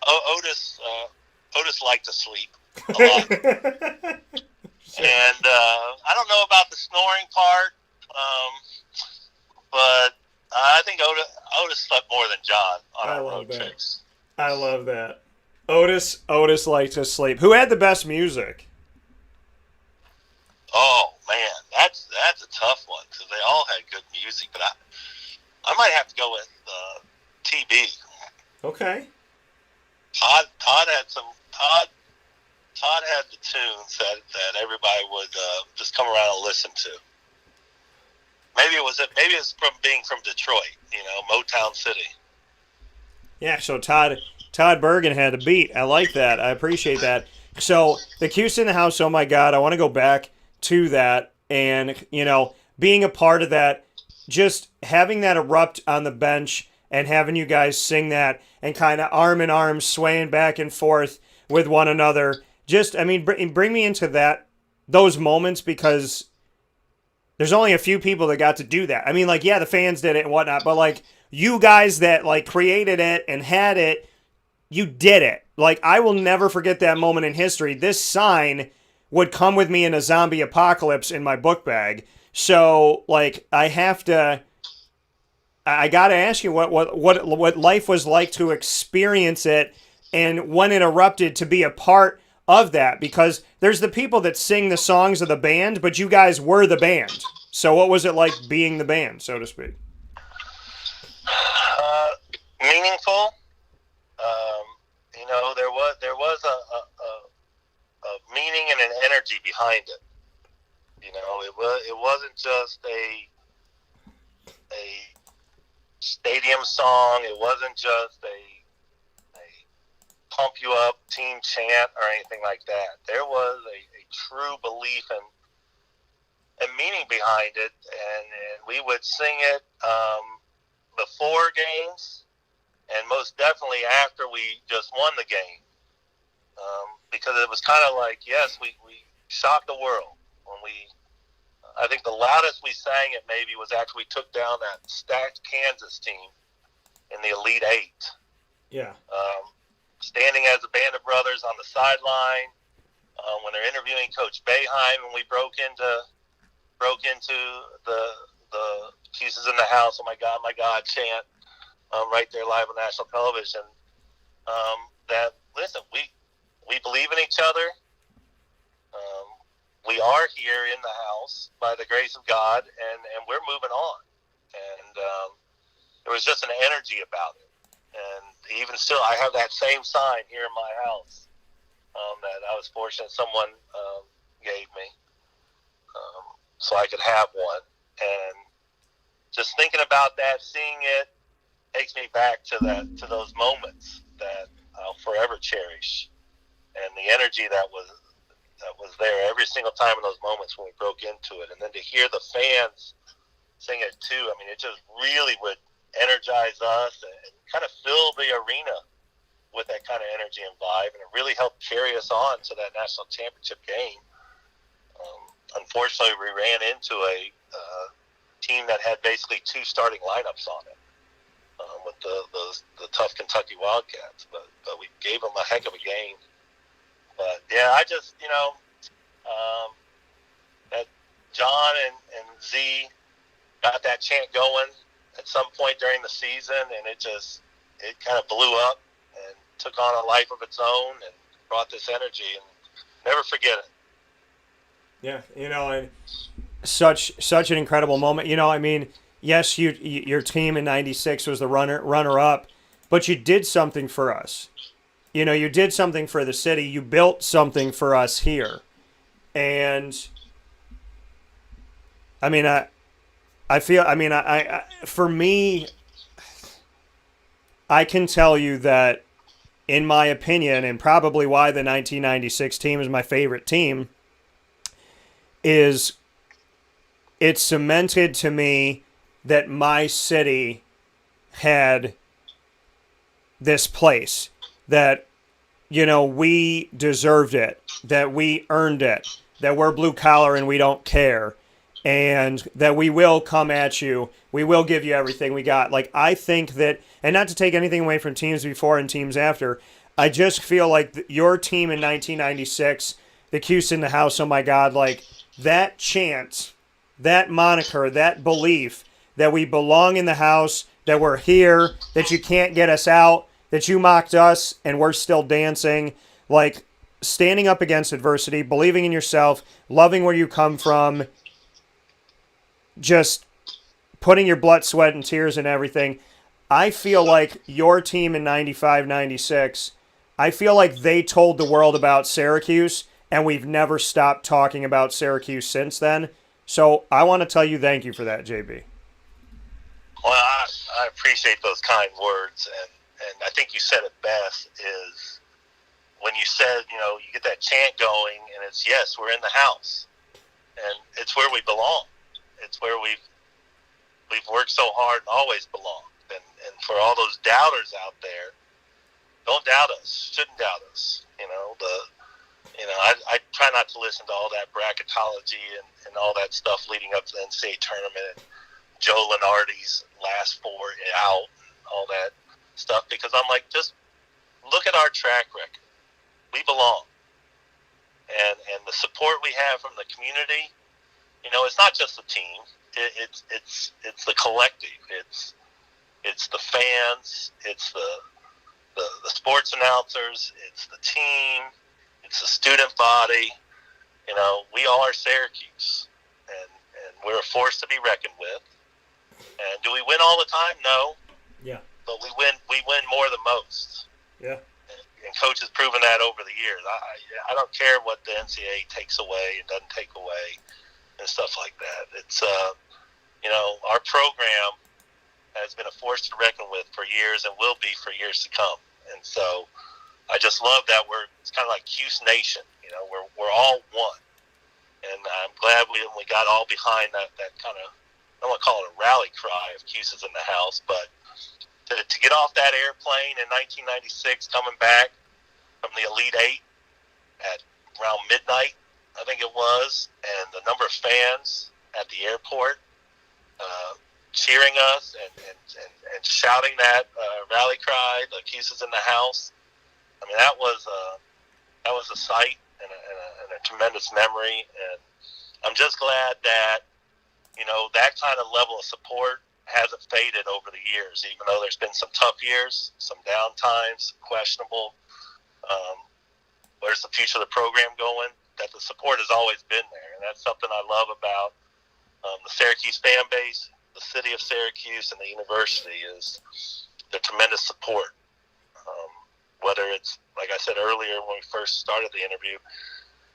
Otis liked to sleep a lot. And I don't know about the snoring part. But I think Otis slept more than John on our road trips. I love that. Otis liked to sleep. Who had the best music? Oh man, that's a tough one because they all had good music, but I might have to go with TB. Okay. Todd had the tunes that everybody would just come around and listen to. Maybe it's from being from Detroit, Motown City. Yeah, so Todd Bergen had a beat. I like that. I appreciate that. So the Cuse in the House, oh my God, I want to go back to that and, being a part of that, just having that erupt on the bench and having you guys sing that and kind of arm in arm swaying back and forth with one another. Just, bring me into those moments because there's only a few people that got to do that. The fans did it and whatnot, but you guys that created it and had it, you did it. I will never forget that moment in history. This sign would come with me in a zombie apocalypse in my book bag. So I got to ask you what life was like to experience it and when it erupted to be a part of that, because there's the people that sing the songs of the band, but you guys were the band. So what was it like being the band, so to speak? Meaningful. There was a meaning and an energy behind it. It wasn't just a stadium song. It wasn't just a pump you up team chant or anything like that. There was a true belief and meaning behind it, and we would sing it before games and most definitely after we just won the game, because it was kind of like, yes, we shocked the world when I think the loudest we sang it maybe was after we took down that stacked Kansas team in the Elite Eight. Yeah. Standing as a band of brothers on the sideline when they're interviewing Coach Boeheim, and we broke into the Cuses in the House, oh my God chant right there live on national television. We believe in each other. We are here in the house by the grace of God, and we're moving on. And there was just an energy about it. And even still, I have that same sign here in my house that I was fortunate someone gave me so I could have one. And just thinking about that, seeing it, takes me back to those moments that I'll forever cherish, and the energy that was there every single time in those moments when we broke into it. And then to hear the fans sing it too, it just really would energize us and kind of fill the arena with that kind of energy and vibe, and it really helped carry us on to that national championship game. Unfortunately, we ran into a team that had basically two starting lineups on it with the tough Kentucky Wildcats, but we gave them a heck of a game. But yeah, I just that John and Z got that chant going at some point during the season, and it kind of blew up and took on a life of its own and brought this energy, and never forget it. Yeah, and such an incredible moment. Yes, your team in '96 was the runner up, but you did something for us. You did something for the city. You built something for us here, and I feel. For me, I can tell you that, in my opinion, and probably why the 1996 team is my favorite team, is it cemented to me that my city had this place, that, we deserved it, that we earned it, that we're blue collar and we don't care, and that we will come at you. We will give you everything we got. I think that, and not to take anything away from teams before and teams after, I just feel like your team in 1996, the Cuse in the House, oh my God, that chant that moniker, that belief that we belong in the house, that we're here, that you can't get us out, that you mocked us and we're still dancing. Like, standing up against adversity, believing in yourself, loving where you come from, just putting your blood, sweat, and tears in everything. I feel like your team in 95, 96, I feel like they told the world about Syracuse, and we've never stopped talking about Syracuse since then. So I want to tell you thank you for that, JB. Well, I appreciate those kind words, and I think you said it best, is when you said, you get that chant going, and it's, yes, we're in the house, and it's where we belong. It's where we've worked so hard and always belonged. And for all those doubters out there, don't doubt us. Shouldn't doubt us. I try not to listen to all that bracketology and all that stuff leading up to the NCAA tournament and Joe Lenardi's last four out and all that stuff, because I'm like, just look at our track record. We belong. And the support we have from the community, it's not just the team. It's the collective. It's the fans. It's the sports announcers. It's the team. It's the student body. We all are Syracuse, and we're a force to be reckoned with. And do we win all the time? No. Yeah. But we win more than most. Yeah. And Coach has proven that over the years. I don't care what the NCAA takes away and doesn't take away and stuff like that. It's our program has been a force to reckon with for years and will be for years to come. And so I just love that it's kind of like Cuse Nation. We're all one. And I'm glad we got all behind that kind of, I don't want to call it a rally cry if Cuse is in the house, but to get off that airplane in 1996, coming back from the Elite Eight at around midnight, I think it was, and the number of fans at the airport cheering us and shouting that rally cry, the Cuse is in the house. I mean, that was a sight and a tremendous memory, and I'm just glad that that kind of level of support hasn't faded over the years, even though there's been some tough years, some down times, questionable. Where's the future of the program going? That the support has always been there, and that's something I love about the Syracuse fan base, the city of Syracuse, and the university is the tremendous support. Whether it's, like I said earlier when we first started the interview,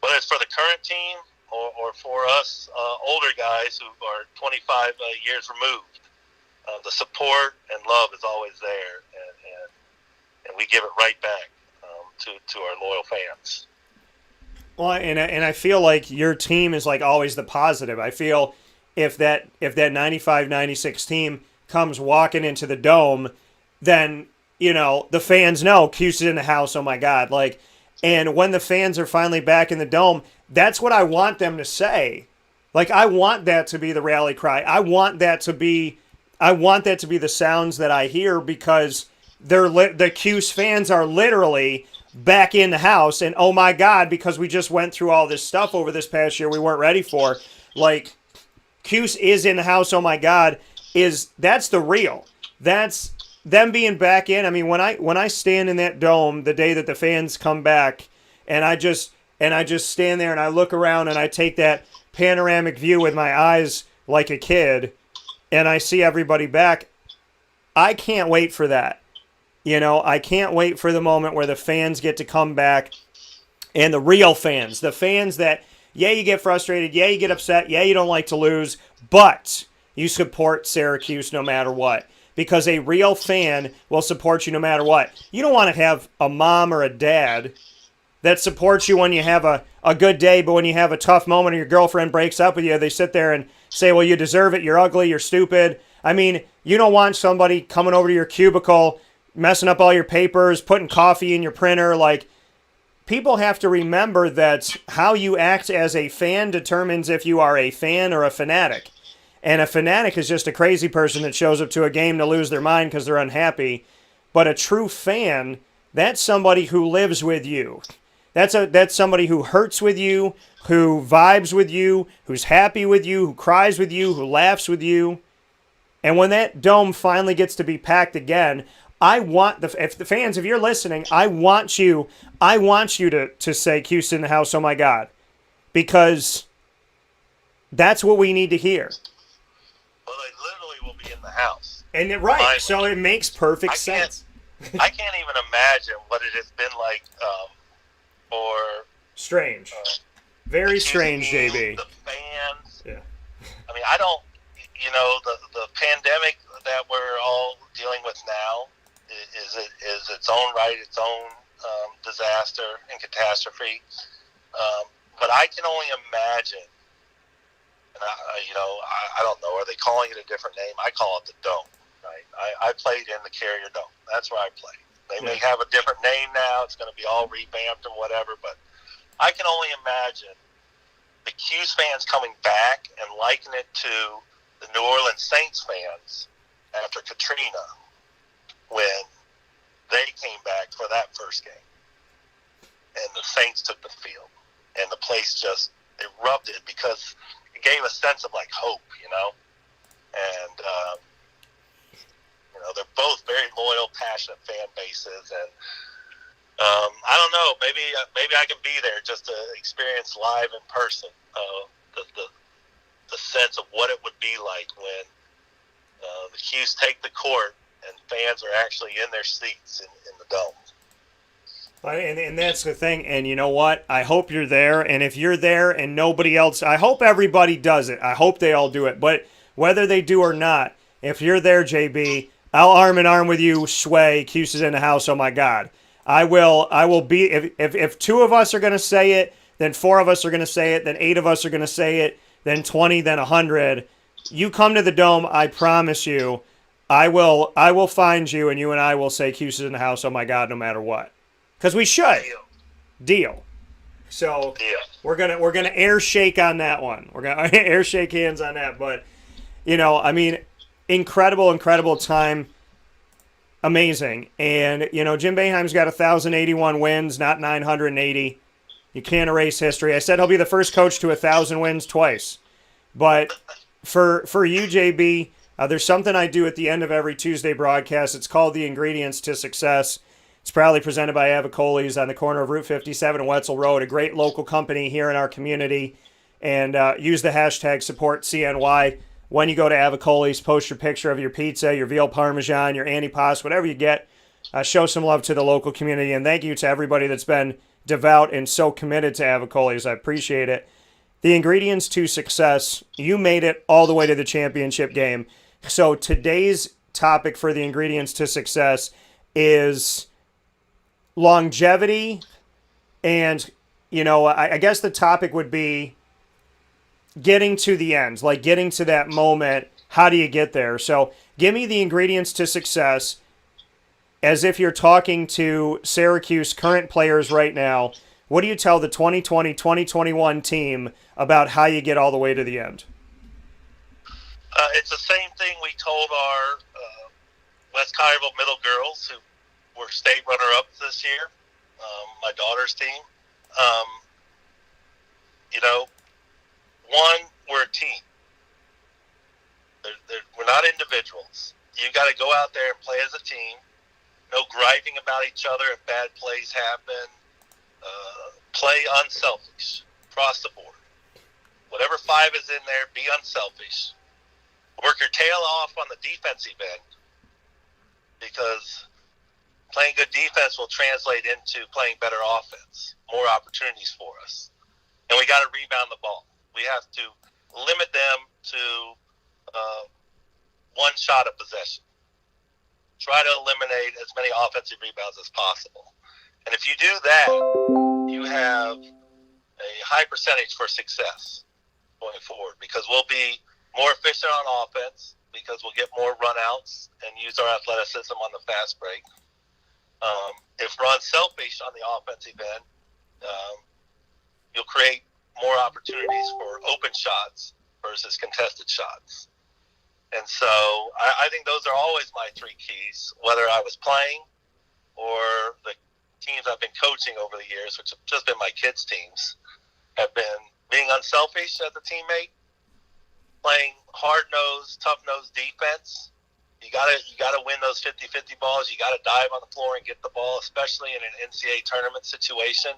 whether it's for the current team or for us older guys who are 25 years removed, the support and love is always there, and we give it right back to our loyal fans. Well, and I feel like your team is like always the positive. I feel if that 95-96 team comes walking into the Dome, then the fans know Cuse is in the house. Oh my God! And when the fans are finally back in the Dome, that's what I want them to say. I want that to be the rally cry. I want that to be the sounds that I hear, because the Cuse fans are literally back in the house, and oh my God, because we just went through all this stuff over this past year we weren't ready for. Cuse is in the house, oh my God, that's the real. That's them being back in. I mean, when I stand in that Dome the day that the fans come back, and I just stand there and I look around and I take that panoramic view with my eyes like a kid, and I see everybody back, I can't wait for that. I can't wait for the moment where the fans get to come back, and the real fans, the fans that, yeah, you get frustrated, yeah, you get upset, yeah, you don't like to lose, but you support Syracuse no matter what, because a real fan will support you no matter what. You don't want to have a mom or a dad that supports you when you have a good day, but when you have a tough moment or your girlfriend breaks up with you, they sit there and say, well, you deserve it, you're ugly, you're stupid. I mean, you don't want somebody coming over to your cubicle, messing up all your papers, putting coffee in your printer. People have to remember that how you act as a fan determines if you are a fan or a fanatic. And a fanatic is just a crazy person that shows up to a game to lose their mind because they're unhappy. But a true fan, that's somebody who lives with you. That's somebody who hurts with you, who vibes with you, who's happy with you, who cries with you, who laughs with you. And when that dome finally gets to be packed again, I want the fans, if you're listening, I want you to say Cuse in the house, oh my God, because that's what we need to hear. Well, they literally will be in the house. And so it makes perfect sense. I can't even imagine what it has been like for strange, very strange, team, JB. The fans. Yeah. I mean, I don't. The pandemic that we're all dealing with now is its own right, its own disaster and catastrophe. But I can only imagine. And I don't know. Are they calling it a different name? I call it the Dome. Right. I played in the Carrier Dome. That's where I played. They may have a different name now. It's going to be all revamped and whatever. But I can only imagine the Cuse fans coming back and liken it to the New Orleans Saints fans after Katrina when they came back for that first game. And the Saints took the field. And the place just erupted because it gave a sense of, like, hope, And, they're both very loyal, passionate fan bases. And I don't know, maybe I can be there just to experience live in person the sense of what it would be like when the Cuse take the court and fans are actually in their seats in the Dome. And that's the thing. And you know what? I hope you're there. And if you're there and nobody else, I hope everybody does it. I hope they all do it. But whether they do or not, if you're there, JB, I'll arm in arm with you, sway. Cuse is in the house. Oh my God. I will be, if two of us are going to say it, then 4 of us are going to say it, then 8 of us are going to say it, then 20, then 100. You come to the Dome, I promise you, I will find you, and you and I will say Cuse is in the house. Oh my God, no matter what. Because we should. Deal. So we're gonna air shake on that one. We're gonna air shake hands on that. But incredible time, amazing. And Jim Boeheim's got 1,081 wins, not 980. You can't erase history. I said he'll be the first coach to 1,000 wins twice. But for you, JB, there's something I do at the end of every Tuesday broadcast. It's called the Ingredients to Success. It's proudly presented by Avicolli's on the corner of Route 57 and Wetzel Road, a great local company here in our community. And use the hashtag SupportCNY. When you go to Avicolli's, post your picture of your pizza, your veal parmesan, your antipasto, whatever you get. Show some love to the local community. And thank you to everybody that's been devout and so committed to Avicolli's. I appreciate it. The Ingredients to Success, you made it all the way to the championship game. So today's topic for the Ingredients to Success is longevity, and I guess the topic would be getting to the end, like getting to that moment. How do you get there? So give me the ingredients to success as if you're talking to Syracuse current players right now. What do you tell the 2020-2021 team about how you get all the way to the end? It's the same thing we told our West Collierville middle girls who were state runner-ups this year, my daughter's team. One, we're a team. We're not individuals. You got to go out there and play as a team. No griping about each other if bad plays happen. Play unselfish across the board. Whatever 5 is in there, be unselfish. Work your tail off on the defensive end, because playing good defense will translate into playing better offense, more opportunities for us. And we got to rebound the ball. We have to limit them to one shot of possession. Try to eliminate as many offensive rebounds as possible. And if you do that, you have a high percentage for success going forward, because we'll be more efficient on offense, because we'll get more runouts and use our athleticism on the fast break. If we're unselfish on the offensive end, you'll create more opportunities for open shots versus contested shots. And so I think those are always my 3 keys, whether I was playing or the teams teams I've been coaching over the years, which have just been my kids' teams, have been being unselfish as a teammate, playing hard-nosed, tough-nosed defense. You gotta win those 50-50 balls. You gotta dive on the floor and get the ball, especially in an NCAA tournament situation.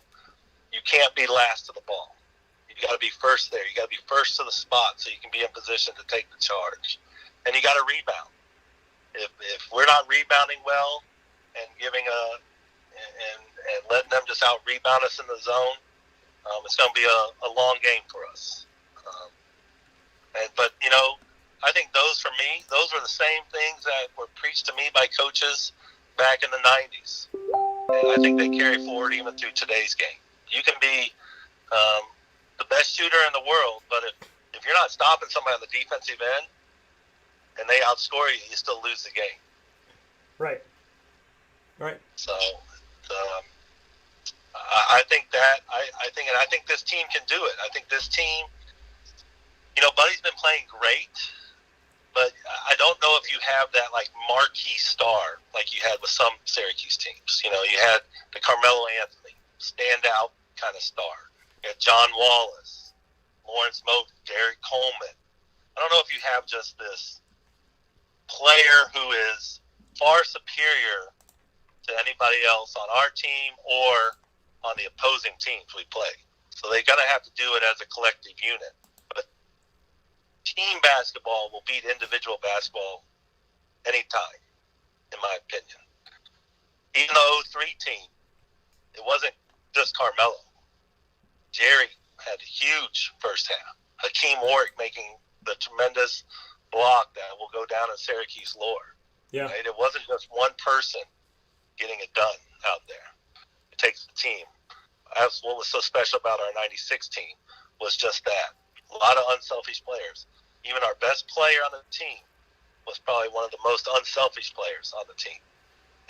You can't be last to the ball. You gotta be first there. You gotta be first to the spot so you can be in position to take the charge. And you gotta rebound. If we're not rebounding well and and letting them just out rebound us in the zone, it's gonna be a long game for us. But I think those were the same things that were preached to me by coaches back in the 90s. And I think they carry forward even through today's game. You can be the best shooter in the world, but if you're not stopping somebody on the defensive end and they outscore you, you still lose the game. Right. So I think this team can do it. I think this team, Buddy's been playing great, but I don't know if you have that like marquee star like you had with some Syracuse teams. You had the Carmelo Anthony standout kind of star. You had John Wallace, Lawrence Moten, Derek Coleman. I don't know if you have just this player who is far superior to anybody else on our team or on the opposing teams we play. So they're going to have to do it as a collective unit. But team basketball will beat individual basketball anytime, in my opinion. Even the 03 team, it wasn't just Carmelo. Jerry had a huge first half. Hakeem Warwick making the tremendous block that will go down in Syracuse lore. Yeah. Right? It wasn't just one person getting it done out there. It takes a team. That's what was so special about our 96 team, was just that. A lot of unselfish players. Even our best player on the team was probably one of the most unselfish players on the team.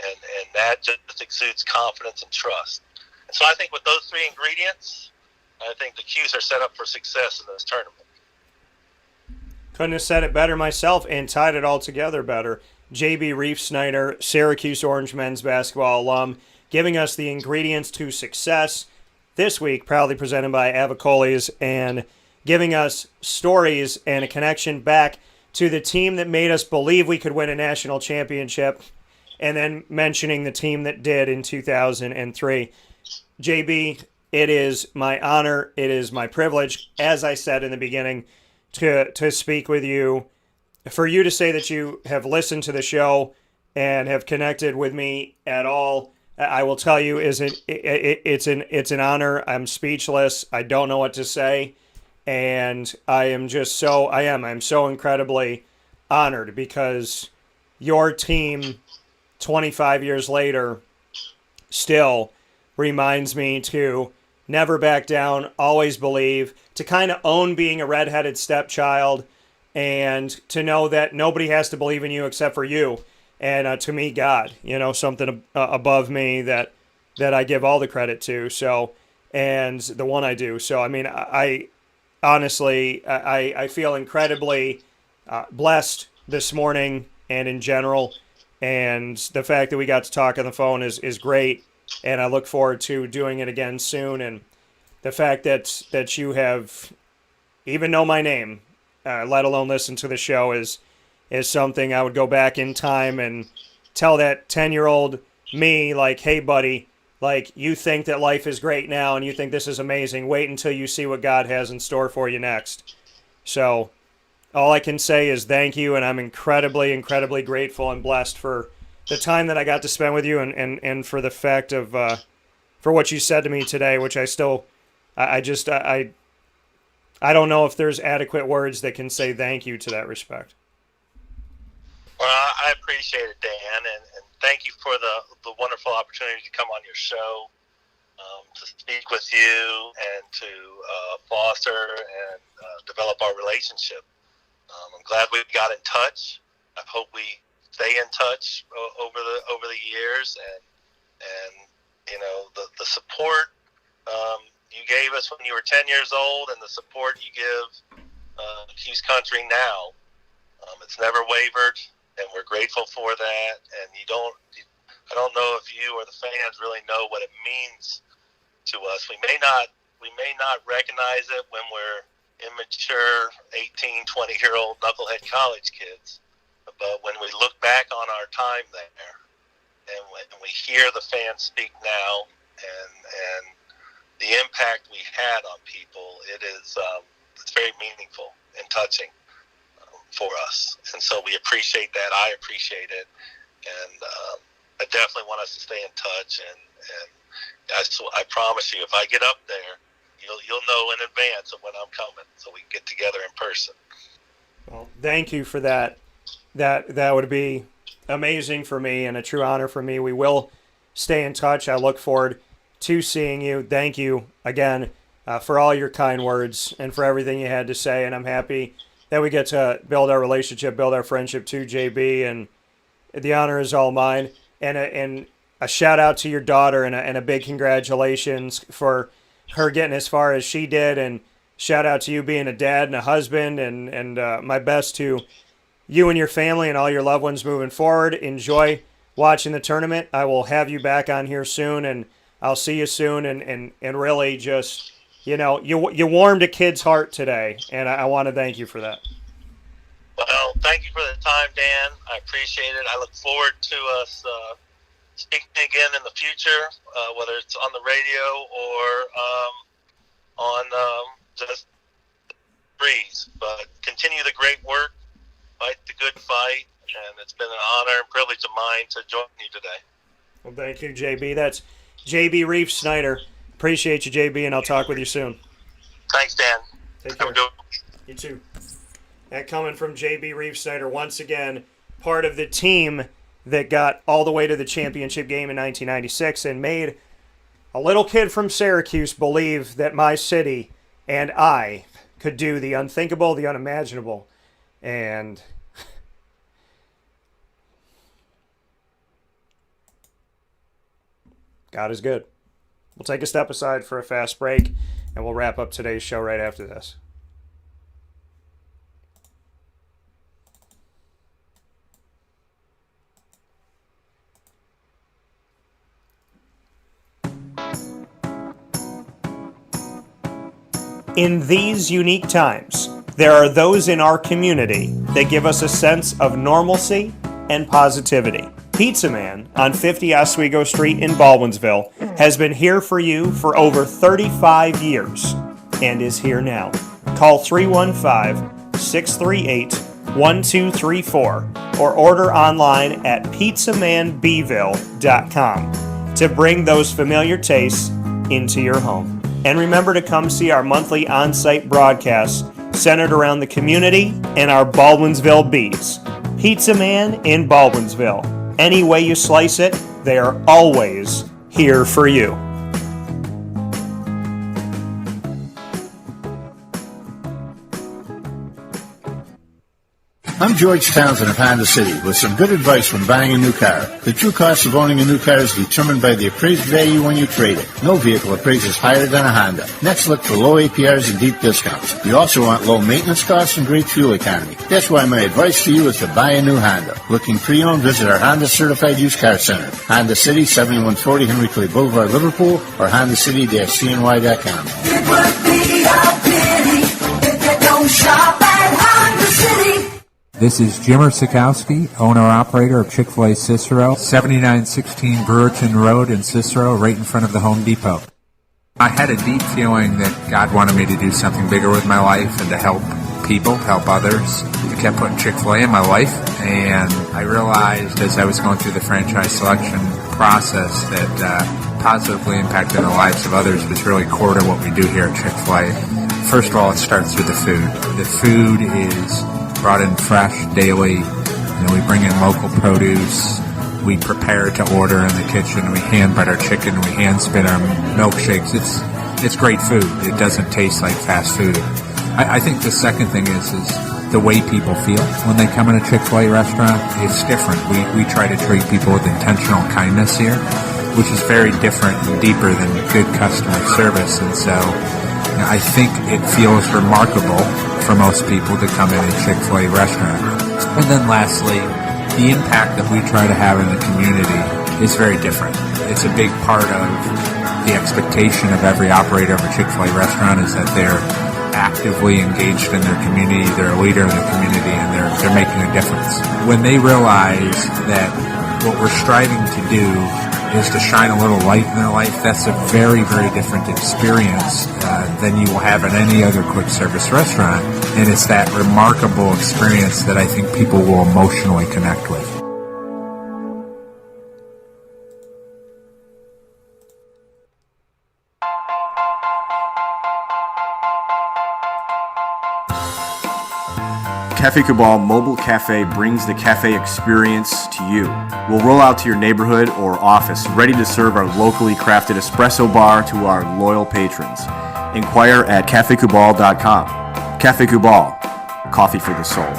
And that just exudes confidence and trust. And so I think with those three ingredients, I think the Qs are set up for success in this tournament. Couldn't have said it better myself and tied it all together better. Jb Reafsnyder, Syracuse Orange men's basketball alum, giving us the ingredients to success this week, proudly presented by Avicolli's, and giving us stories and a connection back to the team that made us believe we could win a national championship, and then mentioning the team that did in 2003. JB, it is my honor, it is my privilege, as I said in the beginning, to speak with you. For you to say that you have listened to the show and have connected with me at all, I will tell you, it's an honor. I'm speechless. I don't know what to say, and I'm so incredibly honored because your team, 25 years later, still reminds me to never back down, always believe, to kind of own being a redheaded stepchild, and to know that nobody has to believe in you except for you. And to me, God, something above me that I give all the credit to. So, and the one I do. So, I mean, I honestly, I feel incredibly blessed this morning and in general. And the fact that we got to talk on the phone is great. And I look forward to doing it again soon. And the fact that you have even know my name, let alone listen to the show, is something I would go back in time and tell that 10-year-old me, like, hey, buddy, like, you think that life is great now and you think this is amazing. Wait until you see what God has in store for you next. So all I can say is thank you, and I'm incredibly, incredibly grateful and blessed for the time that I got to spend with you and for the fact of for what you said to me today, which I still, I don't know if there's adequate words that can say thank you to that respect. Well, I appreciate it, Dan, and thank you for the wonderful opportunity to come on your show, to speak with you, and to foster and develop our relationship. I'm glad we got in touch. I hope we stay in touch over the years, and the support you gave us when you were 10 years old, and the support you give Hughes Country now, it's never wavered, and we're grateful for that. And I don't know if you or the fans really know what it means to us. We may not recognize it when we're immature 18, 20-year-old knucklehead college kids. But when we look back on our time there, and when we hear the fans speak now, and the impact we had on people, it's very meaningful and touching for us. And so we appreciate that. I appreciate it, and I definitely want us to stay in touch. And I promise you, if I get up there, you'll know in advance of when I'm coming, so we can get together in person. Well, thank you for that. That would be amazing for me and a true honor for me. We will stay in touch. I look forward to seeing you. Thank you again for all your kind words and for everything you had to say. And I'm happy that we get to build our relationship, build our friendship too, JB. And the honor is all mine. And a shout out to your daughter and a big congratulations for her getting as far as she did. And shout out to you being a dad and a husband. And my best to you and your family and all your loved ones moving forward. Enjoy watching the tournament. I will have you back on here soon, and I'll see you soon. And really just, you warmed a kid's heart today, and I want to thank you for that. Well, thank you for the time, Dan. I appreciate it. I look forward to us speaking again in the future, whether it's on the radio or on just breeze. But continue the great work. Fight the good fight, and it's been an honor and privilege of mine to join you today. Well, thank you, JB. That's Jb Reafsnyder. Appreciate you, JB, and I'll talk with you soon. Thanks, Dan. Take care. Have a good one. You too. That coming from Jb Reafsnyder, once again, part of the team that got all the way to the championship game in 1996 and made a little kid from Syracuse believe that my city and I could do the unthinkable, the unimaginable. And God is good. We'll take a step aside for a fast break, and we'll wrap up today's show right after this. In these unique times, there are those in our community that give us a sense of normalcy and positivity. Pizza Man on 50 Oswego Street in Baldwinsville has been here for you for over 35 years and is here now. Call 315-638-1234 or order online at pizzamanbville.com to bring those familiar tastes into your home. And remember to come see our monthly on-site broadcasts centered around the community and our Baldwinsville Bees. Pizza Man in Baldwinsville. Any way you slice it, they are always here for you. I'm George Townsend of Honda City with some good advice when buying a new car. The true cost of owning a new car is determined by the appraised value when you trade it. No vehicle appraises higher than a Honda. Next, look for low APRs and deep discounts. You also want low maintenance costs and great fuel economy. That's why my advice to you is to buy a new Honda. Looking pre-owned, visit our Honda Certified Used Car Center. Honda City, 7140 Henry Clay Boulevard, Liverpool, or HondaCity-CNY.com. It would be a pity if you don't shop at Honda City. This is Jim Sikowski, owner-operator of Chick-fil-A Cicero, 7916 Brewerton Road in Cicero, right in front of the Home Depot. I had a deep feeling that God wanted me to do something bigger with my life and to help people, help others. I kept putting Chick-fil-A in my life, and I realized as I was going through the franchise selection process that positively impacting the lives of others was really core to what we do here at Chick-fil-A. First of all, it starts with the food. The food is brought in fresh daily. We bring in local produce. We prepare to order in the kitchen. We hand butter chicken. We hand spin our milkshakes. It's great food. It doesn't taste like fast food. I think the second thing is the way people feel when they come in a Chick-fil-A restaurant. It's different. We try to treat people with intentional kindness here, which is very different and deeper than good customer service. And so I think it feels remarkable for most people to come in a Chick-fil-A restaurant. And then lastly, the impact that we try to have in the community is very different. It's a big part of the expectation of every operator of a Chick-fil-A restaurant is that they're actively engaged in their community, they're a leader in the community, and they're making a difference. When they realize that what we're striving to do is to shine a little light in their life, that's a very, very different experience than you will have at any other quick service restaurant. And it's that remarkable experience that I think people will emotionally connect with. Cafe Cabal Mobile Cafe brings the cafe experience to you. We'll roll out to your neighborhood or office, ready to serve our locally crafted espresso bar to our loyal patrons. Inquire at cafecabal.com. Cafe Cabal, coffee for the soul.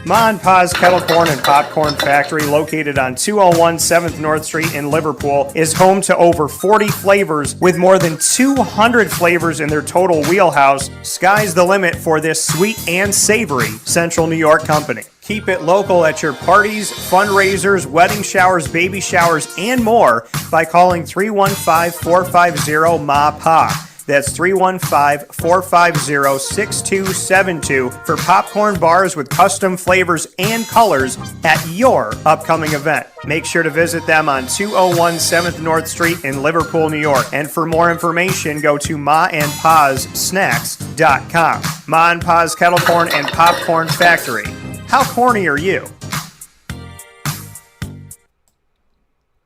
Ma and Pa's Kettle Corn and Popcorn Factory, located on 201 7th North Street in Liverpool, is home to over 40 flavors with more than 200 flavors in their total wheelhouse. Sky's the limit for this sweet and savory Central New York company. Keep it local at your parties, fundraisers, wedding showers, baby showers, and more by calling 315-450-MA-PA. That's 315-450-6272 for popcorn bars with custom flavors and colors at your upcoming event. Make sure to visit them on 201 7th North Street in Liverpool, New York. And for more information, go to maandpassnacks.com. Ma and Pa's Kettle Corn and Popcorn Factory. How corny are you?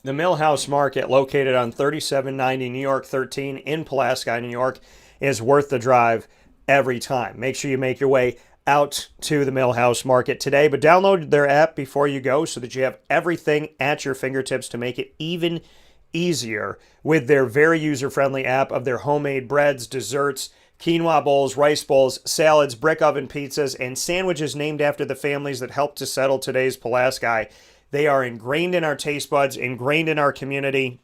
The Millhouse Market, located on 3790 New York 13 in Pulaski, New York, is worth the drive every time. Make sure you make your way out to the Millhouse Market today, but download their app before you go so that you have everything at your fingertips to make it even easier with their very user-friendly app of their homemade breads, desserts, quinoa bowls, rice bowls, salads, brick oven pizzas, and sandwiches named after the families that helped to settle today's Pulaski. They are ingrained in our taste buds, ingrained in our community,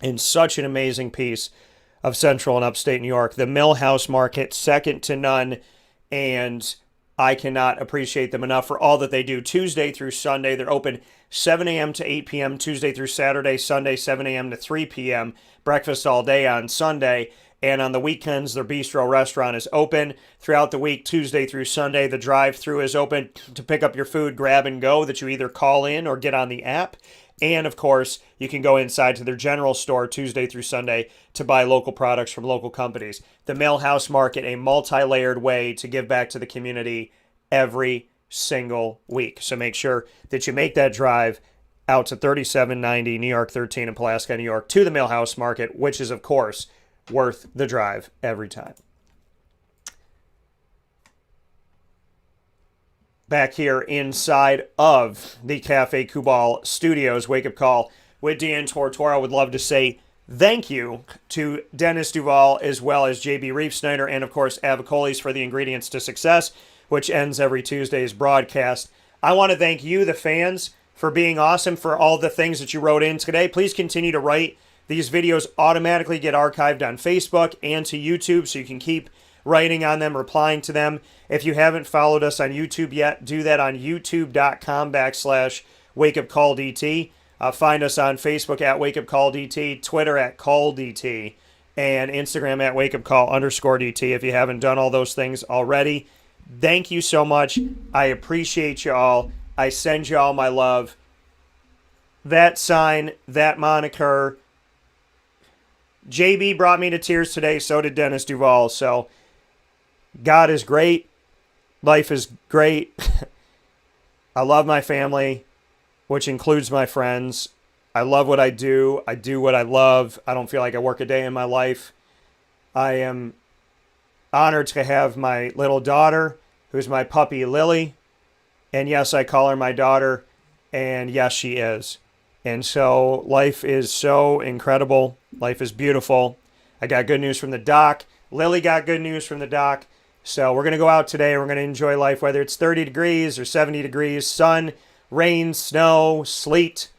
and such an amazing piece of Central and Upstate New York. The Millhouse Market, second to none, and I cannot appreciate them enough for all that they do. Tuesday through Sunday, they're open 7 a.m. to 8 p.m. Tuesday through Saturday, Sunday 7 a.m. to 3 p.m. Breakfast all day on Sunday. And on the weekends, their bistro restaurant is open throughout the week, Tuesday through Sunday. The drive-thru is open to pick up your food, grab and go, that you either call in or get on the app. And, of course, you can go inside to their general store Tuesday through Sunday to buy local products from local companies. The Millhouse Market, a multi-layered way to give back to the community every single week. So make sure that you make that drive out to 3790 New York 13 in Pulaski, New York, to the Millhouse Market, which is, of course, worth the drive every time. Back here inside of the Cafe Cabal Studios, Wake Up Call with Dan Tortora. Would love to say thank you to Dennis DuVal as well as Jb Reafsnyder and, of course, Avicolli's for the ingredients to success, which ends every Tuesday's broadcast. I want to thank you, the fans, for being awesome, for all the things that you wrote in today. Please continue to write. These videos automatically get archived on Facebook and to YouTube, so you can keep writing on them, replying to them. If you haven't followed us on YouTube yet, do that on youtube.com/wakeupcalldt. Find us on Facebook at wakeupcalldt, Twitter at calldt, and Instagram at wakeupcall_DT if you haven't done all those things already. Thank you so much. I appreciate you all. I send you all my love. That sign, that moniker, JB brought me to tears today, so did Dennis DuVal. So God is great. Life is great. I love my family, which includes my friends. I love what I do. I do what I love. I don't feel like I work a day in my life. I am honored to have my little daughter, who's my puppy, Lily. And yes, I call her my daughter. And yes, she is. And so life is so incredible. Life is beautiful. I got good news from the doc. Lily got good news from the doc. So we're going to go out today and we're going to enjoy life, whether it's 30 degrees or 70 degrees, sun, rain, snow, sleet,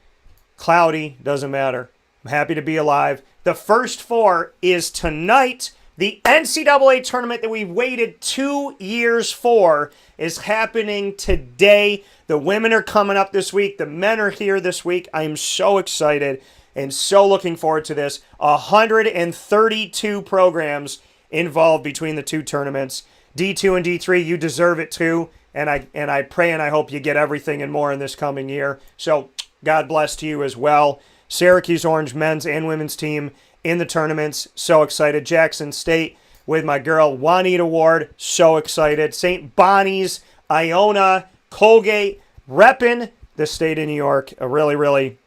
cloudy, doesn't matter. I'm happy to be alive. The first four is tonight. The NCAA tournament that we've waited 2 years for is happening today. The women are coming up this week. The men are here this week. I am so excited and so looking forward to this. 132 programs involved between the two tournaments. D2 and D3, you deserve it too. And I pray and I hope you get everything and more in this coming year. So God bless to you as well. Syracuse Orange men's and women's team in the tournaments. So excited. Jackson State with my girl Juanita Ward. So excited. St. Bonnie's, Iona, Colgate, repping the state of New York. Really, really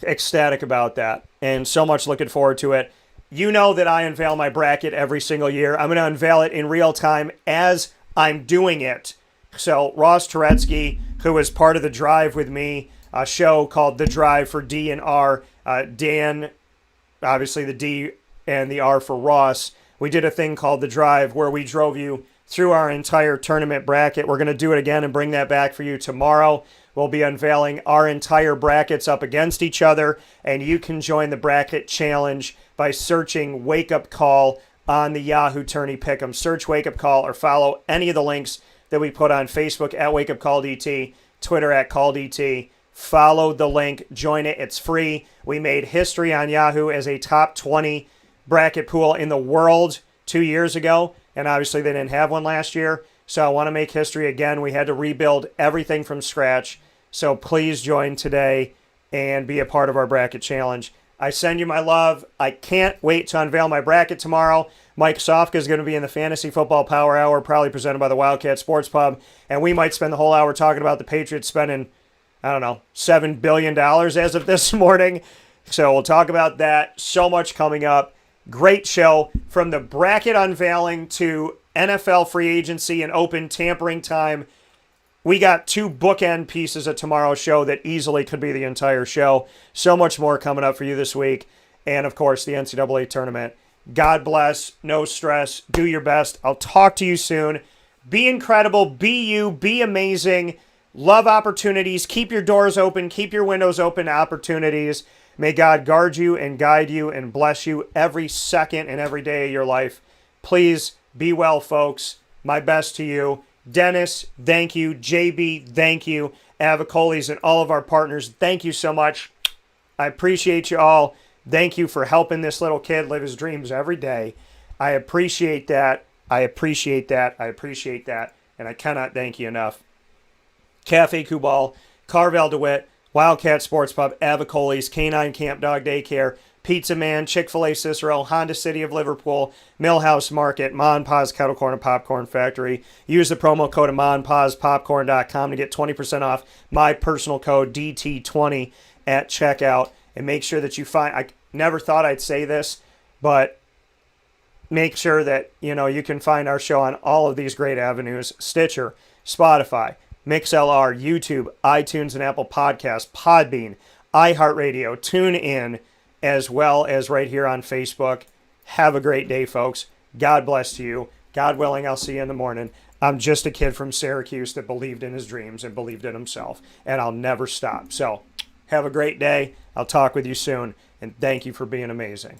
ecstatic about that. And so much looking forward to it. You know that I unveil my bracket every single year. I'm going to unveil it in real time as I'm doing it. So Ross Turetsky, who was part of the drive with me, a show called The Drive for D and R. Dan, obviously the D and the R for Ross. We did a thing called The Drive where we drove you through our entire tournament bracket. We're going to do it again and bring that back for you tomorrow. We'll be unveiling our entire brackets up against each other, and you can join the bracket challenge by searching Wake Up Call on the Yahoo Tourney Pick'em. Search Wake Up Call or follow any of the links that we put on Facebook at Wake Up Call DT, Twitter at Call DT. Follow the link, join it, it's free. We made history on Yahoo as a top 20 bracket pool in the world 2 years ago, and obviously they didn't have one last year, so I want to make history again. We had to rebuild everything from scratch, so please join today and be a part of our bracket challenge. I send you my love. I can't wait to unveil my bracket tomorrow. Mike Sofka is going to be in the Fantasy Football Power Hour, probably presented by the Wildcat Sports Pub, and we might spend the whole hour talking about the Patriots spending, I don't know, $7 billion as of this morning. So we'll talk about that. So much coming up. Great show. From the bracket unveiling to NFL free agency and open tampering time, we got two bookend pieces of tomorrow's show that easily could be the entire show. So much more coming up for you this week. And, of course, the NCAA tournament. God bless. No stress. Do your best. I'll talk to you soon. Be incredible. Be you. Be amazing. Love opportunities. Keep your doors open. Keep your windows open to opportunities. May God guard you and guide you and bless you every second and every day of your life. Please be well, folks. My best to you. Deenis, thank you. JB, thank you. Avicolli's and all of our partners, thank you so much. I appreciate you all. Thank you for helping this little kid live his dreams every day. I appreciate that. I appreciate that. I appreciate that. And I cannot thank you enough. Cafe Kubal, Carvel DeWitt, Wildcat Sports Pub, Avicolli's, Canine Camp Dog Daycare, Pizza Man, Chick-fil-A Cicero, Honda City of Liverpool, Millhouse Market, Ma and Pa's Kettle Corn and Popcorn Factory. Use the promo code of maandpazpopcorn.com to get 20% off my personal code DT20 at checkout. And make sure that you find, I never thought I'd say this, but make sure that, you can find our show on all of these great avenues: Stitcher, Spotify, MixLR, YouTube, iTunes and Apple Podcasts, Podbean, iHeartRadio, TuneIn, as well as right here on Facebook. Have a great day, folks. God bless to you. God willing, I'll see you in the morning. I'm just a kid from Syracuse that believed in his dreams and believed in himself, and I'll never stop. So have a great day. I'll talk with you soon, and thank you for being amazing.